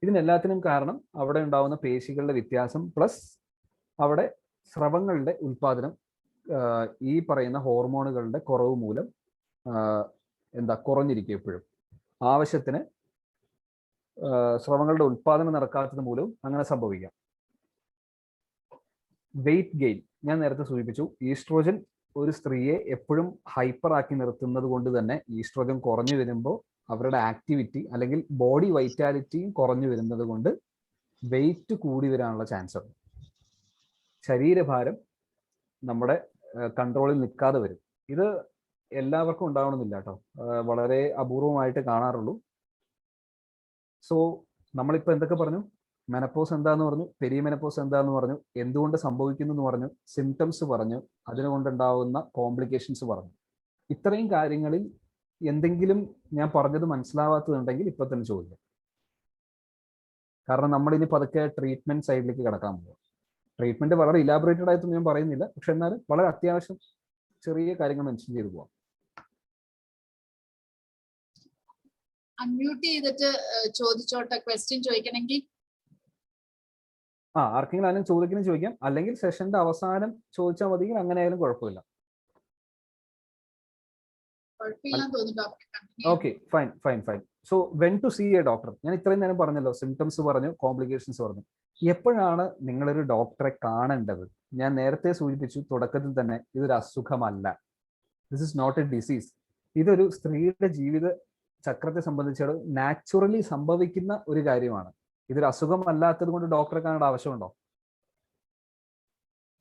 ഇതിനെല്ലാത്തിനും കാരണം അവിടെ ഉണ്ടാവുന്ന പേശികളുടെ വ്യത്യാസം, പ്ലസ് അവിടെ സ്രവങ്ങളുടെ ഉൽപാദനം ഈ പറയുന്ന ഹോർമോണുകളുടെ കുറവ് മൂലം കുറഞ്ഞിരിക്കും. എപ്പോഴും ആവശ്യത്തിന് സ്രവങ്ങളുടെ ഉൽപാദനം നടക്കാത്തത് മൂലവും അങ്ങനെ സംഭവിക്കാം. വെയിറ്റ് ഗെയിൻ ഞാൻ നേരത്തെ സൂചിപ്പിച്ചു. ഈസ്ട്രോജൻ ഒരു സ്ത്രീയെ എപ്പോഴും ഹൈപ്പർ ആക്കി നിർത്തുന്നത് കൊണ്ട് തന്നെ ഈസ്ട്രോജൻ കുറഞ്ഞു വരുമ്പോൾ അവരുടെ ആക്ടിവിറ്റി അല്ലെങ്കിൽ ബോഡി വൈറ്റാലിറ്റിയും കുറഞ്ഞു വരുന്നത് കൊണ്ട് വെയിറ്റ് കൂടി വരാനുള്ള ചാൻസ് ഉണ്ട്. ശരീരഭാരം നമ്മുടെ കൺട്രോളിൽ നിൽക്കാതെ വരും. ഇത് എല്ലാവർക്കും ഉണ്ടാവണമെന്നില്ല കേട്ടോ, വളരെ അപൂർവമായിട്ട് കാണാറുള്ളൂ. സോ നമ്മളിപ്പോൾ എന്തൊക്കെ പറഞ്ഞു? മെനപ്പോസ് എന്താന്ന് പറഞ്ഞു, പെരിമെനപ്പോസ് എന്താന്ന് പറഞ്ഞു, എന്തുകൊണ്ട് സംഭവിക്കുന്നു എന്ന് പറഞ്ഞു, സിംറ്റംസ് പറഞ്ഞു, അതിനുകൊണ്ടുണ്ടാവുന്ന കോംപ്ലിക്കേഷൻസ് പറഞ്ഞു. ഇത്രയും കാര്യങ്ങളിൽ എന്തെങ്കിലും ഞാൻ പറഞ്ഞത് മനസ്സിലാവാത്തതുണ്ടെങ്കിൽ ഇപ്പൊ തന്നെ ചോദിക്കാം. കാരണം നമ്മളിനി പതുക്കെ ട്രീറ്റ്മെന്റ് സൈഡിലേക്ക് കിടക്കാൻ പോകും. ട്രീറ്റ്മെന്റ് വളരെ ഇലാബറേറ്റഡ് ആയിട്ടൊന്നും ഞാൻ പറയുന്നില്ല, പക്ഷെ എന്നാലും വളരെ അത്യാവശ്യം ചെറിയ കാര്യങ്ങൾ മെൻഷൻ ചെയ്തു പോവാം. അൺമ്യൂട്ട് ചെയ്തിട്ട് ചോദിച്ചോട്ടെ, ക്വസ്റ്റ്യൻ ചോദിക്കണമെങ്കിൽ. ആർക്കെങ്കിലും ആരും ചോദിക്കാം, അല്ലെങ്കിൽ സെഷന്റെ അവസാനം ചോദിച്ചാൽ മതിയെങ്കിൽ അങ്ങനെ ആയാലും കുഴപ്പമില്ല. കുഴപ്പമില്ലാന്ന് തോന്നുന്നു doctor. Okay, fine. So when to see a doctor, ഞാൻ ഇത്രയും നേരം പറഞ്ഞല്ലോ, സിംറ്റംസ് പറഞ്ഞു, കോംപ്ലിക്കേഷൻസ് പറഞ്ഞു. എപ്പോഴാണ് നിങ്ങളൊരു ഡോക്ടറെ കാണേണ്ടത്? ഞാൻ നേരത്തെ സൂചിപ്പിച്ചു തുടക്കത്തിൽ തന്നെ, ഇതൊരു അസുഖമല്ല. This is not a disease. ഇതൊരു സ്ത്രീയുടെ ജീവിത ചക്രത്തെ സംബന്ധിച്ചിടത്തോളം നാച്ചുറലി സംഭവിക്കുന്ന ഒരു കാര്യമാണ്. ഇതൊരു അസുഖമല്ലാത്തത് കൊണ്ട് ഡോക്ടറെ കാണേണ്ട ആവശ്യമുണ്ടോ?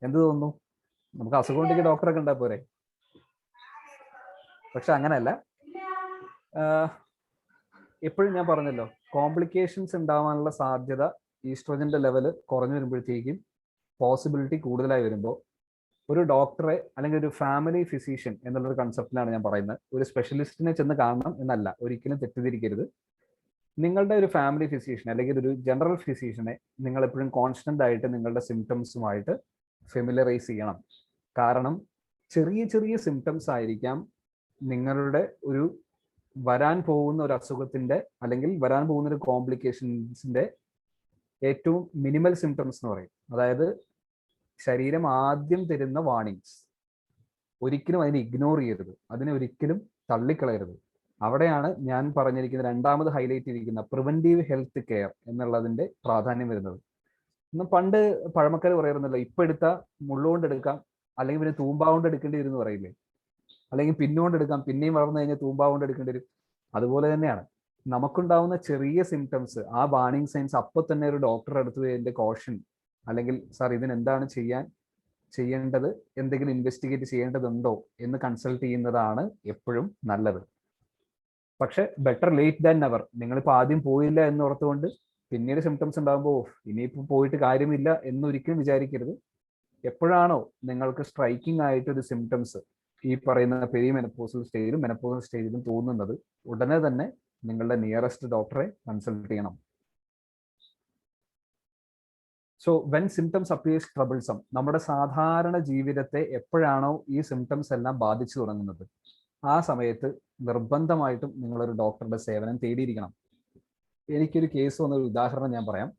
എന്ത് തോന്നുന്നു? നമുക്ക് അസുഖം ഉണ്ടെങ്കിൽ ഡോക്ടറെ കണ്ടാൽ പോരെ? പക്ഷെ അങ്ങനെയല്ല. എപ്പോഴും ഞാൻ പറഞ്ഞല്ലോ, കോംപ്ലിക്കേഷൻസ് ഉണ്ടാവാനുള്ള സാധ്യത ഈസ്ട്രോജന്റെ ലെവല് കുറഞ്ഞു വരുമ്പോഴത്തേക്കും പോസിബിലിറ്റി കൂടുതലായി വരുമ്പോൾ ഒരു ഡോക്ടറെ അല്ലെങ്കിൽ ഒരു ഫാമിലി ഫിസിഷ്യൻ എന്നുള്ളൊരു കൺസെപ്റ്റിലാണ് ഞാൻ പറയുന്നത്. ഒരു സ്പെഷ്യലിസ്റ്റിനെ ചെന്ന് കാണണം എന്നല്ല, ഒരിക്കലും തെറ്റിദ്ധരിക്കരുത്. നിങ്ങളുടെ ഒരു ഫാമിലി ഫിസിഷ്യൻ അല്ലെങ്കിൽ ഒരു ജനറൽ ഫിസിഷ്യനെ നിങ്ങൾ എപ്പോഴും കോൺസ്റ്റന്റ് ആയിട്ട് നിങ്ങളുടെ സിംറ്റംസുമായിട്ട് ഫെമിലറൈസ് ചെയ്യണം. കാരണം ചെറിയ സിംറ്റംസ് ആയിരിക്കാം നിങ്ങളുടെ ഒരു വരാൻ പോകുന്ന ഒരു അസുഖത്തിന്റെ അല്ലെങ്കിൽ വരാൻ പോകുന്ന ഒരു കോംപ്ലിക്കേഷൻസിന്റെ ഏറ്റവും മിനിമൽ സിംറ്റംസ് എന്ന് പറയും. അതായത് ശരീരം ആദ്യം തരുന്ന വാർണിങ്സ്. ഒരിക്കലും അതിനെ ഇഗ്നോർ ചെയ്യരുത്, അതിനെ ഒരിക്കലും തള്ളിക്കളയരുത്. അവിടെയാണ് ഞാൻ പറഞ്ഞിരിക്കുന്ന രണ്ടാമത് ഹൈലൈറ്റ് ചെയ്തിരിക്കുന്ന പ്രിവെന്റീവ് ഹെൽത്ത് കെയർ എന്നുള്ളതിന്റെ പ്രാധാന്യം വരുന്നത്. ഇന്ന് പണ്ട് പഴമക്കാർ പറയാറുണ്ടല്ലോ, ഇപ്പൊ എടുത്ത മുള്ളുകൊണ്ട് എടുക്കാം, അല്ലെങ്കിൽ പിന്നെ തൂമ്പാവുകൊണ്ട് എടുക്കേണ്ടി വരും എന്ന് പറയില്ലേ? അല്ലെങ്കിൽ പിന്നുകൊണ്ട് എടുക്കാം, പിന്നെയും വളർന്നു കഴിഞ്ഞാൽ തൂമ്പാവുകൊണ്ട് എടുക്കേണ്ടി വരും. അതുപോലെ തന്നെയാണ് നമുക്കുണ്ടാവുന്ന ചെറിയ സിംറ്റംസ്, ആ വാർണിംഗ് സൈൻസ് അപ്പോൾ തന്നെ ഒരു ഡോക്ടറെ അടുത്ത് അതിന്റെ കോഷൻ അല്ലെങ്കിൽ സാർ ഇതിനെന്താണ് ചെയ്യേണ്ടത്, എന്തെങ്കിലും ഇൻവെസ്റ്റിഗേറ്റ് ചെയ്യേണ്ടതുണ്ടോ എന്ന് കൺസൾട്ട് ചെയ്യുന്നതാണ് എപ്പോഴും നല്ലത്. പക്ഷെ ബെറ്റർ ലേറ്റ് ദാൻ നെവർ. നിങ്ങളിപ്പോൾ ആദ്യം പോയില്ല എന്ന് ഓർത്തുകൊണ്ട് പിന്നീട് സിംറ്റംസ് ഉണ്ടാകുമ്പോൾ ഇനിയിപ്പോൾ പോയിട്ട് കാര്യമില്ല എന്നൊരിക്കലും വിചാരിക്കരുത്. എപ്പോഴാണോ നിങ്ങൾക്ക് സ്ട്രൈക്കിംഗ് ആയിട്ട് ഒരു സിംറ്റംസ് ഈ പറയുന്ന പെരിമെനപ്പോസൽ സ്റ്റേജിലും മെനപ്പോസൽ സ്റ്റേജിലും തോന്നുന്നത്, ഉടനെ തന്നെ നിങ്ങളുടെ നിയറസ്റ്റ് ഡോക്ടറെ കൺസൾട്ട് ചെയ്യണം. So when symptoms appears troublesome, നമ്മുടെ സാധാരണ ജീവിതത്തെ എപ്പോഴാണോ ഈ സിംറ്റംസ് എല്ലാം ബാധിച്ചു തുടങ്ങുന്നത്, ആ സമയത്ത് നിർബന്ധമായിട്ടും നിങ്ങളൊരു ഡോക്ടറുടെ സേവനം തേടിയിരിക്കണം. എനിക്കൊരു കേസ് വന്നൊരു ഉദാഹരണം ഞാൻ പറയാം.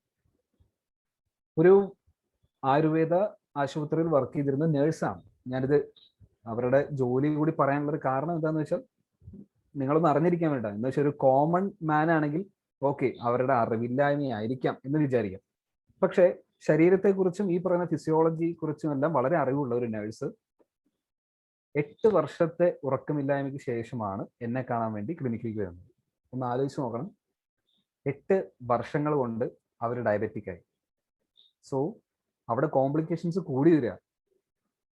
ഒരു ആയുർവേദ ആശുപത്രിയിൽ വർക്ക് ചെയ്തിരുന്ന നേഴ്സാണ്. ഞാനിത് അവരുടെ ജോലി കൂടി പറയാനുള്ള ഒരു കാരണം എന്താണെന്ന് വെച്ചാൽ നിങ്ങളൊന്ന് അറിഞ്ഞിരിക്കാൻ വേണ്ട. എന്ന് വെച്ചാൽ ഒരു കോമൺ മാൻ ആണെങ്കിൽ ഓക്കെ, അവരുടെ അറിവില്ലായ്മയായിരിക്കാം എന്ന് വിചാരിക്കാം. പക്ഷേ ശരീരത്തെക്കുറിച്ചും ഈ പറയുന്ന ഫിസിയോളജി കുറിച്ചും എല്ലാം വളരെ അറിവുള്ള ഒരു നേഴ്സ് 8 വർഷത്തെ ഉറക്കമില്ലായ്മയ്ക്ക് ശേഷമാണ് എന്നെ കാണാൻ വേണ്ടി ക്ലിനിക്കിലേക്ക് വരുന്നത്. ഒന്ന് ആലോചിച്ച് നോക്കണം, 8 വർഷങ്ങൾ കൊണ്ട് അവർ ഡയബറ്റിക് ആയി. സോ അവിടെ കോംപ്ലിക്കേഷൻസ് കൂടി വരിക.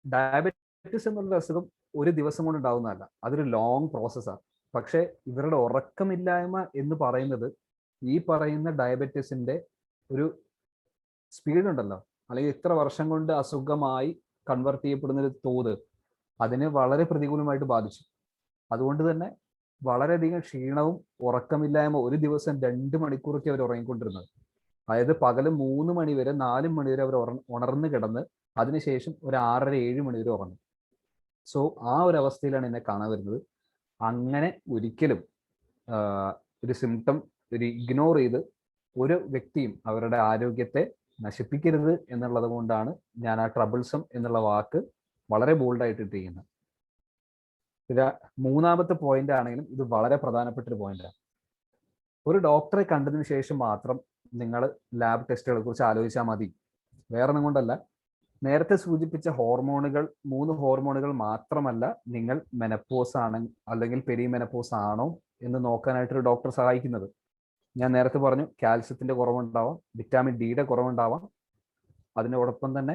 ഡയബറ്റിസ് എന്നുള്ള അസുഖം ഒരു ദിവസം കൊണ്ട് ഉണ്ടാവുന്നതല്ല, അതൊരു ലോങ് പ്രോസസ്സാണ്. പക്ഷെ ഇവരുടെ ഉറക്കമില്ലായ്മ എന്ന് പറയുന്നത് ഈ പറയുന്ന ഡയബറ്റിസിന്റെ ഒരു സ്പീഡ് ഉണ്ടല്ലോ, അല്ലെങ്കിൽ ഇത്ര വർഷം കൊണ്ട് അസുഖമായി കൺവേർട്ട് ചെയ്യപ്പെടുന്ന ഒരു തോത്, അതിനെ വളരെ പ്രതികൂലമായിട്ട് ബാധിച്ചു. അതുകൊണ്ട് തന്നെ വളരെയധികം ക്ഷീണവും ഉറക്കമില്ലായ്മ, ഒരു ദിവസം 2 മണിക്കൂറൊക്കെ അവർ ഉറങ്ങിക്കൊണ്ടിരുന്നത്. അതായത് പകല് 3 മണി വരെ 4 മണി വരെ അവർ ഉണർന്ന് കിടന്ന് അതിനുശേഷം ഒരു 6:30-7 മണി വരെ ഉറങ്ങും. സോ ആ ഒരു അവസ്ഥയിലാണ് എന്നെ കാണാൻ വരുന്നത്. അങ്ങനെ ഒരിക്കലും ഒരു സിംറ്റം ഒരു ഇഗ്നോർ ചെയ്ത് ഒരു വ്യക്തിയും അവരുടെ ആരോഗ്യത്തെ നശിപ്പിക്കരുത് എന്നുള്ളത് കൊണ്ടാണ് ഞാൻ ആ ട്രബിൾസം എന്നുള്ള വാക്ക് വളരെ ബോൾഡായിട്ട് ഇട്ടിരിക്കുന്നത്. മൂന്നാമത്തെ പോയിന്റ് ആണെങ്കിലും ഇത് വളരെ പ്രധാനപ്പെട്ട ഒരു പോയിന്റാണ്. ഒരു ഡോക്ടറെ കണ്ടതിന് ശേഷം മാത്രം നിങ്ങൾ ലാബ് ടെസ്റ്റുകളെ കുറിച്ച് ആലോചിച്ചാൽ മതി. വേറെ ഒന്നും കൊണ്ടല്ല, നേരത്തെ സൂചിപ്പിച്ച ഹോർമോണുകൾ 3 ഹോർമോണുകൾ മാത്രമല്ല നിങ്ങൾ മെനപ്പോസ് ആണ് അല്ലെങ്കിൽ പെരിമെനപ്പോസ് ആണോ എന്ന് നോക്കാനായിട്ട് ഒരു ഡോക്ടർ സഹായിക്കുന്നത്. ഞാൻ നേരത്തെ പറഞ്ഞു, കാൽസ്യത്തിന്റെ കുറവുണ്ടാവാം, വിറ്റാമിൻ ഡിയുടെ കുറവുണ്ടാവാം, അതിനോടൊപ്പം തന്നെ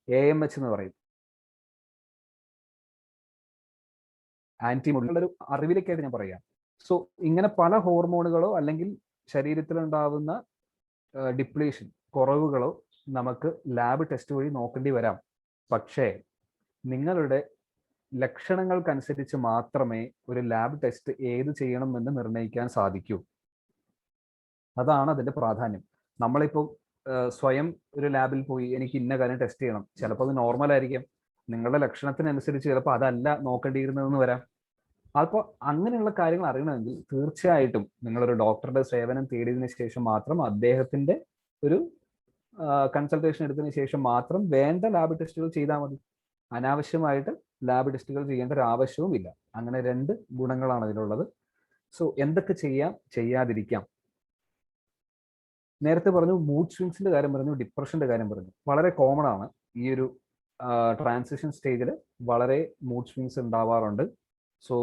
AMH എന്ന് പറയും, ആന്റിമുള്ള ഒരു അറിവിലേക്കായിട്ട് ഞാൻ പറയാം. സോ ഇങ്ങനെ പല ഹോർമോണുകളോ അല്ലെങ്കിൽ ശരീരത്തിലുണ്ടാവുന്ന ഡിപ്ലീഷൻ കുറവുകളോ നമുക്ക് ലാബ് ടെസ്റ്റ് വഴി നോക്കേണ്ടി വരാം. പക്ഷേ നിങ്ങളുടെ ലക്ഷണങ്ങൾക്കനുസരിച്ച് മാത്രമേ ഒരു ലാബ് ടെസ്റ്റ് ഏത് ചെയ്യണമെന്ന് നിർണ്ണയിക്കാൻ സാധിക്കൂ. അതാണ് അതിന്റെ പ്രാധാന്യം. നമ്മളിപ്പോൾ സ്വയം ഒരു ലാബിൽ പോയി എനിക്ക് ഇന്ന കാര്യം ടെസ്റ്റ് ചെയ്യണം, ചിലപ്പോൾ അത് നോർമൽ ആയിരിക്കാം, നിങ്ങളുടെ ലക്ഷണത്തിനനുസരിച്ച് ചിലപ്പോൾ അതല്ല നോക്കേണ്ടിയിരുന്നതെന്ന് വരാം. അപ്പോൾ അങ്ങനെയുള്ള കാര്യങ്ങൾ അറിയണമെങ്കിൽ തീർച്ചയായിട്ടും നിങ്ങളൊരു ഡോക്ടറുടെ സേവനം തേടിയതിനു ശേഷം മാത്രം അദ്ദേഹത്തിന്റെ ഒരു കൺസൾട്ടേഷൻ എടുത്തതിന് ശേഷം മാത്രം വേണ്ട ലാബ് ടെസ്റ്റുകൾ ചെയ്താൽ മതി. അനാവശ്യമായിട്ട് ലാബ് ടെസ്റ്റുകൾ ചെയ്യേണ്ട ഒരു ആവശ്യവും ഇല്ല. അങ്ങനെ 2 ഗുണങ്ങളാണ് അതിലുള്ളത്. സോ എന്തൊക്കെ ചെയ്യാം, ചെയ്യാതിരിക്കാം. നേരത്തെ പറഞ്ഞു മൂഡ് സ്വിങ്സിന്റെ കാര്യം പറഞ്ഞു, ഡിപ്രഷന്റെ കാര്യം പറഞ്ഞു. വളരെ കോമൺ ആണ് ഈ ഒരു ട്രാൻസിഷൻ സ്റ്റേജിൽ വളരെ മൂഡ് സ്വിങ്സ് ഉണ്ടാവാറുണ്ട്. സോ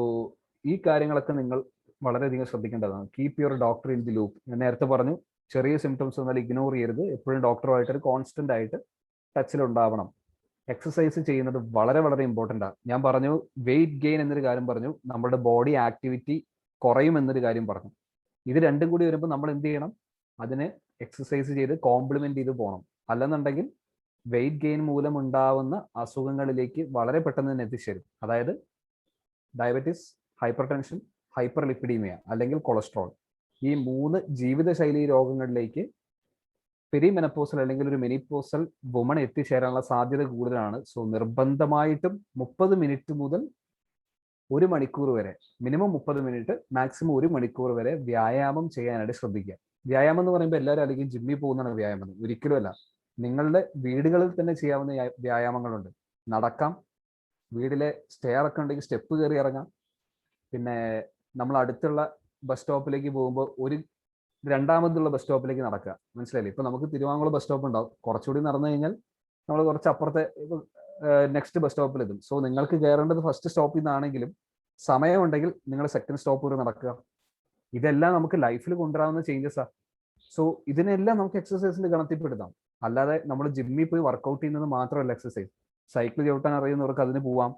ഈ കാര്യങ്ങളൊക്കെ നിങ്ങൾ വളരെയധികം ശ്രദ്ധിക്കേണ്ടതാണ്. Keep your doctor in the loop. ഞാൻ നേരത്തെ പറഞ്ഞു, ചെറിയ സിംറ്റംസ് വന്നാൽ ഇഗ്നോർ ചെയ്യരുത്. എപ്പോഴും ഡോക്ടറുമായിട്ട് കോൺസ്റ്റന്റ് ആയിട്ട് ടച്ചിൽ ഉണ്ടാവണം. എക്സസൈസ് ചെയ്യുന്നത് വളരെ വളരെ ഇമ്പോർട്ടൻ്റ് ആണ്. ഞാൻ പറഞ്ഞു വെയിറ്റ് ഗെയിൻ എന്നൊരു കാര്യം പറഞ്ഞു, നമ്മുടെ ബോഡി ആക്ടിവിറ്റി കുറയും എന്നൊരു കാര്യം പറഞ്ഞു. ഇത് രണ്ടും കൂടി വരുമ്പോൾ നമ്മൾ എന്ത് ചെയ്യണം? അതിനെ എക്സസൈസ് ചെയ്ത് കോംപ്ലിമെന്റ് ചെയ്ത് പോകണം. അല്ലെന്നുണ്ടെങ്കിൽ വെയിറ്റ് ഗെയിൻ മൂലം ഉണ്ടാവുന്ന അസുഖങ്ങളിലേക്ക് വളരെ പെട്ടെന്ന് തന്നെ എത്തിച്ചേരും. അതായത് diabetes, hyper tension, hyper lipidaemia അല്ലെങ്കിൽ കൊളസ്ട്രോൾ, ഈ 3 ജീവിതശൈലി രോഗങ്ങളിലേക്ക് പെരിമെനപ്പോസൽ അല്ലെങ്കിൽ ഒരു മെനിപ്പോസൽ വുമൺ എത്തിച്ചേരാനുള്ള സാധ്യത കൂടുതലാണ്. സോ നിർബന്ധമായിട്ടും 30 മിനിറ്റ് മുതൽ 1 മണിക്കൂർ വരെ, മിനിമം 30 മിനിറ്റ്, മാക്സിമം 1 മണിക്കൂർ വരെ വ്യായാമം ചെയ്യാനായിട്ട് ശ്രദ്ധിക്കുക. വ്യായാമം എന്ന് പറയുമ്പോൾ എല്ലാവരും അല്ലെങ്കിൽ ജിമ്മിൽ പോകുന്നതാണ് വ്യായാമം. ഒരിക്കലും അല്ല. നിങ്ങളുടെ വീടുകളിൽ തന്നെ ചെയ്യാവുന്ന വ്യായാമങ്ങളുണ്ട്. നടക്കാം, വീട്ടിലെ സ്റ്റെയർ ഒക്കെ ഉണ്ടെങ്കിൽ സ്റ്റെപ്പ് കയറി ഇറങ്ങാം. പിന്നെ നമ്മൾ അടുത്തുള്ള ബസ് സ്റ്റോപ്പിലേക്ക് പോകുമ്പോൾ രണ്ടാമതുള്ള ബസ് സ്റ്റോപ്പിലേക്ക് നടക്കുക. മനസ്സിലായില്ലേ? ഇപ്പൊ നമുക്ക് തിരുവാങ്കുളം ബസ് സ്റ്റോപ്പ് ഉണ്ടാവും. കുറച്ചുകൂടി നടന്നു കഴിഞ്ഞാൽ നമ്മൾ കുറച്ച് അപ്പുറത്തെ നെക്സ്റ്റ് ബസ് സ്റ്റോപ്പിലെത്തും. സോ നിങ്ങൾക്ക് കയറേണ്ടത് ഫസ്റ്റ് സ്റ്റോപ്പിൽ നിന്നാണെങ്കിലും സമയമുണ്ടെങ്കിൽ നിങ്ങൾ സെക്കൻഡ് സ്റ്റോപ്പ് വരെ നടക്കുക. ഇതെല്ലാം നമുക്ക് ലൈഫിൽ കൊണ്ടുവരാവുന്ന ചേഞ്ചസ് ആണ്. സോ ഇതിനെല്ലാം നമുക്ക് എക്സസൈസിന്റെ ഗണത്തിൽപ്പെടുത്താം. അല്ലാതെ നമ്മൾ ജിമ്മിൽ പോയി വർക്കൗട്ട് ചെയ്യുന്നത് മാത്രമല്ല എക്സസൈസ്. സൈക്കിൾ ചവിട്ടാൻ അറിയുന്നവർക്ക് അതിന് പോവാം.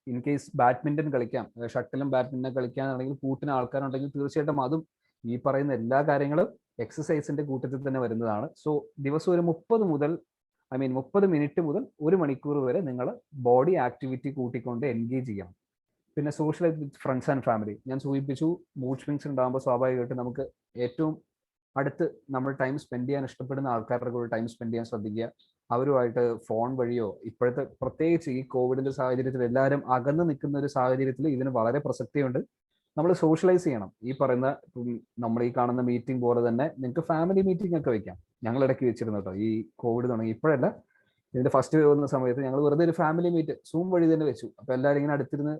ഇൻ കേസ് ബാഡ്മിന്റൺ കളിക്കാം, ഷട്ടിലും ബാഡ്മിന്റൺ കളിക്കാനാണെങ്കിൽ കൂട്ടിന് ആൾക്കാരുണ്ടെങ്കിൽ തീർച്ചയായിട്ടും അതും ഈ പറയുന്ന എല്ലാ കാര്യങ്ങളും എക്സസൈസിന്റെ കൂട്ടത്തിൽ തന്നെ വരുന്നതാണ്. സോ ദിവസം ഒരു 30 മിനിറ്റ് മുതൽ 1 മണിക്കൂർ വരെ നിങ്ങൾ ബോഡി ആക്ടിവിറ്റി കൂട്ടിക്കൊണ്ട് എൻഗേജ് ചെയ്യണം. പിന്നെ socialize with friends and family. ഞാൻ സൂചിപ്പിച്ചു, മൂഡ് സ്വിങ്സ് ഉണ്ടാകുമ്പോൾ സ്വാഭാവികമായിട്ട് നമുക്ക് ഏറ്റവും അടുത്ത് നമ്മൾ ടൈം സ്പെൻഡ് ചെയ്യാൻ ഇഷ്ടപ്പെടുന്ന ആൾക്കാരുടെ കൂടെ ടൈം സ്പെൻഡ് ചെയ്യാൻ ശ്രദ്ധിക്കുക. അവരുമായിട്ട് ഫോൺ വഴിയോ, ഇപ്പോഴത്തെ പ്രത്യേകിച്ച് ഈ കോവിഡിന്റെ സാഹചര്യത്തിൽ എല്ലാവരും അകന്ന് നിൽക്കുന്ന ഒരു സാഹചര്യത്തിൽ ഇതിന് വളരെ പ്രസക്തിയുണ്ട്. നമ്മൾ സോഷ്യലൈസ് ചെയ്യണം. ഈ പറയുന്ന നമ്മൾ ഈ കാണുന്ന മീറ്റിംഗ് പോലെ തന്നെ നിങ്ങൾക്ക് ഫാമിലി മീറ്റിംഗ് ഒക്കെ വെക്കാം. ഞങ്ങൾ ഇടയ്ക്ക് വെച്ചിരുന്നു കേട്ടോ. ഈ കോവിഡ് തുടങ്ങി ഇപ്പോഴല്ല, ഇതിന്റെ ഫസ്റ്റ് വേവ് വന്ന സമയത്ത് ഞങ്ങൾ വെറുതെ ഒരു ഫാമിലി മീറ്റ് സൂം വഴി തന്നെ വെച്ചു. അപ്പൊ എല്ലാവരും ഇങ്ങനെ അടുത്തിരുന്ന്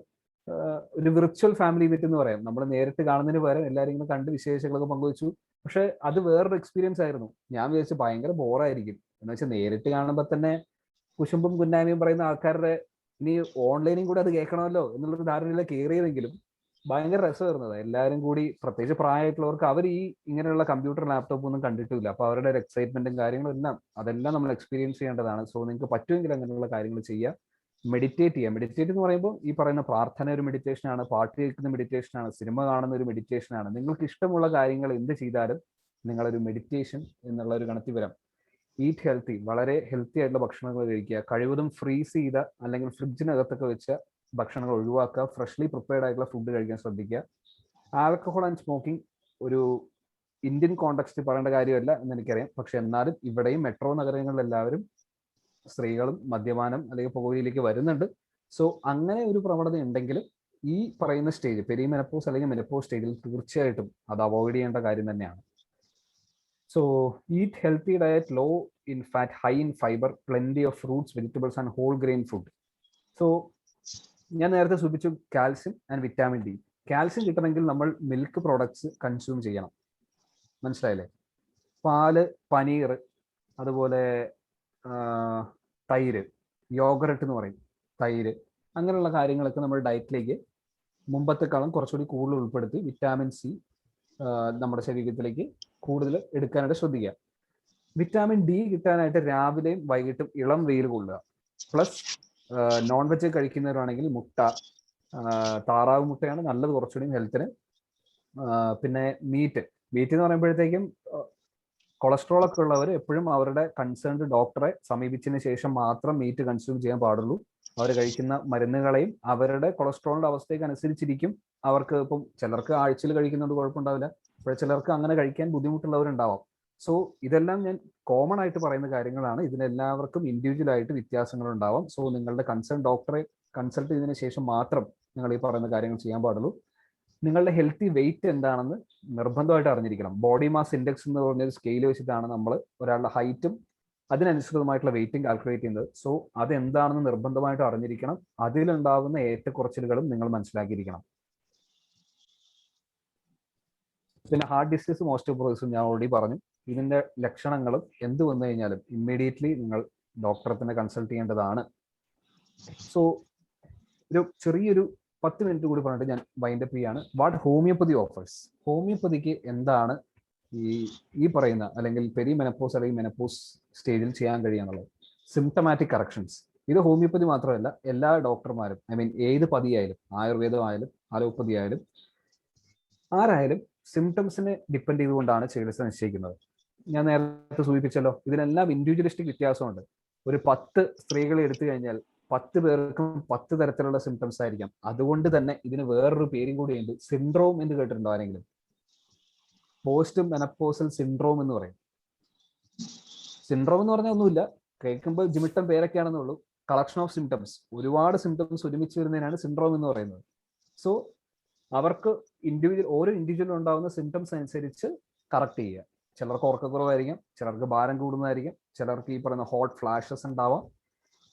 ഒരു വിർച്വൽ ഫാമിലി മീറ്റ് എന്ന് പറയാം. നമ്മൾ നേരിട്ട് കാണുന്നതിന് പകരം എല്ലാവരും ഇങ്ങനെ കണ്ട് വിശേഷങ്ങളൊക്കെ പങ്കുവെച്ചു. പക്ഷെ അത് വേറൊരു എക്സ്പീരിയൻസ് ആയിരുന്നു. ഞാൻ വിചാരിച്ചു ഭയങ്കര ബോറായിരിക്കും എന്ന് വെച്ചാൽ നേരിട്ട് കാണുമ്പോൾ തന്നെ കുശുമ്പും കുന്നാമിയും പറയുന്ന ആൾക്കാരുടെ ഇനി ഓൺലൈനും കൂടെ അത് കേൾക്കണമല്ലോ എന്നുള്ളൊരു ധാരണയിലെ കയറിയതെങ്കിലും ഭയങ്കര രസമായിരുന്നത്. എല്ലാവരും കൂടി, പ്രത്യേകിച്ച് പ്രായമായിട്ടുള്ളവർക്ക്, അവർ ഈ ഇങ്ങനെയുള്ള കമ്പ്യൂട്ടർ ലാപ്ടോപ്പ് ഒന്നും കണ്ടിട്ടില്ല. അപ്പൊ അവരുടെ ഒരു എക്സൈറ്റ്മെന്റും കാര്യങ്ങളും എല്ലാം അതെല്ലാം നമ്മൾ എക്സ്പീരിയൻസ് ചെയ്യേണ്ടതാണ്. സോ നിങ്ങൾക്ക് പറ്റുമെങ്കിൽ അങ്ങനെയുള്ള കാര്യങ്ങൾ ചെയ്യുക. മെഡിറ്റേറ്റ് ചെയ്യുക. മെഡിറ്റേറ്റ് എന്ന് പറയുമ്പോൾ ഈ പറയുന്ന പ്രാർത്ഥന ഒരു മെഡിറ്റേഷൻ ആണ്, പാട്ട് കേൾക്കുന്ന മെഡിറ്റേഷൻ ആണ്, സിനിമ കാണുന്ന ഒരു മെഡിറ്റേഷൻ ആണ്. നിങ്ങൾക്ക് ഇഷ്ടമുള്ള കാര്യങ്ങൾ എന്ത് ചെയ്താലും നിങ്ങളൊരു മെഡിറ്റേഷൻ എന്നുള്ള ഒരു ഗണത്തിൽ വരാം. ഈറ്റ് ഹെൽത്തി, വളരെ ഹെൽത്തി ആയിട്ടുള്ള ഭക്ഷണങ്ങൾ കഴിക്കുക. കഴിവതും ഫ്രീസ് ചെയ്ത അല്ലെങ്കിൽ ഫ്രിഡ്ജിനകത്തൊക്കെ വെച്ച ഭക്ഷണങ്ങൾ ഒഴിവാക്കുക. ഫ്രഷ്ലി പ്രിപ്പയർഡ് ആയിട്ടുള്ള ഫുഡ് കഴിക്കാൻ ശ്രദ്ധിക്കുക. ആൽക്കഹോൾ ആൻഡ് സ്മോക്കിംഗ് ഒരു ഇന്ത്യൻ കോണ്ടെക്സ്റ്റിൽ പറയേണ്ട കാര്യമല്ല എന്ന് എനിക്കറിയാം. പക്ഷെ എന്നാലും ഇവിടെയും മെട്രോ നഗരങ്ങളിൽ എല്ലാവരും സ്ത്രീകളും മദ്യപാനം അല്ലെങ്കിൽ പുകവലിയിലേക്ക് വരുന്നുണ്ട്. സോ അങ്ങനെ ഒരു പ്രവണത ഉണ്ടെങ്കിലും ഈ പറയുന്ന സ്റ്റേജ്, പെരിമെനപ്പോസ് അല്ലെങ്കിൽ മെനപ്പോസ് സ്റ്റേജിൽ തീർച്ചയായിട്ടും അത് അവോയ്ഡ് ചെയ്യേണ്ട കാര്യം തന്നെയാണ്. So eat healthy diet, low in fat, high in fibre, plenty of fruits, vegetables and whole grain food. So ഞാൻ നേരത്തെ സൂചിപ്പിച്ചു calcium and vitamin D. Calcium കിട്ടണമെങ്കിൽ നമ്മൾ മിൽക്ക് പ്രോഡക്ട്സ് കൺസ്യൂം ചെയ്യണം. മനസ്സിലായില്ലേ? പാല്, പനീർ, അതുപോലെ തൈര്, യോഗറട്ട് എന്ന് പറയും, തൈര്, അങ്ങനെയുള്ള കാര്യങ്ങളൊക്കെ നമ്മുടെ ഡയറ്റിലേക്ക് മുമ്പത്തെക്കാളും കുറച്ചുകൂടി കൂടുതൽ ഉൾപ്പെടുത്തി വിറ്റാമിൻ സി നമ്മുടെ ശരീരത്തിലേക്ക് കൂടുതൽ എടുക്കാനായിട്ട് ശ്രദ്ധിക്കുക. വിറ്റാമിൻ ഡി കിട്ടാനായിട്ട് രാവിലെയും വൈകിട്ടും ഇളം വെയിൽ കൊള്ളുക. പ്ലസ് നോൺ വെജ് കഴിക്കുന്നവരാണെങ്കിൽ മുട്ട, താറാവ് മുട്ടയാണ് നല്ലത് കുറച്ചുകൂടി ഹെൽത്തിന്. പിന്നെ മീറ്റ് എന്ന് പറയുമ്പോഴത്തേക്കും കൊളസ്ട്രോൾ ഒക്കെ ഉള്ളവർ എപ്പോഴും അവരുടെ കൺസേൺഡ് ഡോക്ടറെ സമീപിച്ചതിന് ശേഷം മാത്രം മീറ്റ് കൺസ്യൂം ചെയ്യാൻ പാടുള്ളൂ. അവർ കഴിക്കുന്ന മരുന്നുകളെയും അവരുടെ കൊളസ്ട്രോളിന്റെ അവസ്ഥയ്ക്ക് അനുസരിച്ചിരിക്കും. അവർക്ക് ഇപ്പം ചിലർക്ക് ആഴ്ചയിൽ കഴിക്കുന്നതുകൊണ്ട് കുഴപ്പമുണ്ടാവില്ല, അപ്പോൾ ചിലർക്ക് അങ്ങനെ കഴിക്കാൻ ബുദ്ധിമുട്ടുള്ളവരുണ്ടാവാം. സോ ഇതെല്ലാം ഞാൻ കോമൺ ആയിട്ട് പറയുന്ന കാര്യങ്ങളാണ്. ഇതിനെല്ലാവർക്കും ഇൻഡിവിജ്വൽ ആയിട്ട് വ്യത്യാസങ്ങൾ ഉണ്ടാവാം. സോ നിങ്ങളുടെ കൺസേൺ ഡോക്ടറെ കൺസൾട്ട് ചെയ്തതിനു ശേഷം മാത്രം നിങ്ങൾ ഈ പറയുന്ന കാര്യങ്ങൾ ചെയ്യാൻ പാടുള്ളൂ. നിങ്ങളുടെ ഹെൽത്തി വെയിറ്റ് എന്താണെന്ന് നിർബന്ധമായിട്ട് അറിഞ്ഞിരിക്കണം. ബോഡി മാസ് ഇൻഡെക്സ് എന്ന് പറഞ്ഞൊരു സ്കെയിൽ വെച്ചിട്ടാണ് നമ്മൾ ഒരാളുടെ ഹൈറ്റും അതിനനുസൃതമായിട്ടുള്ള വെയിറ്റിംഗ് കാൽക്കുലേറ്റ് ചെയ്യുന്നത്. സോ അതെന്താണെന്ന് നിർബന്ധമായിട്ട് അറിഞ്ഞിരിക്കണം. അതിലുണ്ടാകുന്ന ഏറ്റക്കുറച്ചിലുകളും നിങ്ങൾ മനസ്സിലാക്കിയിരിക്കണം. പിന്നെ ഹാർട്ട് ഡിസീസ് ഓസ്റ്റിയോപൊറോസിസും ഞാൻ ഓൾറെഡി പറഞ്ഞു. ഇതിന്റെ ലക്ഷണങ്ങളും എന്ത് വന്നു കഴിഞ്ഞാലും ഇമ്മീഡിയറ്റ്ലി നിങ്ങൾ ഡോക്ടറെ തന്നെ കൺസൾട്ട് ചെയ്യേണ്ടതാണ്. സോ ഒരു ചെറിയൊരു 10 മിനിറ്റ് കൂടി പറഞ്ഞിട്ട് ഞാൻ വൈൻഡപ്പ് ചെയ്യാണ്. What homeopathy offers. ഹോമിയോപ്പതിക്ക് എന്താണ് ഈ പറയുന്ന അല്ലെങ്കിൽ പെരിമെനപ്പോസ് അല്ലെങ്കിൽ മെനപ്പോസ് സ്റ്റേജിൽ ചെയ്യാൻ കഴിയുന്നുള്ളത്? Symptomatic corrections. ഇത് ഹോമിയോപ്പതി മാത്രമല്ല, എല്ലാ ഡോക്ടർമാരും, ഐ മീൻ ഏത് പതിയായാലും, ആയുർവേദം ആയാലും അലോപ്പതി ആയാലും ആരായാലും സിംറ്റംസിനെ ഡിപ്പെൻഡ് ചെയ്തുകൊണ്ടാണ് ചികിത്സ നിശ്ചയിക്കുന്നത്. ഞാൻ നേരത്തെ സൂചിപ്പിച്ചല്ലോ, ഇതിനെല്ലാം ഇൻഡിവിജ്വലിസ്റ്റിക് വ്യത്യാസമുണ്ട്. ഒരു 10 സ്ത്രീകളെ എടുത്തു കഴിഞ്ഞാൽ 10 പേർക്കും 10 തരത്തിലുള്ള സിംറ്റംസ് ആയിരിക്കാം. അതുകൊണ്ട് തന്നെ ഇതിന് വേറൊരു പേരും കൂടിയുണ്ട്, സിൻഡ്രോം എന്ന് കേട്ടിട്ടുണ്ടോ ആരെങ്കിലും? പോസ്റ്റ് മെനപ്പോസൽ സിൻഡ്രോം എന്ന് പറയും. സിൻഡ്രോം എന്ന് പറഞ്ഞാൽ ഒന്നുമില്ല, കേൾക്കുമ്പോൾ ജിമിട്ടം പേരൊക്കെയാണെന്നേ ഉള്ളൂ. കളക്ഷൻ ഓഫ് സിംറ്റംസ്, ഒരുപാട് സിംറ്റംസ് ഒരുമിച്ച് വരുന്നതിനാണ് സിൻഡ്രോം എന്ന് പറയുന്നത്. സോ അവർക്ക് ഓരോ ഇൻഡിവിജ്വലും ഉണ്ടാകുന്ന സിംറ്റംസ് അനുസരിച്ച് കറക്റ്റ് ചെയ്യുക. ചിലർക്ക് ഉറക്കക്കുറവായിരിക്കും, ചിലർക്ക് ഭാരം കൂടുന്നതായിരിക്കും, ചിലർക്ക് ഈ പറയുന്ന ഹോട്ട് ഫ്ലാഷസ് ഉണ്ടാവാം,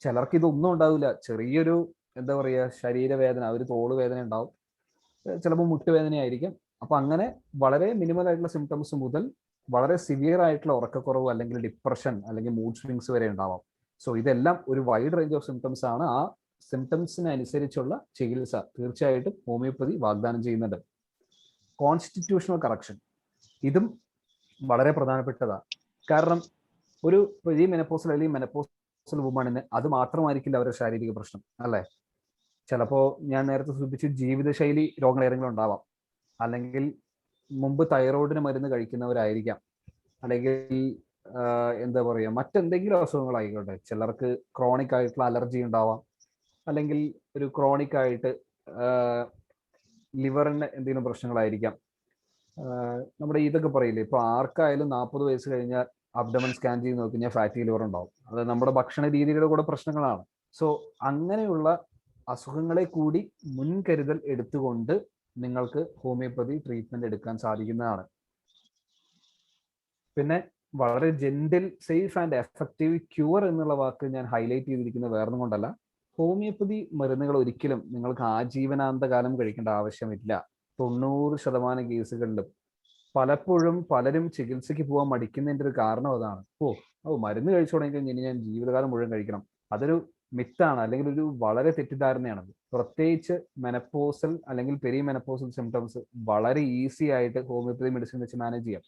ചിലർക്ക് ഇതൊന്നും ഉണ്ടാവില്ല, ചെറിയൊരു എന്താ പറയുക ശരീരവേദന, ഒരു തോള് വേദന ഉണ്ടാവും, ചിലപ്പോൾ മുട്ടുവേദനയായിരിക്കും. അപ്പൊ അങ്ങനെ വളരെ മിനിമൽ ആയിട്ടുള്ള സിംറ്റംസ് മുതൽ വളരെ സിവിയർ ആയിട്ടുള്ള ഉറക്കക്കുറവ് അല്ലെങ്കിൽ ഡിപ്രഷൻ അല്ലെങ്കിൽ മൂഡ് സ്വിങ്സ് വരെ ഉണ്ടാവാം. സോ ഇതെല്ലാം ഒരു വൈഡ് റേഞ്ച് ഓഫ് സിംറ്റംസ് ആണ്. ആ സിംറ്റംസിന് അനുസരിച്ചുള്ള ചികിത്സ തീർച്ചയായിട്ടും ഹോമിയോപ്പതി വാഗ്ദാനം ചെയ്യുന്നുണ്ട്. കോൺസ്റ്റിറ്റ്യൂഷണൽ കറക്ഷൻ, ഇതും വളരെ പ്രധാനപ്പെട്ടതാണ്. കാരണം ഒരു ഈ മെനപ്പോസൽ അല്ലെങ്കിൽ മെനപ്പോസൽ വുമണിന് അത് മാത്രമായിരിക്കില്ല അവരുടെ ശാരീരിക പ്രശ്നം, അല്ലേ? ചിലപ്പോൾ ഞാൻ നേരത്തെ സൂചിപ്പിച്ചു ജീവിതശൈലി രോഗങ്ങൾ ഏതെങ്കിലും ഉണ്ടാവാം, അല്ലെങ്കിൽ മുമ്പ് തൈറോയിഡിന് മരുന്ന് കഴിക്കുന്നവരായിരിക്കാം, അല്ലെങ്കിൽ എന്താ പറയുക മറ്റെന്തെങ്കിലും അസുഖങ്ങളായിക്കോട്ടെ. ചിലർക്ക് ക്രോണിക് ആയിട്ടുള്ള അലർജി ഉണ്ടാവാം, അല്ലെങ്കിൽ ഒരു ക്രോണിക് ആയിട്ട് ലിവറിന് എന്തെങ്കിലും പ്രശ്നങ്ങളായിരിക്കാം. നമ്മുടെ ഇതൊക്കെ പറയില്ലേ, ഇപ്പൊ ആർക്കായാലും 40 വയസ്സ് കഴിഞ്ഞാൽ അബ്ഡമൻ സ്കാൻ ചെയ്ത് നോക്കി കഴിഞ്ഞാൽ ഫാറ്റി ലിവർ ഉണ്ടാവും. അത് നമ്മുടെ ഭക്ഷണ രീതിയുടെ കൂടെ പ്രശ്നങ്ങളാണ്. സോ അങ്ങനെയുള്ള അസുഖങ്ങളെ കൂടി മുൻകരുതൽ എടുത്തുകൊണ്ട് നിങ്ങൾക്ക് ഹോമിയോപ്പതി ട്രീറ്റ്മെന്റ് എടുക്കാൻ സാധിക്കുന്നതാണ്. പിന്നെ വളരെ gentle, safe and effective cure എന്നുള്ള വാക്ക് ഞാൻ ഹൈലൈറ്റ് ചെയ്തിരിക്കുന്നത് വേറൊന്നും കൊണ്ടല്ല. ഹോമിയോപ്പതി മരുന്നുകൾ ഒരിക്കലും നിങ്ങൾക്ക് ആജീവനാന്ത കാലം കഴിക്കേണ്ട ആവശ്യമില്ല. 90% കേസുകളിലും പലപ്പോഴും പലരും ചികിത്സയ്ക്ക് പോകാൻ മടിക്കുന്നതിന്റെ ഒരു കാരണം അതാണ്. മരുന്ന് കഴിച്ചു തുടങ്ങി കഴിഞ്ഞാൽ ഇനി ഞാൻ ജീവിതകാലം മുഴുവൻ കഴിക്കണം. അതൊരു മിത്താണ്, അല്ലെങ്കിൽ ഒരു വളരെ തെറ്റിദ്ധാരണയാണത്. പ്രത്യേകിച്ച് മെനപ്പോസൽ അല്ലെങ്കിൽ പെരി മെനപ്പോസൽ സിംറ്റംസ് വളരെ ഈസി ആയിട്ട് ഹോമിയോപ്പതി മെഡിസിൻ വെച്ച് മാനേജ് ചെയ്യാം.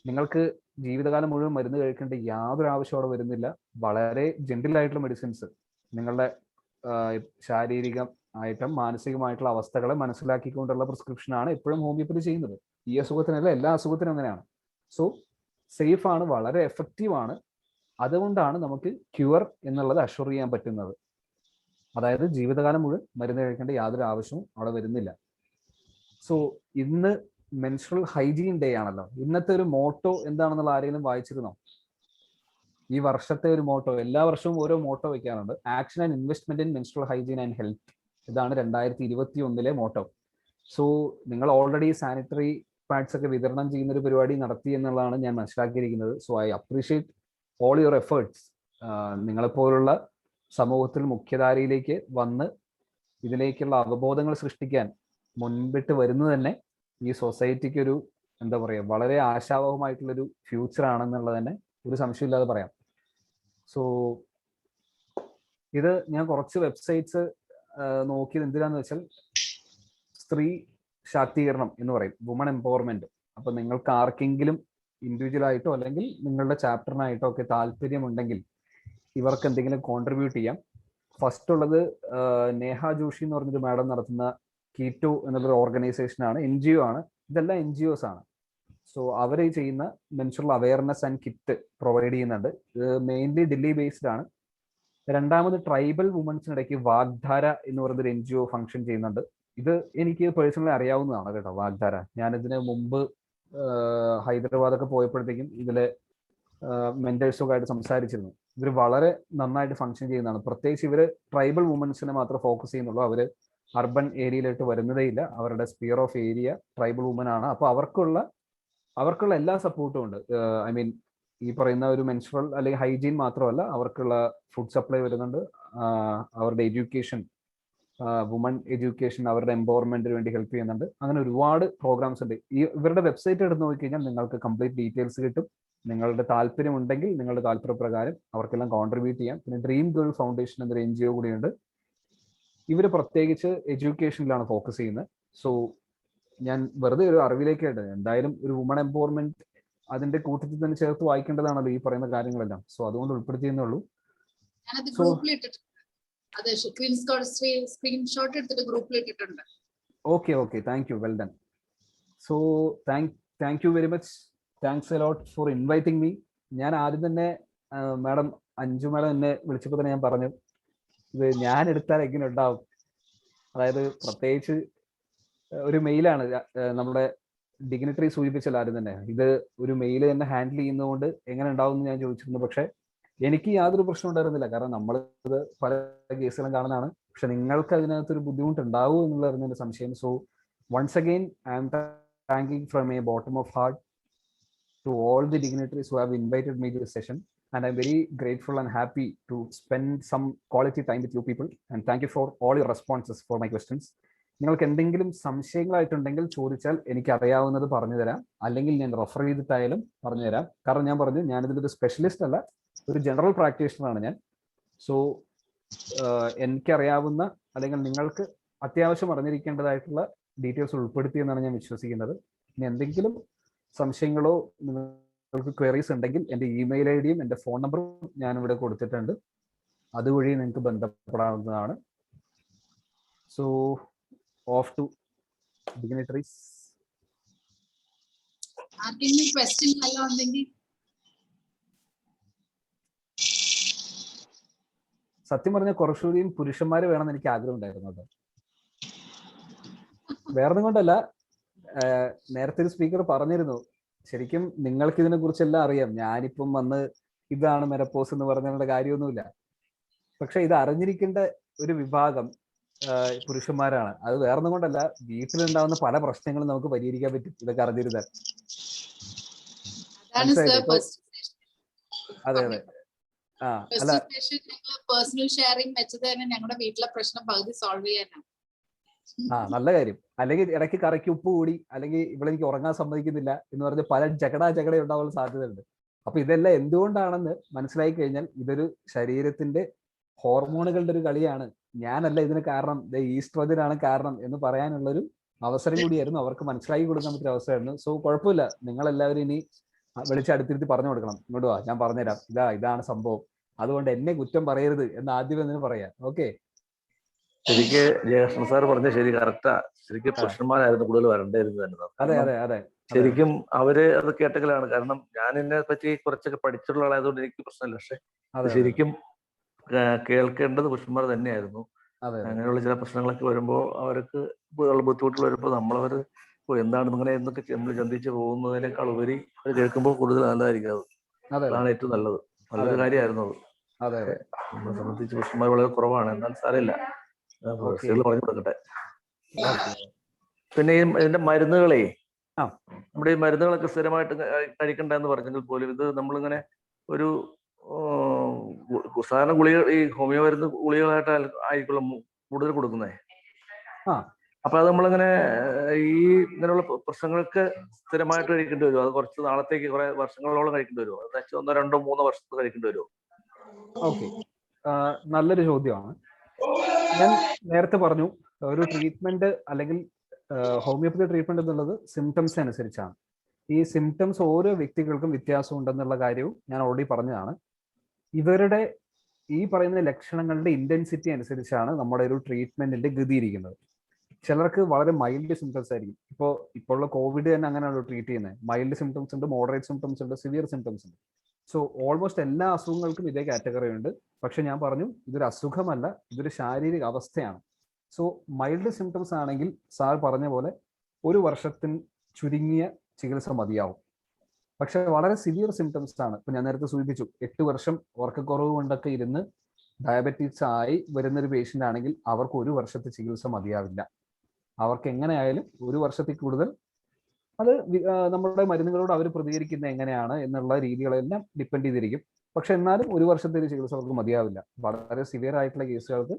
നിങ്ങൾക്ക് ജീവിതകാലം മുഴുവൻ മരുന്ന് കഴിക്കേണ്ട യാതൊരു ആവശ്യം അവിടെ വരുന്നില്ല. വളരെ ജെന്റിൽ ആയിട്ടുള്ള മെഡിസിൻസ് നിങ്ങളുടെ ശാരീരികമായിട്ടും മാനസികമായിട്ടുള്ള അവസ്ഥകളെ മനസ്സിലാക്കിക്കൊണ്ടുള്ള പ്രിസ്ക്രിപ്ഷനാണ് എപ്പോഴും ഹോമിയോപ്പതി ചെയ്യുന്നത്. ഈ അസുഖത്തിനല്ല, എല്ലാ അസുഖത്തിനും അങ്ങനെയാണ്. സോ സേഫ് ആണ്, വളരെ എഫക്റ്റീവ് ആണ്. അതുകൊണ്ടാണ് നമുക്ക് ക്യൂർ എന്നുള്ളത് അഷ്വർ ചെയ്യാൻ പറ്റുന്നത്. അതായത് ജീവിതകാലം മുഴുവൻ മരുന്ന് കഴിക്കേണ്ട യാതൊരു ആവശ്യവും അവിടെ വരുന്നില്ല. സോ ഇന്ന് മെൻസ്ട്രൽ ഹൈജീൻ ഡേ ആണല്ലോ. ഇന്നത്തെ ഒരു മോട്ടോ എന്താണെന്നുള്ള ആരെങ്കിലും വായിച്ചിരുന്നോ? ഈ വർഷത്തെ ഒരു മോട്ടോ, എല്ലാ വർഷവും ഓരോ മോട്ടോ വെക്കാറുണ്ട്. Action and investment in menstrual hygiene and health. ഇതാണ് 2021 മോട്ടോ. സോ നിങ്ങൾ ഓൾറെഡി സാനിറ്ററി പാഡ്സ് ഒക്കെ വിതരണം ചെയ്യുന്ന ഒരു പരിപാടി നടത്തി എന്നുള്ളതാണ് ഞാൻ മനസ്സിലാക്കിയിരിക്കുന്നത്. So I appreciate all your efforts. നിങ്ങളെപ്പോലുള്ള സമൂഹത്തിൽ മുഖ്യധാരയിലേക്ക് വന്ന് ഇതിലേക്കുള്ള അവബോധങ്ങൾ സൃഷ്ടിക്കാൻ മുൻപിട്ട് വരുന്നത് തന്നെ ഈ സൊസൈറ്റിക്ക് ഒരു എന്താ പറയുക വളരെ ആശാവഹമായിട്ടുള്ളൊരു ഫ്യൂച്ചർ ആണെന്നുള്ളത് തന്നെ ഒരു സംശയമില്ലാതെ പറയാം. സോ ഇത് ഞാൻ കുറച്ച് വെബ്സൈറ്റ്സ് നോക്കിയത് എന്തിനാന്ന് വെച്ചാൽ സ്ത്രീ ശാക്തീകരണം എന്ന് പറയും, വുമൺ എംപവർമെന്റ്. അപ്പൊ നിങ്ങൾക്ക് ആർക്കെങ്കിലും ഇൻഡിവിജ്വൽ ആയിട്ടോ അല്ലെങ്കിൽ നിങ്ങളുടെ ചാപ്റ്ററിനായിട്ടോ ഒക്കെ താല്പര്യമുണ്ടെങ്കിൽ ഇവർക്ക് എന്തെങ്കിലും കോൺട്രിബ്യൂട്ട് ചെയ്യാം. ഫസ്റ്റ് ഉള്ളത് നേഹ ജോഷി എന്ന് പറഞ്ഞൊരു മാഡം നടത്തുന്ന കീറ്റോ എന്നുള്ളൊരു ഓർഗനൈസേഷനാണ്, NGO ആണ്. ഇതെല്ലാം NGOs ആണ്. സോ അവർ ചെയ്യുന്ന menstrual awareness and kit provide ചെയ്യുന്നുണ്ട്. ഇത് മെയിൻലി ഡൽഹി ബേസ്ഡ് ആണ്. രണ്ടാമത് ട്രൈബൽ വുമൻസിനിടയ്ക്ക് വാഗ്ധാര എന്ന് പറയുന്നൊരു NGO ഫംഗ്ഷൻ ചെയ്യുന്നുണ്ട്. ഇത് എനിക്ക് പേഴ്സണലി അറിയാവുന്നതാണ് കേട്ടോ, വാഗ്ധാര. ഞാനിതിന് മുമ്പ് ഹൈദരാബാദൊക്കെ പോയപ്പോഴത്തേക്കും ഇതിലെ മെന്റേഴ്സൊക്കെ ആയിട്ട് സംസാരിച്ചിരുന്നു. ഇവർ വളരെ നന്നായിട്ട് ഫംഗ്ഷൻ ചെയ്യുന്നതാണ്. പ്രത്യേകിച്ച് ഇവര് ട്രൈബൽ വുമൻസിനെ മാത്രമേ ഫോക്കസ് ചെയ്യുന്നുള്ളൂ. അവര് അർബൻ ഏരിയയിലോട്ട് വരുന്നതേ ഇല്ല. അവരുടെ sphere of area tribal woman ആണ്. അപ്പൊ അവർക്കുള്ള എല്ലാ സപ്പോർട്ടും ഉണ്ട്. ഐ മീൻ ഈ പറയുന്ന ഒരു മെൻസ്ട്രൽ അല്ലെങ്കിൽ ഹൈജീൻ മാത്രമല്ല, അവർക്കുള്ള ഫുഡ് സപ്ലൈ വരുന്നുണ്ട്, അവരുടെ എഡ്യൂക്കേഷൻ, വുമൺ എഡ്യൂക്കേഷൻ, അവരുടെ എംപവർമെന്റിന് വേണ്ടി ഹെൽപ്പ് ചെയ്യുന്നുണ്ട്. അങ്ങനെ ഒരുപാട് പ്രോഗ്രാംസ് ഉണ്ട്. ഇവരുടെ വെബ്സൈറ്റ് എടുത്ത് നോക്കിക്കഴിഞ്ഞാൽ നിങ്ങൾക്ക് കംപ്ലീറ്റ് ഡീറ്റെയിൽസ് കിട്ടും. നിങ്ങളുടെ താല്പര്യം ഉണ്ടെങ്കിൽ നിങ്ങളുടെ താല്പര്യപ്രകാരം അവർക്കെല്ലാം കോൺട്രിബ്യൂട്ട് ചെയ്യാം. പിന്നെ ഡ്രീം ഗേൾ ഫൗണ്ടേഷൻ എന്നൊരു NGO കൂടിയുണ്ട്. ഇവർ പ്രത്യേകിച്ച് എഡ്യൂക്കേഷനിലാണ് ഫോക്കസ് ചെയ്യുന്നത്. സോ ഞാൻ വെറുതെ ഒരു അറിവിലേക്കായിട്ട്, എന്തായാലും ഒരു വുമൺ എംപവർമെന്റ് അതിന്റെ കൂട്ടത്തിൽ തന്നെ ചേർത്ത് വായിക്കേണ്ടതാണല്ലോ ഈ പറയുന്ന കാര്യങ്ങളെല്ലാം. സോ അതുകൊണ്ട് ഉൾപ്പെടുത്തിയെന്നേ ഉള്ളൂ. ഞാനത് ഗ്രൂപ്പിൽ ഇട്ടിട്ടുണ്ട്. അത് സ്ക്രീൻഷോട്ട് എടുത്തിട്ട് ഗ്രൂപ്പിൽ ഇട്ടിട്ടുണ്ട്. Okay, thank U, well done. So thank you very much. Thanks a lot for inviting me. ഞാൻ ആദ്യം തന്നെ മാഡം അഞ്ജു മാഡം എന്നെ വിളിച്ചപ്പോൾ തന്നെ ഞാൻ പറഞ്ഞു, ഇത് ഞാൻ എടുത്താൽ എങ്ങനെ ഉണ്ടാവും. അതായത് പ്രത്യേകിച്ച് ഒരു മെയിലാണ്, നമ്മുടെ ഡിഗ്നിറ്ററി സൂചിപ്പിച്ചല്ലോ ആദ്യം തന്നെ, ഇത് ഒരു മെയിൽ തന്നെ ഹാൻഡിൽ ചെയ്യുന്നതുകൊണ്ട് എങ്ങനെ ഉണ്ടാവും എന്ന് ഞാൻ ചോദിച്ചിരുന്നു. പക്ഷെ എനിക്ക് യാതൊരു പ്രശ്നം ഉണ്ടായിരുന്നില്ല, കാരണം നമ്മൾ ഇത് പല കേസുകളും കാണുന്നതാണ്. പക്ഷെ നിങ്ങൾക്ക് അതിനകത്തൊരു ബുദ്ധിമുട്ട് ഉണ്ടാവും എന്നുള്ളതായിരുന്നു എൻ്റെ സംശയം. So once again I am thanking from a bottom of heart to all the dignitaries who have invited me to this session, and I'm very grateful and happy to spend some quality time with you people, and thank you for all your responses for my questions. നിങ്ങൾക്ക് എന്തെങ്കിലും സംശയങ്ങളായിട്ടുണ്ടെങ്കിൽ ചോദിച്ചാൽ എനിക്ക് അറിയാവുന്നത് പറഞ്ഞു തരാം, അല്ലെങ്കിൽ ഞാൻ refer ചെയ്തിട്ടായാലും പറഞ്ഞു തരാം. കാരണം ഞാൻ പറഞ്ഞു, ഞാനിതിലൊരു സ്പെഷ്യലിസ്റ്റ് അല്ല, ഒരു ജനറൽ പ്രാക്ടീഷണറാണ് ഞാൻ. സോ എനിക്കറിയാവുന്ന അല്ലെങ്കിൽ നിങ്ങൾക്ക് അത്യാവശ്യം അറിഞ്ഞിരിക്കേണ്ടതായിട്ടുള്ള ഡീറ്റെയിൽസ് ഉൾപ്പെടുത്തിയെന്നാണ് ഞാൻ വിശ്വസിക്കുന്നത്. ഇനി എന്തെങ്കിലും സംശയങ്ങളോ നിങ്ങൾക്ക് ക്വയറീസ് ഉണ്ടെങ്കിൽ എൻ്റെ ഇമെയിൽ ID യും എൻ്റെ ഫോൺ നമ്പറും ഞാനിവിടെ കൊടുത്തിട്ടുണ്ട്. അതുവഴി നിങ്ങൾക്ക് ബന്ധപ്പെടാവുന്നതാണ്. So of two dignitaries. ആർക്കെങ്കിലും ക്വസ്റ്റ്യൻ വല്ലതും ഉണ്ടെങ്കിൽ സത്യം പറഞ്ഞ കുറച്ചുകൂടിയും പുരുഷന്മാര് വേണമെന്ന് എനിക്ക് ആഗ്രഹം ഉണ്ടായിരുന്നു. അത് വേറൊന്നും കൊണ്ടല്ല, നേരത്തെ ഒരു സ്പീക്കർ പറഞ്ഞിരുന്നു, ശരിക്കും നിങ്ങൾക്ക് ഇതിനെ കുറിച്ചെല്ലാം അറിയാം, ഞാനിപ്പം വന്ന് ഇതാണ് മെനപ്പോസ് എന്ന് പറഞ്ഞതിനുള്ള കാര്യമൊന്നുമില്ല. പക്ഷെ ഇത് അറിഞ്ഞിരിക്കേണ്ട ഒരു വിഭാഗം പുരുഷന്മാരാണ്. അത് വേറൊന്നും കൊണ്ടല്ല, വീട്ടിലുണ്ടാവുന്ന പല പ്രശ്നങ്ങളും നമുക്ക് പരിഹരിക്കാൻ പറ്റും ഇതൊക്കെ അറിഞ്ഞിരുന്നാൽ. അതെ അതെ. അല്ല, പേഴ്സണൽ ഷെയറിംഗ് വെച്ചത് തന്നെ ഞങ്ങളുടെ വീട്ടിലെ പ്രശ്നം പകുതി സോൾവ് ചെയ്യാനാണ്. നല്ല കാര്യം. അല്ലെങ്കിൽ ഇടയ്ക്ക് കറിക്ക് ഉപ്പ് കൂടി, അല്ലെങ്കിൽ ഇവിടെ എനിക്ക് ഉറങ്ങാൻ സമ്മതിക്കുന്നില്ല എന്ന് പറഞ്ഞ് പല ജഗട ഉണ്ടാവാനുള്ള സാധ്യതയുണ്ട്. അപ്പൊ ഇതെല്ലാം എന്തുകൊണ്ടാണെന്ന് മനസ്സിലാക്കി കഴിഞ്ഞാൽ ഇതൊരു ശരീരത്തിന്റെ ഹോർമോണുകളുടെ ഒരു കളിയാണ്. ഞാനല്ല ഇതിന് കാരണം, ഈസ്ട്രോജനാണ് കാരണം എന്ന് പറയാനുള്ളൊരു അവസരം കൂടിയായിരുന്നു, അവർക്ക് മനസ്സിലാക്കി കൊടുക്കാൻ പറ്റിയ അവസരമായിരുന്നു. സോ കുഴപ്പമില്ല, നിങ്ങളെല്ലാവരും ഇനി വിളിച്ചടുത്തിരുത്തി പറഞ്ഞു കൊടുക്കണം, ഇങ്ങോട്ട് വാ ഞാൻ പറഞ്ഞുതരാം, ഇതാണ് സംഭവം, അതുകൊണ്ട് എന്നെ കുറ്റം പറയരുത് എന്ന് ആദ്യം എന്ന് പറയാം. ഓക്കെ. ശരിക്ക് ജയകൃഷ്ണൻ സാർ പറഞ്ഞ ശരി, കറക്റ്റാ. ശരിക്കും പുരുഷന്മാരായിരുന്നു കൂടുതൽ വരണ്ടായിരുന്നത് തന്നെ. അതെ. ശരിക്കും അവര് അത് കേട്ടകളാണ്. കാരണം ഞാൻ ഇതിനെ പറ്റി കുറച്ചൊക്കെ പഠിച്ചിട്ടുള്ള ആളായതുകൊണ്ട് എനിക്ക് പ്രശ്നമില്ല. പക്ഷെ ശരിക്കും കേൾക്കേണ്ടത് പുരുഷന്മാർ തന്നെയായിരുന്നു. അങ്ങനെയുള്ള ചില പ്രശ്നങ്ങളൊക്കെ വരുമ്പോൾ അവർക്ക് ബുദ്ധിമുട്ടുകൾ വരുമ്പോൾ നമ്മളവര് എന്താണ് ഇങ്ങനെ എന്നൊക്കെ നമ്മൾ ചിന്തിച്ച് പോകുന്നതിനേക്കാൾ ഉപരി അത് കേൾക്കുമ്പോൾ കൂടുതൽ നല്ലതായിരിക്കും. അതാണ് ഏറ്റവും നല്ലത്. നല്ലൊരു കാര്യമായിരുന്നു അത്. നമ്മളെ സംബന്ധിച്ച് പുരുഷന്മാർ വളരെ കുറവാണ്. എന്നാൽ സാരമില്ല, പറഞ്ഞു കൊടുക്കട്ടെ. പിന്നെ ഇതിന്റെ മരുന്നുകളെ, നമ്മുടെ ഈ മരുന്നുകളൊക്കെ സ്ഥിരമായിട്ട് കഴിക്കണ്ട എന്ന് പറഞ്ഞെങ്കിൽ പോലും ഇത് നമ്മളിങ്ങനെ ഒരു സാധാരണ ഗുളിക, ഈ ഹോമിയോ മരുന്ന് ഗുളികളായിട്ട് ആയിരിക്കുള്ള കൂടുതൽ കൊടുക്കുന്നേ. അപ്പൊ അത് നമ്മളിങ്ങനെ ഈ ഇങ്ങനെയുള്ള പ്രശ്നങ്ങൾക്ക് സ്ഥിരമായിട്ട് കഴിക്കേണ്ടി വരുമോ? അത് കുറച്ച് നാളത്തേക്ക് കുറെ വർഷങ്ങളോളം കഴിക്കേണ്ടി വരുമോ? അത് 1, 2, 3 വർഷത്ത് കഴിക്കേണ്ടി വരുമോ? ഓക്കെ, നല്ലൊരു ചോദ്യമാണ്. ഞാൻ നേരത്തെ പറഞ്ഞു, ഒരു ട്രീറ്റ്മെന്റ് അല്ലെങ്കിൽ ഹോമിയോപ്പതി ട്രീറ്റ്മെന്റ് എന്നുള്ളത് സിംറ്റംസ് അനുസരിച്ചാണ്. ഈ സിംറ്റംസ് ഓരോ വ്യക്തികൾക്കും വ്യത്യാസം ഉണ്ടെന്നുള്ള കാര്യവും ഞാൻ ഓൾറെഡി പറഞ്ഞതാണ്. ഇവരുടെ ഈ പറയുന്ന ലക്ഷണങ്ങളുടെ ഇന്റൻസിറ്റി അനുസരിച്ചാണ് നമ്മുടെ ഒരു ട്രീറ്റ്മെന്റിന്റെ ഗതി ഇരിക്കുന്നത്. ചിലർക്ക് വളരെ മൈൽഡ് സിംറ്റംസ് ആയിരിക്കും. ഇപ്പോൾ ഉള്ള കോവിഡ് തന്നെ അങ്ങനെയാണ് ട്രീറ്റ് ചെയ്യുന്നത്. മൈൽഡ് സിംറ്റംസ് ഉണ്ട്, മോഡറേറ്റ് സിംറ്റംസ് ഉണ്ട്, സിവിയർ സിംറ്റംസ് ഉണ്ട്. സോ ഓൾമോസ്റ്റ് എല്ലാ അസുഖങ്ങൾക്കും ഇതേ കാറ്റഗറി ഉണ്ട്. പക്ഷെ ഞാൻ പറഞ്ഞു, ഇതൊരു അസുഖമല്ല, ഇതൊരു ശാരീരിക അവസ്ഥയാണ്. സോ മൈൽഡ് സിംറ്റംസ് ആണെങ്കിൽ സാർ പറഞ്ഞ പോലെ 1 വർഷത്തിന് ചുരുങ്ങിയ ചികിത്സ മതിയാവും. പക്ഷെ വളരെ സിവിയർ സിംറ്റംസ് ആണ്, ഇപ്പൊ ഞാൻ നേരത്തെ സൂചിപ്പിച്ചു, 8 വർഷം ഉറക്കക്കുറവ് കൊണ്ടൊക്കെ ഇരുന്ന് ഡയബറ്റീസ് ആയി വരുന്നൊരു പേഷ്യന്റ് ആണെങ്കിൽ അവർക്ക് 1 വർഷത്തെ ചികിത്സ മതിയാവില്ല. അവർക്ക് എങ്ങനെയായാലും 1 വർഷത്തിൽ കൂടുതൽ അത് നമ്മുടെ മരുന്നുകളോട് അവർ പ്രതികരിക്കുന്നത് എങ്ങനെയാണ് എന്നുള്ള രീതികളെല്ലാം ഡിപ്പെൻഡ് ചെയ്തിരിക്കും. പക്ഷെ എന്നാലും 1 വർഷത്തെ ചികിത്സ അവർക്ക് മതിയാവില്ല. വളരെ സിവിയർ ആയിട്ടുള്ള കേസുകൾക്ക്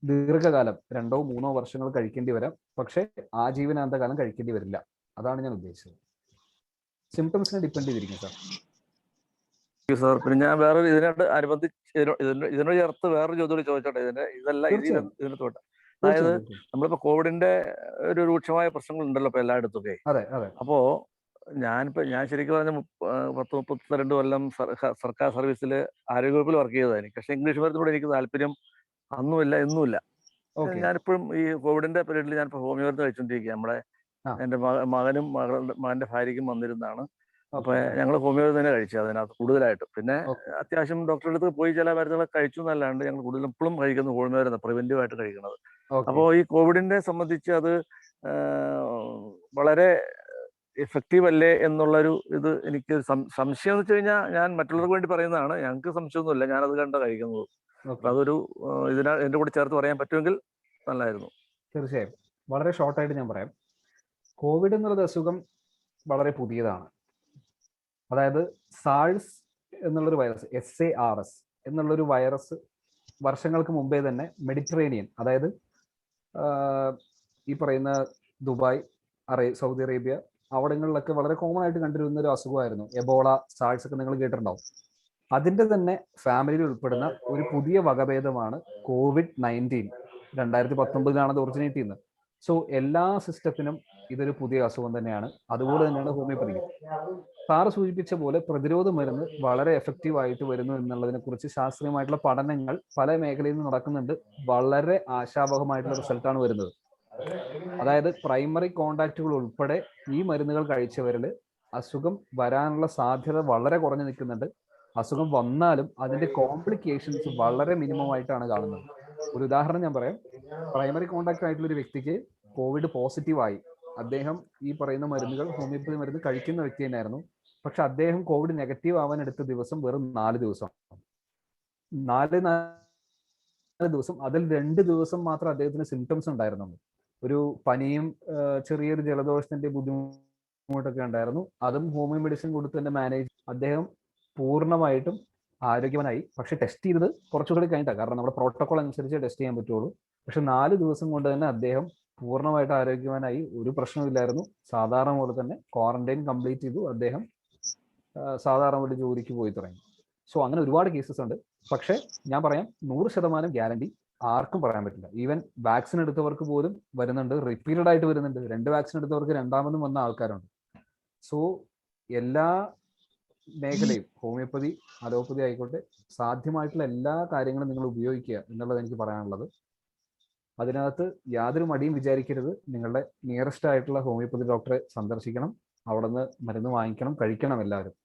ദീർഘകാലം 2 or 3 വർഷങ്ങൾ കഴിക്കേണ്ടി വരാം. പക്ഷെ ആജീവനാന്തകാലം കഴിക്കേണ്ടി വരില്ല. അതാണ് ഞാൻ ഉദ്ദേശിച്ചത്. സിംറ്റംസിനെ ഡിപ്പെൻഡ് ചെയ്തിരിക്കും സാർ. പിന്നെ ഞാൻ വേറെ ഇതിനോട് അനുബന്ധിച്ച് ഇതിനോട് ചേർത്ത് വേറൊരു ചോദ്യം ചോദിച്ചോട്ടെ. ഇതിനകത്തോട്ട് അതായത് നമ്മളിപ്പോ കോവിഡിന്റെ ഒരു രൂക്ഷമായ പ്രശ്നങ്ങൾ ഉണ്ടല്ലോ ഇപ്പൊ എല്ലായിടത്തൊക്കെ. അപ്പോ ഞാൻ ശരിക്കും പറഞ്ഞ 32 കൊല്ലം സർക്കാർ സർവീസിൽ ആരോഗ്യവകുപ്പിൽ വർക്ക് ചെയ്തതായിരിക്കും. പക്ഷെ ഇംഗ്ലീഷ് മരുന്നിനോട് എനിക്ക് താല്പര്യം അന്നുമില്ല എന്നുമില്ല. ഞാനിപ്പോഴും ഈ കോവിഡിന്റെ പീരീഡിൽ ഞാൻ ഹോമിയോ മരുന്ന് കഴിച്ചുകൊണ്ടിരിക്കുക. നമ്മുടെ എന്റെ മകനും മകന്റെ ഭാര്യയ്ക്കും വന്നിരുന്നതാണ്. അപ്പൊ ഞങ്ങൾ ഹോമിയോ തന്നെ കഴിച്ചത് അതിനകത്ത് കൂടുതലായിട്ട്. പിന്നെ അത്യാവശ്യം ഡോക്ടറുടെ അടുത്ത് പോയി ചില മരുന്നുകൾ കഴിച്ചു എന്നല്ലാണ്ട് ഞങ്ങൾ കൂടുതലും ഇപ്പോഴും കഴിക്കുന്നത് ഹോമിയോ മരുന്ന് പ്രിവെന്റീവ് ആയിട്ട് കഴിക്കുന്നത്. അപ്പോൾ ഈ കോവിഡിനെ സംബന്ധിച്ച് അത് വളരെ എഫക്റ്റീവ് അല്ലേ എന്നുള്ളൊരു ഇത് എനിക്ക് സംശയം എന്ന് വെച്ച് കഴിഞ്ഞാൽ, ഞാൻ മറ്റുള്ളവർക്ക് വേണ്ടി പറയുന്നതാണ്, ഞങ്ങൾക്ക് സംശയമൊന്നുമില്ല, ഞാനത് കണ്ട കഴിക്കുന്നത്. അതൊരു എന്റെ കൂടെ ചേർത്ത് പറയാൻ പറ്റുമെങ്കിൽ നല്ലതായിരുന്നു. തീർച്ചയായും. വളരെ ഷോർട്ടായിട്ട് ഞാൻ പറയാം. കോവിഡ് എന്നുള്ളത് അസുഖം വളരെ പുതിയതാണ്. അതായത് സാഴ്സ് എന്നുള്ളൊരു വൈറസ്, SARS എന്നുള്ളൊരു വൈറസ് വർഷങ്ങൾക്ക് മുമ്പേ തന്നെ മെഡിറ്ററേനിയൻ, അതായത് ഈ പറയുന്ന ദുബായ്, സൗദി അറേബ്യ അവിടങ്ങളിലൊക്കെ വളരെ കോമൺ ആയിട്ട് കണ്ടിരുന്ന ഒരു അസുഖമായിരുന്നു എബോള, സാഴ്സ് ഒക്കെ നിങ്ങൾ കേട്ടിട്ടുണ്ടാവും. അതിന്റെ തന്നെ ഫാമിലിയിൽ ഉൾപ്പെടുന്ന ഒരു പുതിയ വകഭേദമാണ് COVID-19. 2019 അത് ഒറിജിനേറ്റ് ചെയ്യുന്നത്. സോ എല്ലാ സിസ്റ്റത്തിനും ഇതൊരു പുതിയ അസുഖം തന്നെയാണ്. അതുപോലെ തന്നെയാണ് ഹോമിയോപ്പതി. സാറ് സൂചിപ്പിച്ച പോലെ പ്രതിരോധ മരുന്ന് വളരെ എഫക്റ്റീവ് ആയിട്ട് വരുന്നു എന്നുള്ളതിനെ കുറിച്ച് ശാസ്ത്രീയമായിട്ടുള്ള പഠനങ്ങൾ പല മേഖലയിൽ നിന്ന് നടക്കുന്നുണ്ട്. വളരെ ആശാവഹമായിട്ടുള്ള റിസൾട്ടാണ് വരുന്നത്. അതായത് പ്രൈമറി കോണ്ടാക്റ്റുകൾ ഉൾപ്പെടെ ഈ മരുന്നുകൾ കഴിച്ചവരിൽ അസുഖം വരാനുള്ള സാധ്യത വളരെ കുറഞ്ഞു നിൽക്കുന്നുണ്ട്. അസുഖം വന്നാലും അതിന്റെ കോംപ്ലിക്കേഷൻസ് വളരെ മിനിമം ആയിട്ടാണ് കാണുന്നത്. ഒരു ഉദാഹരണം ഞാൻ പറയാം. പ്രൈമറി കോണ്ടാക്ട് ആയിട്ടുള്ള ഒരു വ്യക്തിക്ക് കോവിഡ് പോസിറ്റീവായി, അദ്ദേഹം ഈ പറയുന്ന മരുന്നുകൾ, ഹോമിയോപ്പതി മരുന്ന് കഴിക്കുന്ന വ്യക്തി തന്നെയായിരുന്നു. പക്ഷെ അദ്ദേഹം കോവിഡ് നെഗറ്റീവ് ആവാൻ എടുത്ത ദിവസം വെറും 4 ദിവസമാണ്. 4 ദിവസം, അതിൽ 2 ദിവസം മാത്രം അദ്ദേഹത്തിന് സിംറ്റംസ് ഉണ്ടായിരുന്നുള്ളൂ. ഒരു പനിയും ചെറിയൊരു ജലദോഷത്തിന്റെ ബുദ്ധിമുട്ടൊക്കെ ഉണ്ടായിരുന്നു. അതും ഹോമിയോ മെഡിസിൻ കൊടുത്ത് തന്നെ മാനേജ്. അദ്ദേഹം പൂർണ്ണമായിട്ടും ആരോഗ്യവാനായി. പക്ഷെ ടെസ്റ്റ് ചെയ്തത് കുറച്ചുകൂടി കഴിഞ്ഞിട്ടാണ്, കാരണം നമ്മുടെ പ്രോട്ടോകോൾ അനുസരിച്ച് ടെസ്റ്റ് ചെയ്യാൻ പറ്റുള്ളൂ. പക്ഷെ 4 ദിവസം കൊണ്ട് തന്നെ അദ്ദേഹം പൂർണ്ണമായിട്ട് ആരോഗ്യവാനായി. ഒരു പ്രശ്നമില്ലായിരുന്നു. സാധാരണ പോലെ തന്നെ ക്വാറന്റൈൻ കംപ്ലീറ്റ് ചെയ്തു. അദ്ദേഹം സാധാരണ പോലെ ജോലിക്ക് പോയി തുടങ്ങി. സോ അങ്ങനെ ഒരുപാട് കേസസ് ഉണ്ട്. പക്ഷെ ഞാൻ പറയാം, 100% ഗ്യാരണ്ടി ആർക്കും പറയാൻ പറ്റില്ല. ഈവൻ വാക്സിൻ എടുത്തവർക്ക് പോലും വരുന്നുണ്ട്, റിപ്പീറ്റഡ് ആയിട്ട് വരുന്നുണ്ട്. 2 വാക്സിൻ എടുത്തവർക്ക് രണ്ടാമതും വന്ന ആൾക്കാരുണ്ട്. സോ എല്ലാ മേഖലയും, ഹോമിയോപ്പതി, അലോപ്പതി ആയിക്കോട്ടെ, സാധ്യമായിട്ടുള്ള എല്ലാ കാര്യങ്ങളും നിങ്ങൾ ഉപയോഗിക്കുക എന്നുള്ളത് എനിക്ക് പറയാനുള്ളത്. അതിനകത്ത് യാതൊരു മടിയും വിചാരിക്കരുത്. നിങ്ങളുടെ നിയറസ്റ്റ് ആയിട്ടുള്ള ഹോമിയോപ്പതി ഡോക്ടറെ സന്ദർശിക്കണം. അവിടെ നിന്ന് മരുന്ന് വാങ്ങിക്കണം, കഴിക്കണം എല്ലാവരും.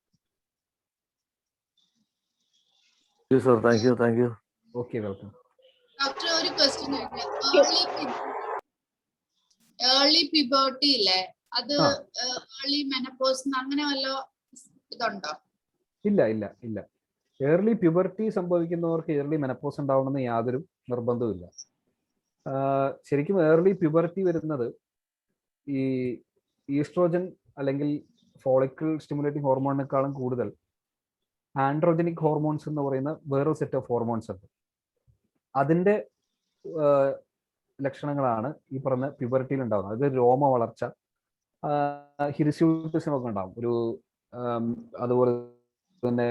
Okay, welcome. ഡോക്ടർ, ഒരു ക്വസ്റ്റ്യൻ ഏർലി പ്യൂബർട്ടി ഇല്ലേ, അത് ഏർലി മെനപ്പോസ് അങ്ങനെ വല്ല ഇതുണ്ടോ? ഇല്ല. ഏർലി പ്യൂബർട്ടി സംഭവിക്കുന്നവർക്ക് ഏർലി മെനപ്പോസ് ഉണ്ടാവണമെന്ന് യാതൊരു നിർബന്ധവുമില്ല. ശരിക്കും ഏർലി പ്യൂബർട്ടി വരുന്നത് ഈ ഈസ്ട്രോജൻ അല്ലെങ്കിൽ ഫോളിക്കിൾ സ്റ്റിമുലേറ്റിംഗ് ഹോർമോണിനേക്കാളും കൂടുതൽ ആൻഡ്രോജനിക് ഹോർമോൺസ് എന്ന് പറയുന്ന വേറൊരു സെറ്റ് ഓഫ് ഹോർമോൺസ് ഉണ്ട്. അതിന്റെ ലക്ഷണങ്ങളാണ് ഈ പറഞ്ഞ പ്യൂബർട്ടിയിൽ ഉണ്ടാകുന്നത്. അത് രോമ വളർച്ച, ഹിർസ്യൂട്ടിസം ഒക്കെ ഉണ്ടാവും. അതുപോലെ തന്നെ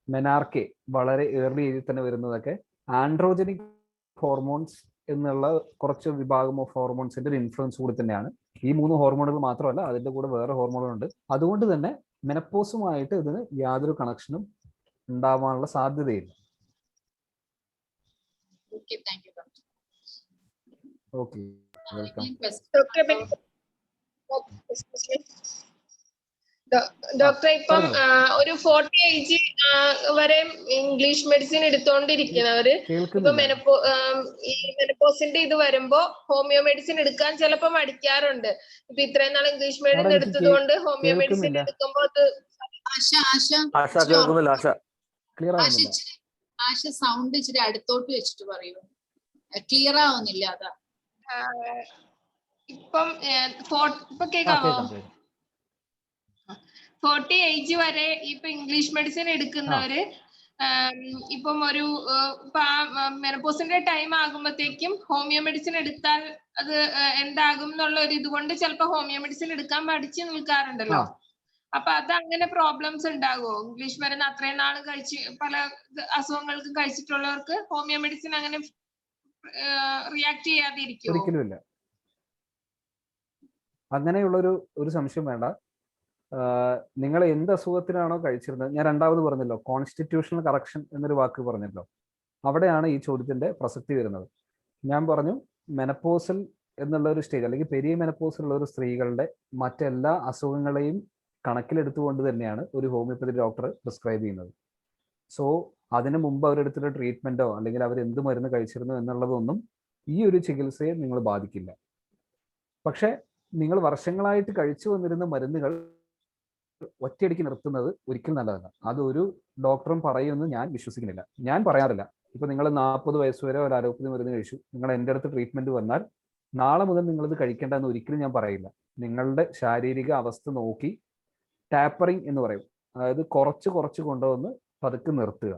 മെനാർക്കെ വളരെ ഏർലി ഏജിൽ തന്നെ വരുന്നതൊക്കെ ആൻഡ്രോജനിക് ഹോർമോൺസ് എന്നുള്ള കുറച്ച് വിഭാഗം ഓഫ് ഹോർമോൺസിന്റെ ഒരു ഇൻഫ്ലുവൻസ് കൂടി തന്നെയാണ്. ഈ 3 ഹോർമോണുകൾ മാത്രമല്ല, അതിന്റെ കൂടെ വേറെ ഹോർമോണുകളുണ്ട്. അതുകൊണ്ട് തന്നെ മെനപ്പോസുമായിട്ട് ഇതിന് യാതൊരു കണക്ഷനും ഉണ്ടാവാനുള്ള സാധ്യതയില്ല. Okay, welcome. ഡോക്ടറെ, ഇപ്പം ഒരു 40 ഏജ് വരെ ഇംഗ്ലീഷ് മെഡിസിൻ എടുത്തോണ്ടിരിക്കുന്നവര് ഇപ്പൊ ഈ മെനപ്പോസിന്റെ ഇത് വരുമ്പോ ഹോമിയോ മെഡിസിൻ എടുക്കാൻ ചിലപ്പോ മടിക്കാറുണ്ട്. ഇപ്പൊ ഇത്രയും നാൾ ഇംഗ്ലീഷ് മെഡിസിൻ എടുത്തത് കൊണ്ട് ഹോമിയോ മെഡിസിൻ എടുക്കുമ്പോ അത് ആശ സൗണ്ട് ഇച്ചിരി അടുത്തോട്ട് വെച്ചിട്ട് പറയൂ, ക്ലിയർ ആവുന്നില്ല. അതാ ഇപ്പം കേൾക്കാമോ? 40 ഏജ് വരെ ഇപ്പൊ ഇംഗ്ലീഷ് മെഡിസിൻ എടുക്കുന്നവര് ഇപ്പം ഒരു മെനപ്പോസിന്റെ ടൈം ആകുമ്പോഴത്തേക്കും ഹോമിയോ മെഡിസിൻ എടുത്താൽ അത് എന്താകും എന്നുള്ള ഒരു ഇതുകൊണ്ട് ചിലപ്പോ ഹോമിയോ മെഡിസിൻ എടുക്കാൻ പഠിച്ചു നിൽക്കാറുണ്ടല്ലോ. അപ്പൊ അത് അങ്ങനെ പ്രോബ്ലംസ് ഉണ്ടാകുമോ? ഇംഗ്ലീഷ് മരുന്ന് അത്രയും നാൾ കഴിച്ച് പല അസുഖങ്ങൾക്കും കഴിച്ചിട്ടുള്ളവർക്ക് ഹോമിയോ മെഡിസിൻ അങ്ങനെ റിയാക്ട് ചെയ്യാതിരിക്കുമോ? ഒരിക്കലുമില്ല. അങ്ങനെയുള്ള ഒരു സംശയം വേണ്ട. നിങ്ങൾ എന്ത് അസുഖത്തിനാണോ കഴിച്ചിരുന്നത്, ഞാൻ രണ്ടാമത് പറഞ്ഞല്ലോ കോൺസ്റ്റിറ്റ്യൂഷണൽ കറക്ഷൻ എന്നൊരു വാക്ക് പറഞ്ഞല്ലോ, അവിടെയാണ് ഈ ചോദ്യത്തിന്റെ പ്രസക്തി വരുന്നത്. ഞാൻ പറഞ്ഞു മെനപ്പോസൽ എന്നുള്ള ഒരു സ്റ്റേജ് അല്ലെങ്കിൽ പെരിയ മെനപ്പോസിലുള്ള ഒരു സ്ത്രീകളുടെ മറ്റെല്ലാ അസുഖങ്ങളെയും കണക്കിലെടുത്തുകൊണ്ട് തന്നെയാണ് ഒരു ഹോമിയോപ്പതി ഡോക്ടർ പ്രിസ്ക്രൈബ് ചെയ്യുന്നത്. സോ അതിനു മുമ്പ് അവരെടുത്തിട്ട് ട്രീറ്റ്മെന്റോ അല്ലെങ്കിൽ അവർ എന്ത് മരുന്ന് കഴിച്ചിരുന്നു എന്നുള്ളതൊന്നും ഈ ഒരു ചികിത്സയെ നിങ്ങൾ ബാധിക്കില്ല. പക്ഷെ നിങ്ങൾ വർഷങ്ങളായിട്ട് കഴിച്ചു വന്നിരുന്ന മരുന്നുകൾ ഒറ്റയടിക്ക് നിർത്തുന്നത് ഒരിക്കലും നല്ലതല്ല. അതൊരു ഡോക്ടറും പറയുമെന്ന് ഞാൻ വിശ്വസിക്കുന്നില്ല, ഞാൻ പറയാറില്ല. ഇപ്പൊ നിങ്ങൾ 40 വയസ്സ് വരെ ഒരു അലോപ്പതി മരുന്ന് കഴിച്ചു, നിങ്ങൾ എൻ്റെ അടുത്ത് ട്രീറ്റ്മെന്റ് വന്നാൽ നാളെ മുതൽ നിങ്ങളിത് കഴിക്കേണ്ടെന്ന് ഒരിക്കലും ഞാൻ പറയില്ല. നിങ്ങളുടെ ശാരീരിക അവസ്ഥ നോക്കി ടാപ്പറിങ് എന്ന് പറയും, അതായത് കുറച്ച് കുറച്ച് കൊണ്ടുവന്ന് പതുക്കെ നിർത്തുക,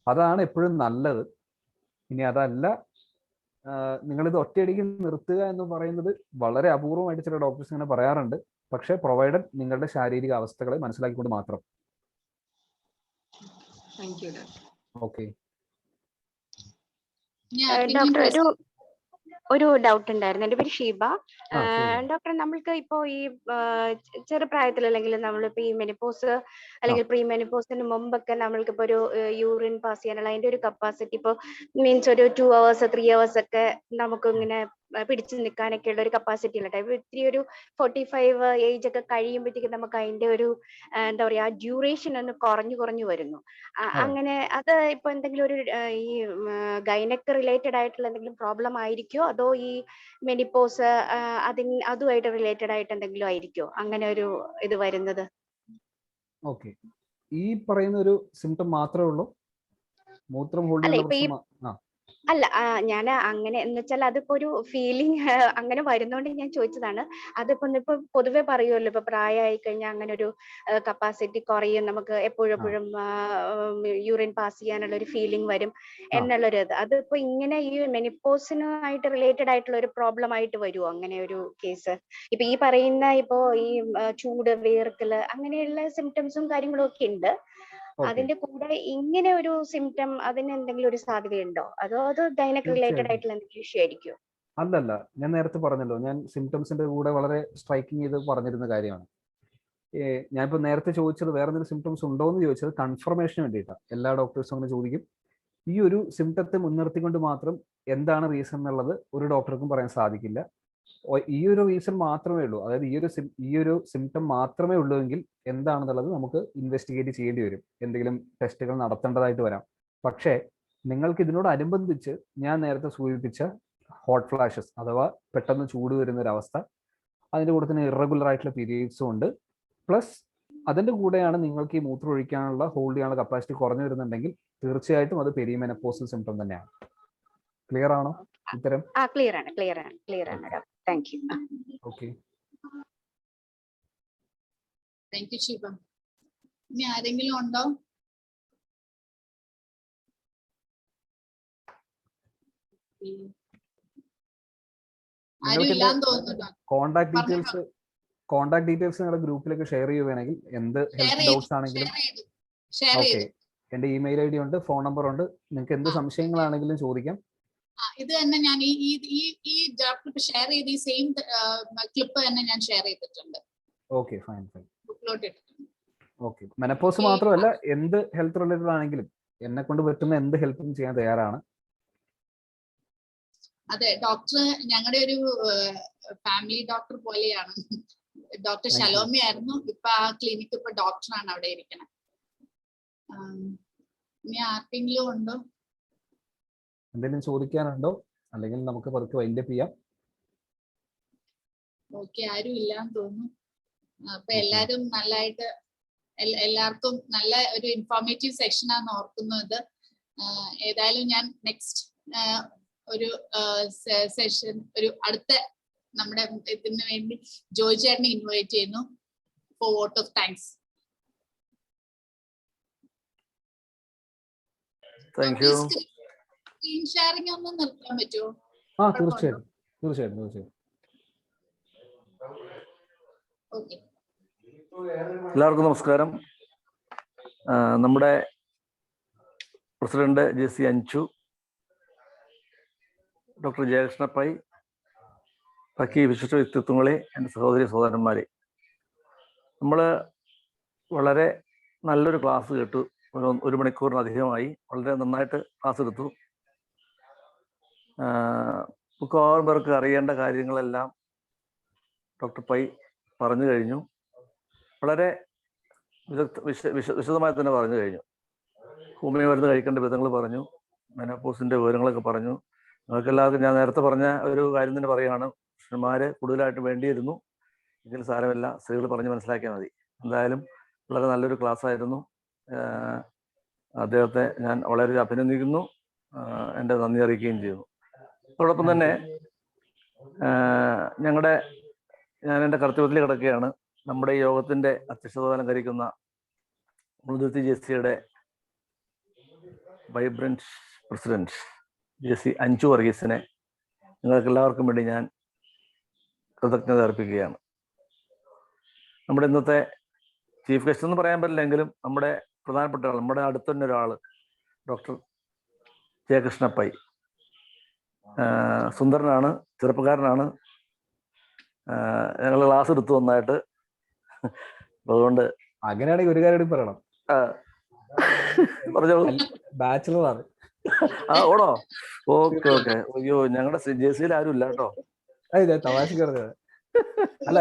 അതാണ് എപ്പോഴും നല്ലത്. ഇനി അതല്ല നിങ്ങളിത് ഒറ്റയടിക്ക് നിർത്തുക എന്ന് പറയുന്നത് വളരെ അപൂർവമായിട്ട് ചില ഡോക്ടേഴ്സ് ഇങ്ങനെ പറയാറുണ്ട്. പക്ഷെ പ്രൊവൈഡഡ് നിങ്ങളുടെ ശാരീരിക അവസ്ഥകളെ മനസ്സിലാക്കിക്കൊണ്ട് മാത്രം. ഓക്കെ ഡോക്ടർ, ഒരു ഡൗട്ട് ഉണ്ടായിരുന്നു. എൻ്റെ പേര് ഷീബ. ഡോക്ടർ, നമ്മൾക്ക് ഇപ്പോ ഈ ചെറുപ്രായത്തിൽ അല്ലെങ്കിൽ നമ്മളിപ്പോ ഈ മെനിപ്പോസ് അല്ലെങ്കിൽ പ്രീ മെനിപ്പോസിന് മുമ്പൊക്കെ നമ്മൾക്ക് ഇപ്പൊ ഒരു യൂറിൻ പാസ് ചെയ്യാനുള്ള അതിന്റെ ഒരു കപ്പാസിറ്റി ഇപ്പൊ മീൻസ് ഒരു 2 hours 3 hours ഒക്കെ നമുക്ക് ഇങ്ങനെ പിടിച്ചു നിൽക്കാനൊക്കെ ഉള്ള ഒരു കപ്പാസിറ്റി ഉള്ള ടൈപ്പ്. ഇത്തിരി ഒരു 45 ഏജ് ഒക്കെ കഴിയുമ്പോഴത്തേക്ക് നമുക്ക് അതിന്റെ ഒരു എന്താ പറയാ ഡ്യൂറേഷൻ ഒന്ന് കുറഞ്ഞു വരുന്നു. അങ്ങനെ അത് ഇപ്പൊ എന്തെങ്കിലും ഒരു ഈ ഗൈനക്ക് റിലേറ്റഡ് ആയിട്ടുള്ള എന്തെങ്കിലും പ്രോബ്ലം ആയിരിക്കോ, അതോ ഈ മെനിപ്പോസ് അതുമായിട്ട് റിലേറ്റഡ് ആയിട്ട് എന്തെങ്കിലും ആയിരിക്കോ അങ്ങനെ ഒരു ഇത് വരുന്നത്? ഓക്കെ, ഈ പറയുന്ന ഒരു സിംറ്റം മാത്രമേ ഉള്ളൂ? മൂത്രം ഹോൾഡ് ചെയ്യാനുള്ള പ്രശ്നം? അല്ല, ഞാൻ അങ്ങനെ എന്ന് വെച്ചാൽ അതിപ്പോ ഒരു ഫീലിംഗ് അങ്ങനെ വരുന്നോണ്ട് ഞാൻ ചോദിച്ചതാണ്. അതിപ്പോ പൊതുവെ പറയുമല്ലോ, ഇപ്പൊ പ്രായമായി കഴിഞ്ഞാൽ അങ്ങനെ ഒരു കപ്പാസിറ്റി കുറയും, നമുക്ക് എപ്പോഴും യൂറിൻ പാസ് ചെയ്യാനുള്ള ഒരു ഫീലിംഗ് വരും എന്നുള്ളൊരു ഇത്. അതിപ്പോ ഇങ്ങനെ ഈ മെനിപ്പോസിനുമായിട്ട് റിലേറ്റഡ് ആയിട്ടുള്ള ഒരു പ്രോബ്ലം ആയിട്ട് വരുമോ അങ്ങനെ ഒരു കേസ്? ഇപ്പൊ ഈ പറയുന്ന ഇപ്പോ ഈ ചൂട്, വേർക്കല് അങ്ങനെയുള്ള സിംറ്റംസും കാര്യങ്ങളും ഒക്കെ ഉണ്ട്. അതിന്റെ കൂടെ ഇങ്ങനെ ഒരു സിംറ്റം അതിന് എന്തെങ്കിലും ഒരു സാധ്യതയുണ്ടോ, അതോ അത് ഗൈനക് റിലേറ്റഡ് ആയിട്ടുള്ള എന്തെങ്കിലും ഇഷ്യൂ ആയിരിക്കും? അല്ലല്ല, ഞാൻ നേരത്തെ പറഞ്ഞല്ലോ, ഞാൻ സിംറ്റംസിന്റെ കൂടെ വളരെ സ്ട്രൈക്കിംഗ് ചെയ്ത് പറഞ്ഞിരുന്ന കാര്യമാണ്. ഞാനിപ്പോ നേരത്തെ ചോദിച്ചത് വേറെ എന്തെങ്കിലും സിംറ്റംസ് ഉണ്ടോ എന്ന് ചോദിച്ചത് കൺഫർമേഷന് വേണ്ടിയിട്ടാണ്. എല്ലാ ഡോക്ടേഴ്സും അങ്ങനെ ചോദിക്കും. ഈ ഒരു സിംറ്റത്തെ മുൻനിർത്തിക്കൊണ്ട് മാത്രം എന്താണ് റീസൺ എന്നുള്ളത് ഒരു ഡോക്ടർക്കും പറയാൻ സാധിക്കില്ല. ഈ ഒരു റീസൺ മാത്രമേ ഉള്ളൂ, അതായത് ഈ ഒരു സിംറ്റം മാത്രമേ ഉള്ളൂ എങ്കിൽ എന്താണെന്നുള്ളത് നമുക്ക് ഇൻവെസ്റ്റിഗേറ്റ് ചെയ്യേണ്ടി വരും, എന്തെങ്കിലും ടെസ്റ്റുകൾ നടത്തേണ്ടതായിട്ട് വരാം. പക്ഷേ നിങ്ങൾക്ക് ഇതിനോടനുബന്ധിച്ച് ഞാൻ നേരത്തെ സൂചിപ്പിച്ച ഹോട്ട് ഫ്ലാഷസ് അഥവാ പെട്ടെന്ന് ചൂട് വരുന്ന ഒരു അവസ്ഥ, അതിൻ്റെ കൂടെ തന്നെ ഇറഗുലർ ആയിട്ടുള്ള പീരീഡ്സും ഉണ്ട്, പ്ലസ് അതിൻ്റെ കൂടെയാണ് നിങ്ങൾക്ക് ഈ മൂത്രം ഒഴിക്കാനുള്ള ഹോൾഡ് ചെയ്യാനുള്ള കപ്പാസിറ്റി കുറഞ്ഞു വരുന്നുണ്ടെങ്കിൽ തീർച്ചയായിട്ടും അത് പെരിമെനോപോസൽ സിംറ്റം തന്നെയാണ്. ക്ലിയർ ആണോ ഉത്തരം? ക്ലിയർ ആണ്. Thank you. Okay, thank U Shiva. ഇനി ആരെങ്കിലും ഉണ്ടോ? കോണ്ടാക്ട് ഡീറ്റെയിൽസ് നിങ്ങളുടെ ഗ്രൂപ്പിലേക്ക് ഷെയർ ചെയ്യുകയാണെങ്കിൽ എന്ത് ഹെൽത്ത് ഡൗട്ട്സ് ആണെങ്കിലും. ഓക്കെ, എന്റെ ഇമെയിൽ ID ഉണ്ട്, ഫോൺ നമ്പർ ഉണ്ട്, നിങ്ങൾക്ക് എന്ത് സംശയങ്ങളാണെങ്കിലും ചോദിക്കാം. ഇത് തന്നെ ഞാൻ ഈ ഡോക്ടർ ഷെയർ ചെയ്ത ഈ സെയിം ക്ലിപ്പ് തന്നെ ഞാൻ ഷെയർ ചെയ്തിട്ടുണ്ട്. Okay, fine. ബുക്കിലോട്ട് ഇട്ടിട്ടുണ്ട്. ഓക്കെ, മെനപ്പോസ് മാത്രമല്ല എന്ത് ഹെൽത്ത് റിലേറ്റഡ് ആണെങ്കിലും എന്നെ കൊണ്ട് പറ്റുന്ന എന്ത് ഹെൽപ്പും ചെയ്യാൻ തയ്യാറാണ്. അതെ, ഡോക്ടർ ഞങ്ങളുടെ ഒരു ഫാമിലി ഡോക്ടർ പോലെയാണ്. ഡോക്ടർ ഷലോമി ആയിരുന്നു, ഇപ്പൊ ആ ക്ലിനിക്ക് ഇപ്പൊ ഡോക്ടറാണ് അവിടെ ഇരിക്കുന്നത്. ഇനി ആർക്കെങ്കിലും ഉണ്ടോ? എന്തെങ്കിലും ചോദിക്കാനുണ്ടോ? അല്ലെങ്കിൽ നമുക്ക് പതുക്കെ വൈൻഡ് അപ്പ് ചെയ്യാം. ഓക്കെ, ആരും ഇല്ലാന്ന് തോന്നുന്നു. അപ്പൊ എല്ലാരും നല്ലതായിട്ട് എല്ലാവർക്കും നല്ല ഒരു ഇൻഫോർമേറ്റീവ് സെഷൻ ആണെന്ന് ഓർക്കുന്നത്. ഏതായാലും ഞാൻ നെക്സ്റ്റ് ഒരു സെഷൻ ഒരു അടുത്ത നമ്മുടെ ഇതിന് വേണ്ടി ജോയ് ചേട്ടനെ ഇൻവൈറ്റ് ചെയ്യുന്നു. for vote of thanks. Thank you. Screen sharing ഒന്ന് നിർത്താൻ പറ്റുമോ? തീർച്ചയായിട്ടും തീർച്ചയായിട്ടും തീർച്ചയായിട്ടും. Okay. എല്ലാവർക്കും നമസ്കാരം. നമ്മുടെ president JC Anju, doctor Jayakrishna pi, ബാക്കി വിശിഷ്ട വ്യക്തിത്വങ്ങളെ, എൻ്റെ സഹോദരി സഹോദരന്മാരെ, നമ്മൾ വളരെ നല്ലൊരു ക്ലാസ് കേട്ടു. ഒരു മണിക്കൂറിനധികമായി വളരെ നന്നായിട്ട് ക്ലാസ് എടുത്തു. മിക്കവാറും പേർക്ക് അറിയേണ്ട കാര്യങ്ങളെല്ലാം ഡോക്ടർ പൈ പറഞ്ഞു കഴിഞ്ഞു. വളരെ വിശദമായി തന്നെ പറഞ്ഞു കഴിഞ്ഞു. ഹോമിയോ മരുന്ന് കഴിക്കേണ്ട വിധങ്ങൾ പറഞ്ഞു, മെനോപോസിന്റെ വിവരങ്ങളൊക്കെ പറഞ്ഞു. നിങ്ങൾക്ക് എല്ലാവർക്കും ഞാൻ നേരത്തെ പറഞ്ഞ ഒരു കാര്യം തന്നെ പറയുകയാണ്, പുരുഷന്മാര് കൂടുതലായിട്ട് വേണ്ടിയിരുന്നു, എങ്കിലും സാരമില്ല, സ്ത്രീകൾ പറഞ്ഞ് മനസ്സിലാക്കിയാൽ മതി. എന്തായാലും വളരെ നല്ലൊരു ക്ലാസ് ആയിരുന്നു. അദ്ദേഹത്തെ ഞാൻ വളരെ അഭിനന്ദിക്കുന്നു, എൻ്റെ നന്ദി അറിയിക്കുകയും ചെയ്യുന്നു. അതോടൊപ്പം തന്നെ ഞാൻ എൻ്റെ കർത്തവ്യത്തിൽ കിടക്കുകയാണ്. നമ്മുടെ ഈ യോഗത്തിന്റെ അധ്യക്ഷത അലങ്കരിക്കുന്ന മുളുതുരുത്തി JCയുടെ വൈബ്രന്റ് പ്രസിഡന്റ് JC അഞ്ജു വർഗീസിനെ നിങ്ങൾക്ക് എല്ലാവർക്കും വേണ്ടി ഞാൻ കൃതജ്ഞത അർപ്പിക്കുകയാണ്. നമ്മുടെ ഇന്നത്തെ ചീഫ് ഗസ്റ്റ് എന്ന് പറയാൻ പറ്റില്ലെങ്കിലും നമ്മുടെ പ്രധാനപ്പെട്ട ആൾ, നമ്മുടെ അടുത്ത് തന്നെ ഒരാൾ, ഡോക്ടർ ജയകൃഷ്ണ പൈ. സുന്ദരനാണ്, ചെറുപ്പക്കാരനാണ്, ഞങ്ങൾ ക്ലാസ് എടുത്തു നന്നായിട്ട്. അതുകൊണ്ട് അങ്ങനെയാണെങ്കിൽ ഒരു കാര്യം പറയണം, പറഞ്ഞോളൂ. ബാച്ചിലറാണ്. ഓണോ? ഓക്കെ. അയ്യോ, ഞങ്ങളുടെ JCയിൽ ആരും ഇല്ല കേട്ടോ. അതെ, തമാശ പറഞ്ഞത്. അല്ല,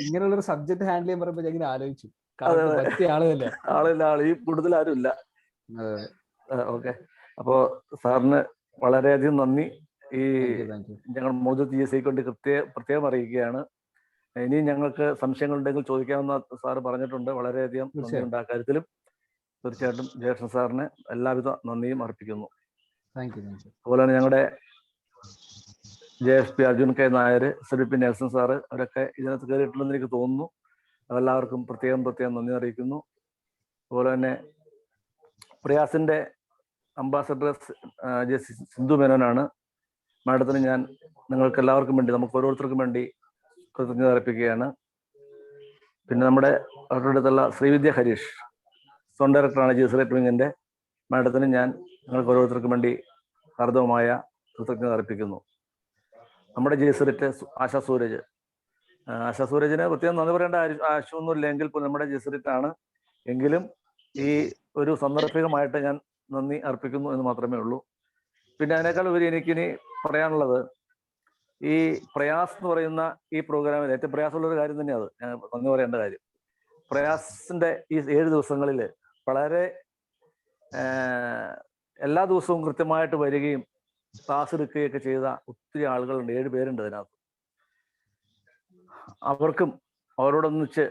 ഇങ്ങനെയുള്ളൊരു സബ്ജക്ട് ഹാൻഡിൽ ചെയ്യാൻ പറയുമ്പോ ഞാൻ ഇങ്ങനെ ആലോചിച്ചു, പറ്റിയ ആളില്ല ഈ കൂടുതൽ ആരും ഇല്ല. ഓക്കെ, അപ്പോ സാറിന് വളരെയധികം നന്ദി. ഈ ഞങ്ങൾ മുളുതുരുത്തി JCയെ കൊണ്ട് പ്രത്യേകം അറിയിക്കുകയാണ്. ഇനി ഞങ്ങൾക്ക് സംശയങ്ങളുണ്ടെങ്കിൽ ചോദിക്കാമെന്ന് സാറ് പറഞ്ഞിട്ടുണ്ട്. വളരെയധികം നന്ദിയുണ്ട് ആ കാര്യത്തിലും. തീർച്ചയായിട്ടും ജയകൃഷ്ണൻ സാറിന് എല്ലാവിധ നന്ദിയും അർപ്പിക്കുന്നു. അതുപോലെ തന്നെ ഞങ്ങളുടെ JFP Arjun K Nair, SWP Nelson sir, അവരൊക്കെ ഇതിനകത്ത് കയറിയിട്ടുണ്ടെന്ന് എനിക്ക് തോന്നുന്നു. അതെല്ലാവർക്കും പ്രത്യേകം നന്ദി അറിയിക്കുന്നു. അതുപോലെ തന്നെ പ്രയാസിന്റെ അംബാസഡർ JC സിന്ധു മേനോനാണ്. മാഡത്തിന് ഞാൻ നിങ്ങൾക്ക് എല്ലാവർക്കും വേണ്ടി, നമുക്ക് ഓരോരുത്തർക്കും വേണ്ടി കൃതജ്ഞത അർപ്പിക്കുകയാണ്. പിന്നെ നമ്മുടെ അവരുടെ അടുത്തുള്ള ശ്രീവിദ്യ ഹരീഷ്, സോൺ ഡയറക്ടറാണ് JC വിങ്ങിന്റെ. മാഡത്തിന് ഞാൻ നിങ്ങൾക്ക് ഓരോരുത്തർക്കും വേണ്ടി ഹാർദവമായ കൃതജ്ഞത അർപ്പിക്കുന്നു. നമ്മുടെ JC ആശാ സൂരജിന് പ്രത്യേകം നന്ദി പറയേണ്ട ആവശ്യമൊന്നുമില്ല, എങ്കിൽ പോലും നമ്മുടെ JC ആണ്. എങ്കിലും ഈ ഒരു സന്ദർഭികമായിട്ട് ഞാൻ നന്ദി അർപ്പിക്കുന്നു എന്ന് മാത്രമേ ഉള്ളൂ. പിന്നെ അതിനേക്കാൾ ഉപരി എനിക്കിനി പറയാനുള്ളത്, ഈ പ്രയാസ് എന്ന് പറയുന്ന ഈ പ്രോഗ്രാമിൽ ഏറ്റവും പ്രയാസമുള്ളൊരു കാര്യം തന്നെയാണ് ഞാൻ നന്ദി പറയേണ്ട കാര്യം. പ്രയാസിന്റെ ഈ 7 ദിവസങ്ങളിൽ വളരെ എല്ലാ ദിവസവും കൃത്യമായിട്ട് വരികയും ക്ലാസ് എടുക്കുകയൊക്കെ ചെയ്ത ഒത്തിരി ആളുകളുണ്ട്. 7 പേരുണ്ട് അതിനകത്ത്. അവർക്കും അവരോടൊന്നിച്ച്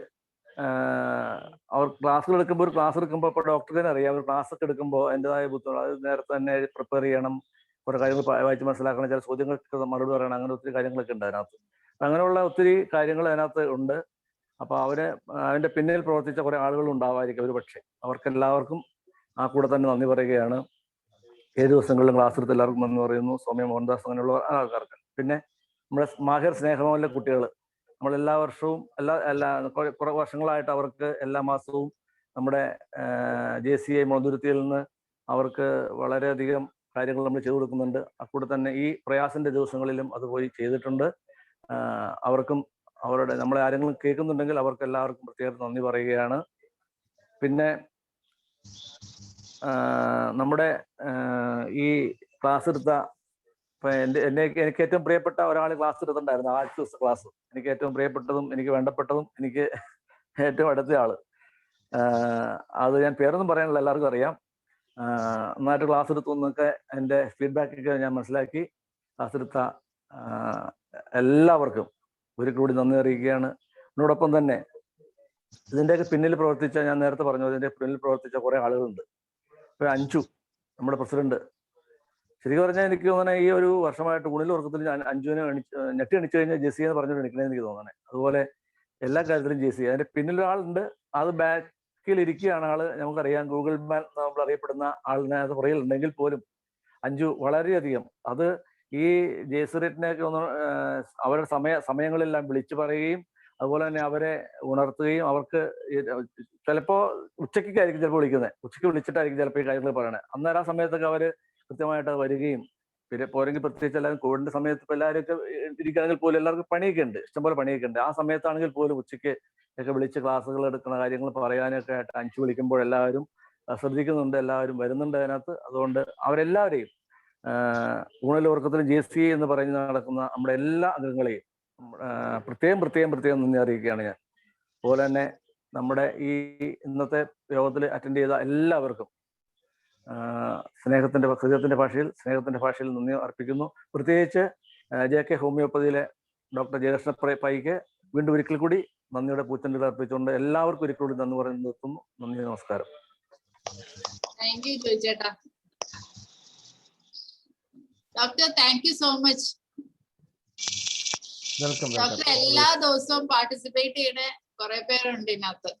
അവർ ക്ലാസ്സുകൾ എടുക്കുമ്പോൾ, ഒരു ക്ലാസ് എടുക്കുമ്പോൾ ഇപ്പോൾ ഡോക്ടറിനെ അറിയാം, ഒരു ക്ലാസ് ഒക്കെ എടുക്കുമ്പോൾ അതിൻ്റെതായ ബുദ്ധിമുട്ട്, അത് നേരത്തെ തന്നെ പ്രിപ്പയർ ചെയ്യണം, കുറെ കാര്യങ്ങൾ വായിച്ച് മനസ്സിലാക്കണം, ചില ചോദ്യങ്ങൾക്ക് മറുപടി പറയണം, അങ്ങനെ ഒത്തിരി കാര്യങ്ങളൊക്കെ ഉണ്ട് അതിനകത്ത്. അങ്ങനെയുള്ള ഒത്തിരി കാര്യങ്ങൾ അതിനകത്ത് ഉണ്ട്. അപ്പോൾ അതിൻ്റെ പിന്നിൽ പ്രവർത്തിച്ച കുറെ ആളുകൾ ഉണ്ടാവായിരിക്കും ഒരു പക്ഷേ. അവർക്കെല്ലാവർക്കും ആ കൂടെ തന്നെ നന്ദി പറയുകയാണ്. 7 ദിവസങ്ങളിലും ക്ലാസ് എടുത്ത് എല്ലാവർക്കും നന്ദി പറയുന്നു. സൗമ്യ മോഹൻദാസ്, അങ്ങനെയുള്ള ആൾക്കാർക്ക്. പിന്നെ നമ്മുടെ മാഹിർ സ്നേഹമോലെ കുട്ടികൾ, നമ്മളെല്ലാ വർഷവും കുറെ വർഷങ്ങളായിട്ട് അവർക്ക് എല്ലാ മാസവും നമ്മുടെ JCI മുളുതുരുത്തിയിൽ നിന്ന് അവർക്ക് വളരെയധികം കാര്യങ്ങൾ നമ്മൾ ചെയ്തു കൊടുക്കുന്നുണ്ട്. അക്കൂടെ തന്നെ ഈ പ്രയാസിന്റെ ദിവസങ്ങളിലും അത് പോയി ചെയ്തിട്ടുണ്ട്. അവർക്കും അവരുടെ, നമ്മളെ ആരെങ്കിലും കേൾക്കുന്നുണ്ടെങ്കിൽ അവർക്ക് എല്ലാവർക്കും പ്രത്യേകം നന്ദി പറയുകയാണ്. പിന്നെ നമ്മുടെ ഈ ക്ലാസ് എടുത്ത, എനിക്ക് ഏറ്റവും പ്രിയപ്പെട്ട ഒരാൾ ക്ലാസ് എടുത്തിട്ടുണ്ടായിരുന്നു. ആദ്യത്തെ ദിവസം ക്ലാസ് എനിക്ക് ഏറ്റവും പ്രിയപ്പെട്ടതും എനിക്ക് വേണ്ടപ്പെട്ടതും എനിക്ക് ഏറ്റവും അടുത്ത ആള്, അത് ഞാൻ പേരൊന്നും പറയാനുള്ള, എല്ലാവർക്കും അറിയാം. നന്നായിട്ട് ക്ലാസ് എടുത്തു എന്നൊക്കെ എൻ്റെ ഫീഡ്ബാക്കൊക്കെ ഞാൻ മനസ്സിലാക്കി. ക്ലാസ് എടുത്ത എല്ലാവർക്കും ഒരിക്കൽ കൂടി നന്ദി അറിയിക്കുകയാണ്. അതിനോടൊപ്പം തന്നെ ഇതിൻ്റെയൊക്കെ പിന്നിൽ പ്രവർത്തിച്ച, ഞാൻ നേരത്തെ പറഞ്ഞു, ഇതിൻ്റെ പിന്നിൽ പ്രവർത്തിച്ച കുറെ ആളുകളുണ്ട്. ഇപ്പൊ അഞ്ജു, നമ്മുടെ പ്രസിഡന്റ്, ശരിക്കും പറഞ്ഞാൽ എനിക്ക് തോന്നണേ ഈ ഒരു വർഷമായിട്ട് ഉള്ളിൽ ഉറക്കത്തിൽ അഞ്ജുവിനെ ഞെട്ടി എണിച്ചു കഴിഞ്ഞാൽ JC എന്ന് പറഞ്ഞിട്ട് എണിക്കണേ എനിക്ക് തോന്നണേ. അതുപോലെ എല്ലാ കാര്യത്തിലും JC. അതിന്റെ പിന്നിലൊരാളുണ്ട്, അത് ബാക്കിൽ ഇരിക്കുകയാണ് ആള്. നമുക്കറിയാം ഗൂഗിൾ മാൻ നമ്മൾ അറിയപ്പെടുന്ന ആളിനെ അത് പുറകിലുണ്ടെങ്കിൽ പോലും അഞ്ജു വളരെയധികം അത് ഈ ജയശ്രീറ്റിനെയൊക്കെ ഒന്ന് അവരുടെ സമയങ്ങളെല്ലാം വിളിച്ചു പറയുകയും അതുപോലെ തന്നെ അവരെ ഉണർത്തുകയും അവർക്ക് ചിലപ്പോ ഉച്ചയ്ക്കായിരിക്കും ചിലപ്പോൾ വിളിക്കുന്നത്, ഉച്ചയ്ക്ക് വിളിച്ചിട്ടായിരിക്കും ചിലപ്പോൾ ഈ കാര്യങ്ങൾ പറയണത്. അന്നേരം ആ സമയത്തൊക്കെ അവര് കൃത്യമായിട്ട് വരികയും പിന്നെ പോരെങ്കിൽ പ്രത്യേകിച്ച് എല്ലാവരും കോവിഡിന്റെ സമയത്ത് ഇപ്പൊ എല്ലാവരും ഒക്കെ ഇരിക്കുകയാണെങ്കിൽ പോലും എല്ലാവർക്കും പണിയൊക്കെ ഉണ്ട്, ഇഷ്ടംപോലെ പണിയൊക്കെ ഉണ്ട്. ആ സമയത്താണെങ്കിൽ പോലും ഉച്ചയ്ക്ക് ഒക്കെ വിളിച്ച് ക്ലാസ്സുകൾ എടുക്കുന്ന കാര്യങ്ങൾ പറയാനൊക്കെ ആയിട്ട് അഞ്ചു വിളിക്കുമ്പോൾ എല്ലാവരും ശ്രദ്ധിക്കുന്നുണ്ട്, എല്ലാവരും വരുന്നുണ്ട് അതിനകത്ത്. അതുകൊണ്ട് അവരെല്ലാവരെയും ഊണലുറക്കത്തിലും JC എന്ന് പറഞ്ഞ് നടക്കുന്ന നമ്മുടെ എല്ലാ അംഗങ്ങളെയും പ്രത്യേകം നന്ദി അറിയിക്കുകയാണ് ഞാൻ. അതുപോലെ തന്നെ നമ്മുടെ ഈ ഇന്നത്തെ യോഗത്തിൽ അറ്റൻഡ് ചെയ്ത എല്ലാവർക്കും ഹൃദയത്തിന്റെ ഭാഷയിൽ നന്ദി അർപ്പിക്കുന്നു. പ്രത്യേകിച്ച് JK ഹോമിയോപ്പതിയിലെ ഡോക്ടർ ജയകൃഷ്ണ പൈക്ക് വീണ്ടും ഒരിക്കൽ കൂടി നന്ദിയുടെ പൂച്ചെണ്ടുകൾ അർപ്പിച്ചുകൊണ്ട് എല്ലാവർക്കും ഒരിക്കൽ കൂടി നന്ദി പറഞ്ഞു നിർത്തുന്നു. നന്ദി, നമസ്കാരം. താങ്ക് യു ജോയിച്ചേട്ടാ. Doctor thank you so much. Doctor എല്ലാ ദിവസവും പാർട്ടിസിപ്പേറ്റ് ചെയ്യണ കുറെ പേരുണ്ട് ഇതിനകത്ത്.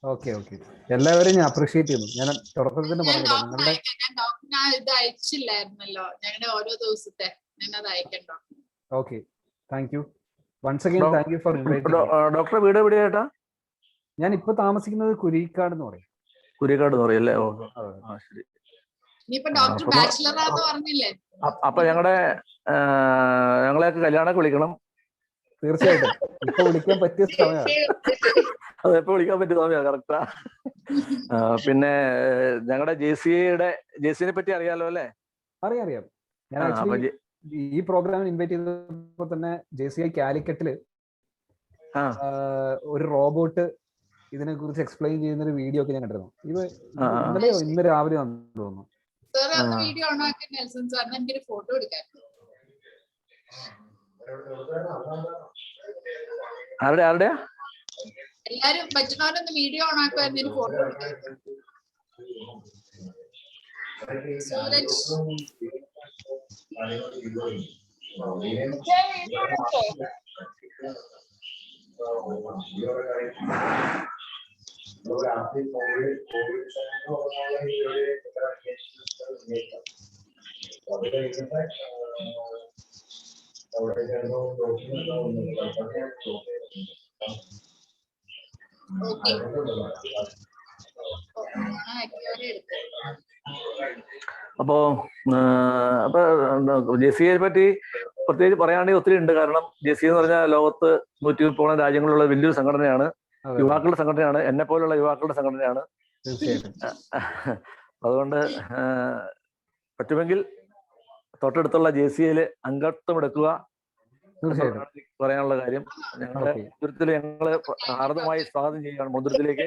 ഓക്കെ എല്ലാവരും ഞാൻ അപ്രീഷിയേറ്റ് ചെയ്യുന്നു. ഞാൻ തുടക്കത്തിൽ തന്നെ ഞാൻ ഡോക്ടറിന് ഇത് അയച്ചില്ലായിരുന്നല്ലോ ഞങ്ങളുടെ ഓരോ ദിവസത്തെ, ഞാനത് അയക്കണ്ടോ? Okay, thank you once again. Thank you for doctor വീട് എവിടെയായിട്ടാ? ഞാൻ ഇപ്പൊ താമസിക്കുന്നത് കുരിക്കാട് എന്ന് പറയും. കുരിക്കാട് എന്ന് പറയല്ലേ? ശരി. ഇനിയിപ്പോ ഡോക്ടർ ബാച്ചിലറാന്ന് പറഞ്ഞില്ലേ? അപ്പൊ ഞങ്ങളെയൊക്കെ കല്യാണമൊക്കെ വിളിക്കണം. തീർച്ചയായിട്ടും ഇപ്പൊ വിളിക്കാൻ പറ്റിയ സമയമാണ്. അതെപ്പോ വിളിക്കാൻ പറ്റിയ സമയമാണ്, കറക്റ്റാ. പിന്നെ ഞങ്ങളുടെ JC-നെ പറ്റി അറിയാലോ അല്ലേ? അറിയാം. ഞാൻ ആക്ച്വലി ഈ പ്രോഗ്രാമിന് ഇൻവൈറ്റ് ചെയ്തപ്പോ തന്നെ JCI കാലിക്കറ്റില് ഒരു റോബോട്ട് ഇതിനെ കുറിച്ച് എക്സ്പ്ലെയിൻ ചെയ്യുന്ന ഒരു വീഡിയോ ഒക്കെ ഞാൻ കണ്ടിരുന്നു. ഇന്ന് രാവിലെ തോന്നുന്നു. വീഡിയോ ഓൺ ആക്കി നെൽസൺ സാറിന് എനിക്കൊരു ഫോട്ടോ എടുക്കാൻ. ആരുടെയാ? എല്ലാരും പറ്റുന്നവരൊന്ന് വീഡിയോ ഓൺ ആക്കുമായിരുന്നു, ഒരു ഫോട്ടോ എടുക്കാൻ. സൂരജ് അപ്പൊ JC-യെ പറ്റി പ്രത്യേകിച്ച് പറയുകയാണെങ്കിൽ ഒത്തിരി ഉണ്ട്. കാരണം JC എന്ന് പറഞ്ഞാൽ ലോകത്ത് 130 രാജ്യങ്ങളിലുള്ള വലിയൊരു സംഘടനയാണ്, യുവാക്കളുടെ സംഘടനയാണ്, എന്നെ പോലുള്ള യുവാക്കളുടെ സംഘടനയാണ്. അതുകൊണ്ട് പറ്റുമെങ്കിൽ തൊട്ടടുത്തുള്ള JC-യിൽ അംഗത്വം എടുക്കുക, പറയാനുള്ള കാര്യം. ഞങ്ങള് ഹാർദമായി സ്വാഗതം ചെയ്യുകയാണ് മുന്തിരത്തിലേക്ക്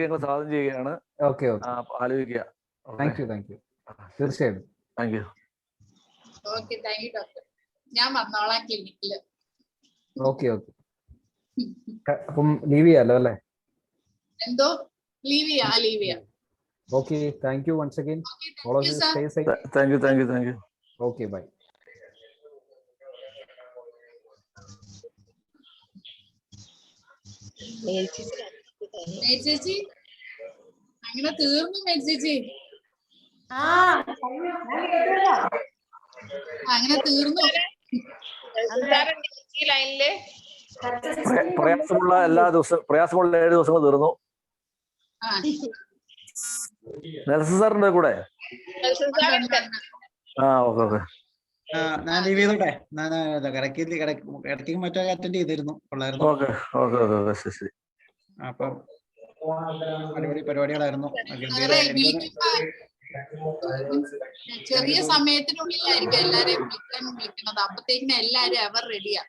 ഞങ്ങൾ സ്വാഗതം ചെയ്യുകയാണ്. ആലോചിക്കുക. തീർച്ചയായിട്ടും. Thank you. ഡോക്ടർ. ഞാൻ വന്നോളാം ക്ലിനിക്കില്. ഓക്കെ അപ്പം ലീവ് ചെയ്യാലോ അല്ലേ? എന്തോ ലീവ് ചെയ്യാം. Okay, thank you once again. Thank you. Okay, bye. ചേച്ചി അങ്ങനെ തീർന്നു. ചേച്ചി അങ്ങനെ തീർന്നു. പ്രയാസമുള്ള 7 ദിവസങ്ങൾ തീർന്നു. നെൽസൺ സാറിന്റെ കൂടെ ഓക്കെ. ഞാൻ ലീവ് ചെയ്തോട്ടെ. ഞാൻ ഇടയ്ക്ക് മറ്റോ അറ്റൻഡ് ചെയ്തിരുന്നു. ശരി. അപ്പം അടിപൊളി പരിപാടികളായിരുന്നു. ചെറിയ സമയത്തിനുള്ളിലായിരിക്കും എല്ലാരെയും വിളിക്കുന്നത്. അപ്പത്തേക്കിന് എല്ലാരും അവർ റെഡിയാ.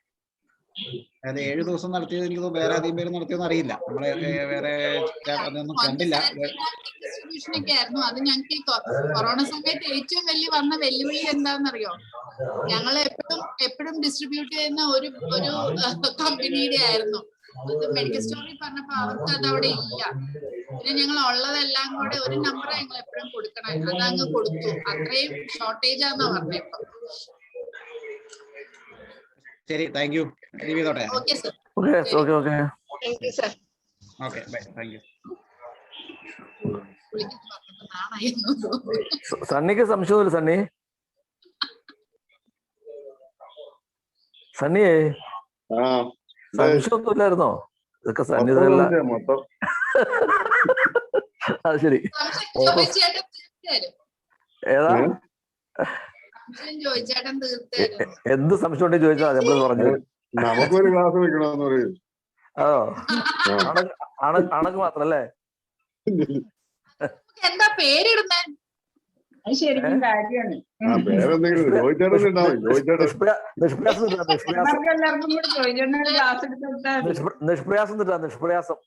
അതായത് 7 ദിവസം നടത്തിയത് എനിക്ക് വേറെ അധികം പേര് നടത്തിയെന്ന് അറിയില്ല. നമ്മളെ വേറെ അതൊന്നും കണ്ടില്ല. ഡിസ്ട്രിബ്യൂഷനൊക്കെ ആയിരുന്നു. അത് ഞങ്ങൾക്ക് കൊറോണ സമയത്ത് ഏറ്റവും വലിയ വന്ന വെല്ലുവിളി എന്താണെന്നറിയോ? ഞങ്ങൾ എപ്പോഴും ഡിസ്ട്രിബ്യൂട്ട് ചെയ്യുന്ന ഒരു കമ്പനിയുടെ ആയിരുന്നു. അത് മെഡിക്കൽ സ്റ്റോറിൽ പറഞ്ഞപ്പോ അവർക്ക് അത് അവിടെ ഇല്ല. പിന്നെ ഞങ്ങൾ ഉള്ളതെല്ലാം കൂടെ ഒരു നമ്പറാ ഞങ്ങൾ എപ്പോഴും കൊടുക്കണം. അതങ്ങ് കൊടുത്തു. അത്രയും ഷോർട്ടേജ് ആണെന്നാ പറഞ്ഞപ്പോ. ശരി, താങ്ക് യു. ലീവ് ചെയ്തോട്ടെ. Okay, sir. Okay okay okay thank you sir. Okay bye. Thank you. സണ്ണിക്ക് സംശയമില്ല സണ്ണി. സണ്ണിയേ സംശയമൊന്നുമില്ലായിരുന്നോ? ഇതൊക്കെ സണ്ണി അത് ശരി. ഏതാ എന്ത് സംശയം ഉണ്ടെങ്കിൽ ചോദിച്ചാൽ നമ്മൾ പറഞ്ഞു. നമുക്കൊരു ക്ലാസ് വെക്കണമെന്ന് പറയും. അതോ അണക്ക് മാത്രല്ലേ? എന്താ പേരിടുന്നേ? പേരെന്തെങ്കിലും നിഷ്പ്രയാസം നിട്ടാ നിഷ്പ്രയാസം.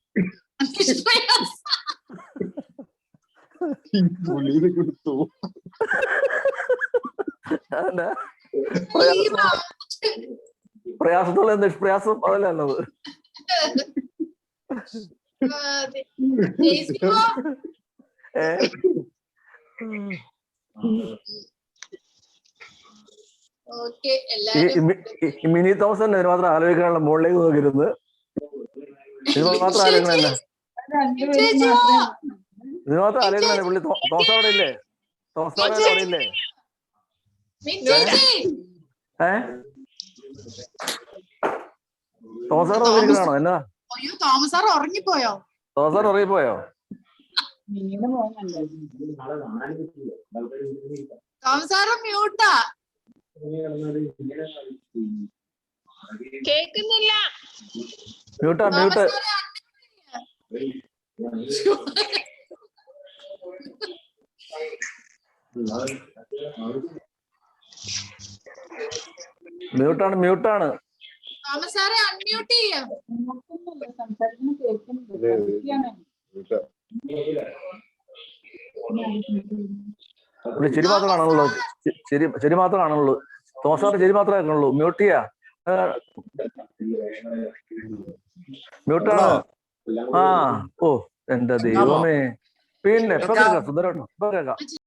പ്രയാസത്തോളം നിഷ്പ്രയാസം അതല്ലേ നല്ലത്. മിനി തോമസ് തന്നെ ഇതിന് മാത്രം ആലോചിക്കാനുള്ള മുകളിലേക്ക് നോക്കിയിരുന്നത്. ഇത് മാത്രം ആലോചിക്കണല്ല, ഇത് മാത്രം ആലോചിക്കണല്ലേ. പുള്ളി തോമസ് അവിടെ ഇല്ലേ? തോമസ് അവിടെ ഇല്ലേ? തോമസ് സാർ വന്നിരിക്കണാണോ? എന്നാ തോമസ് സാർ ഉറങ്ങിപ്പോയോ? തോമസ് സാർ ഉറങ്ങിപ്പോയോ? തോമസ് സാറ് മ്യൂട്ടാ. കേൾക്കുന്നില്ല. മ്യൂട്ടാ മ്യൂട്ട്. മ്യൂട്ടാണ് മ്യൂട്ടാണ്. തോമസ് സാറെ അൺമ്യൂട്ട് ചെയ്യാം. ശരി മാത്രം കാണുള്ളൂ, ശരി മാത്രം കാണുള്ളൂ. തോമസ് സാറിന് ശരി മാത്രമേ കാണുള്ളൂ. മ്യൂട്ട് ചെയ്യാ, മ്യൂട്ടാണ്. ആ ഓ എന്റെ ദൈവമേ. പിന്നെ ഇപ്പൊ കേൾക്കാം സുന്ദരട്ടോ, ഇപ്പൊ കേൾക്കാം.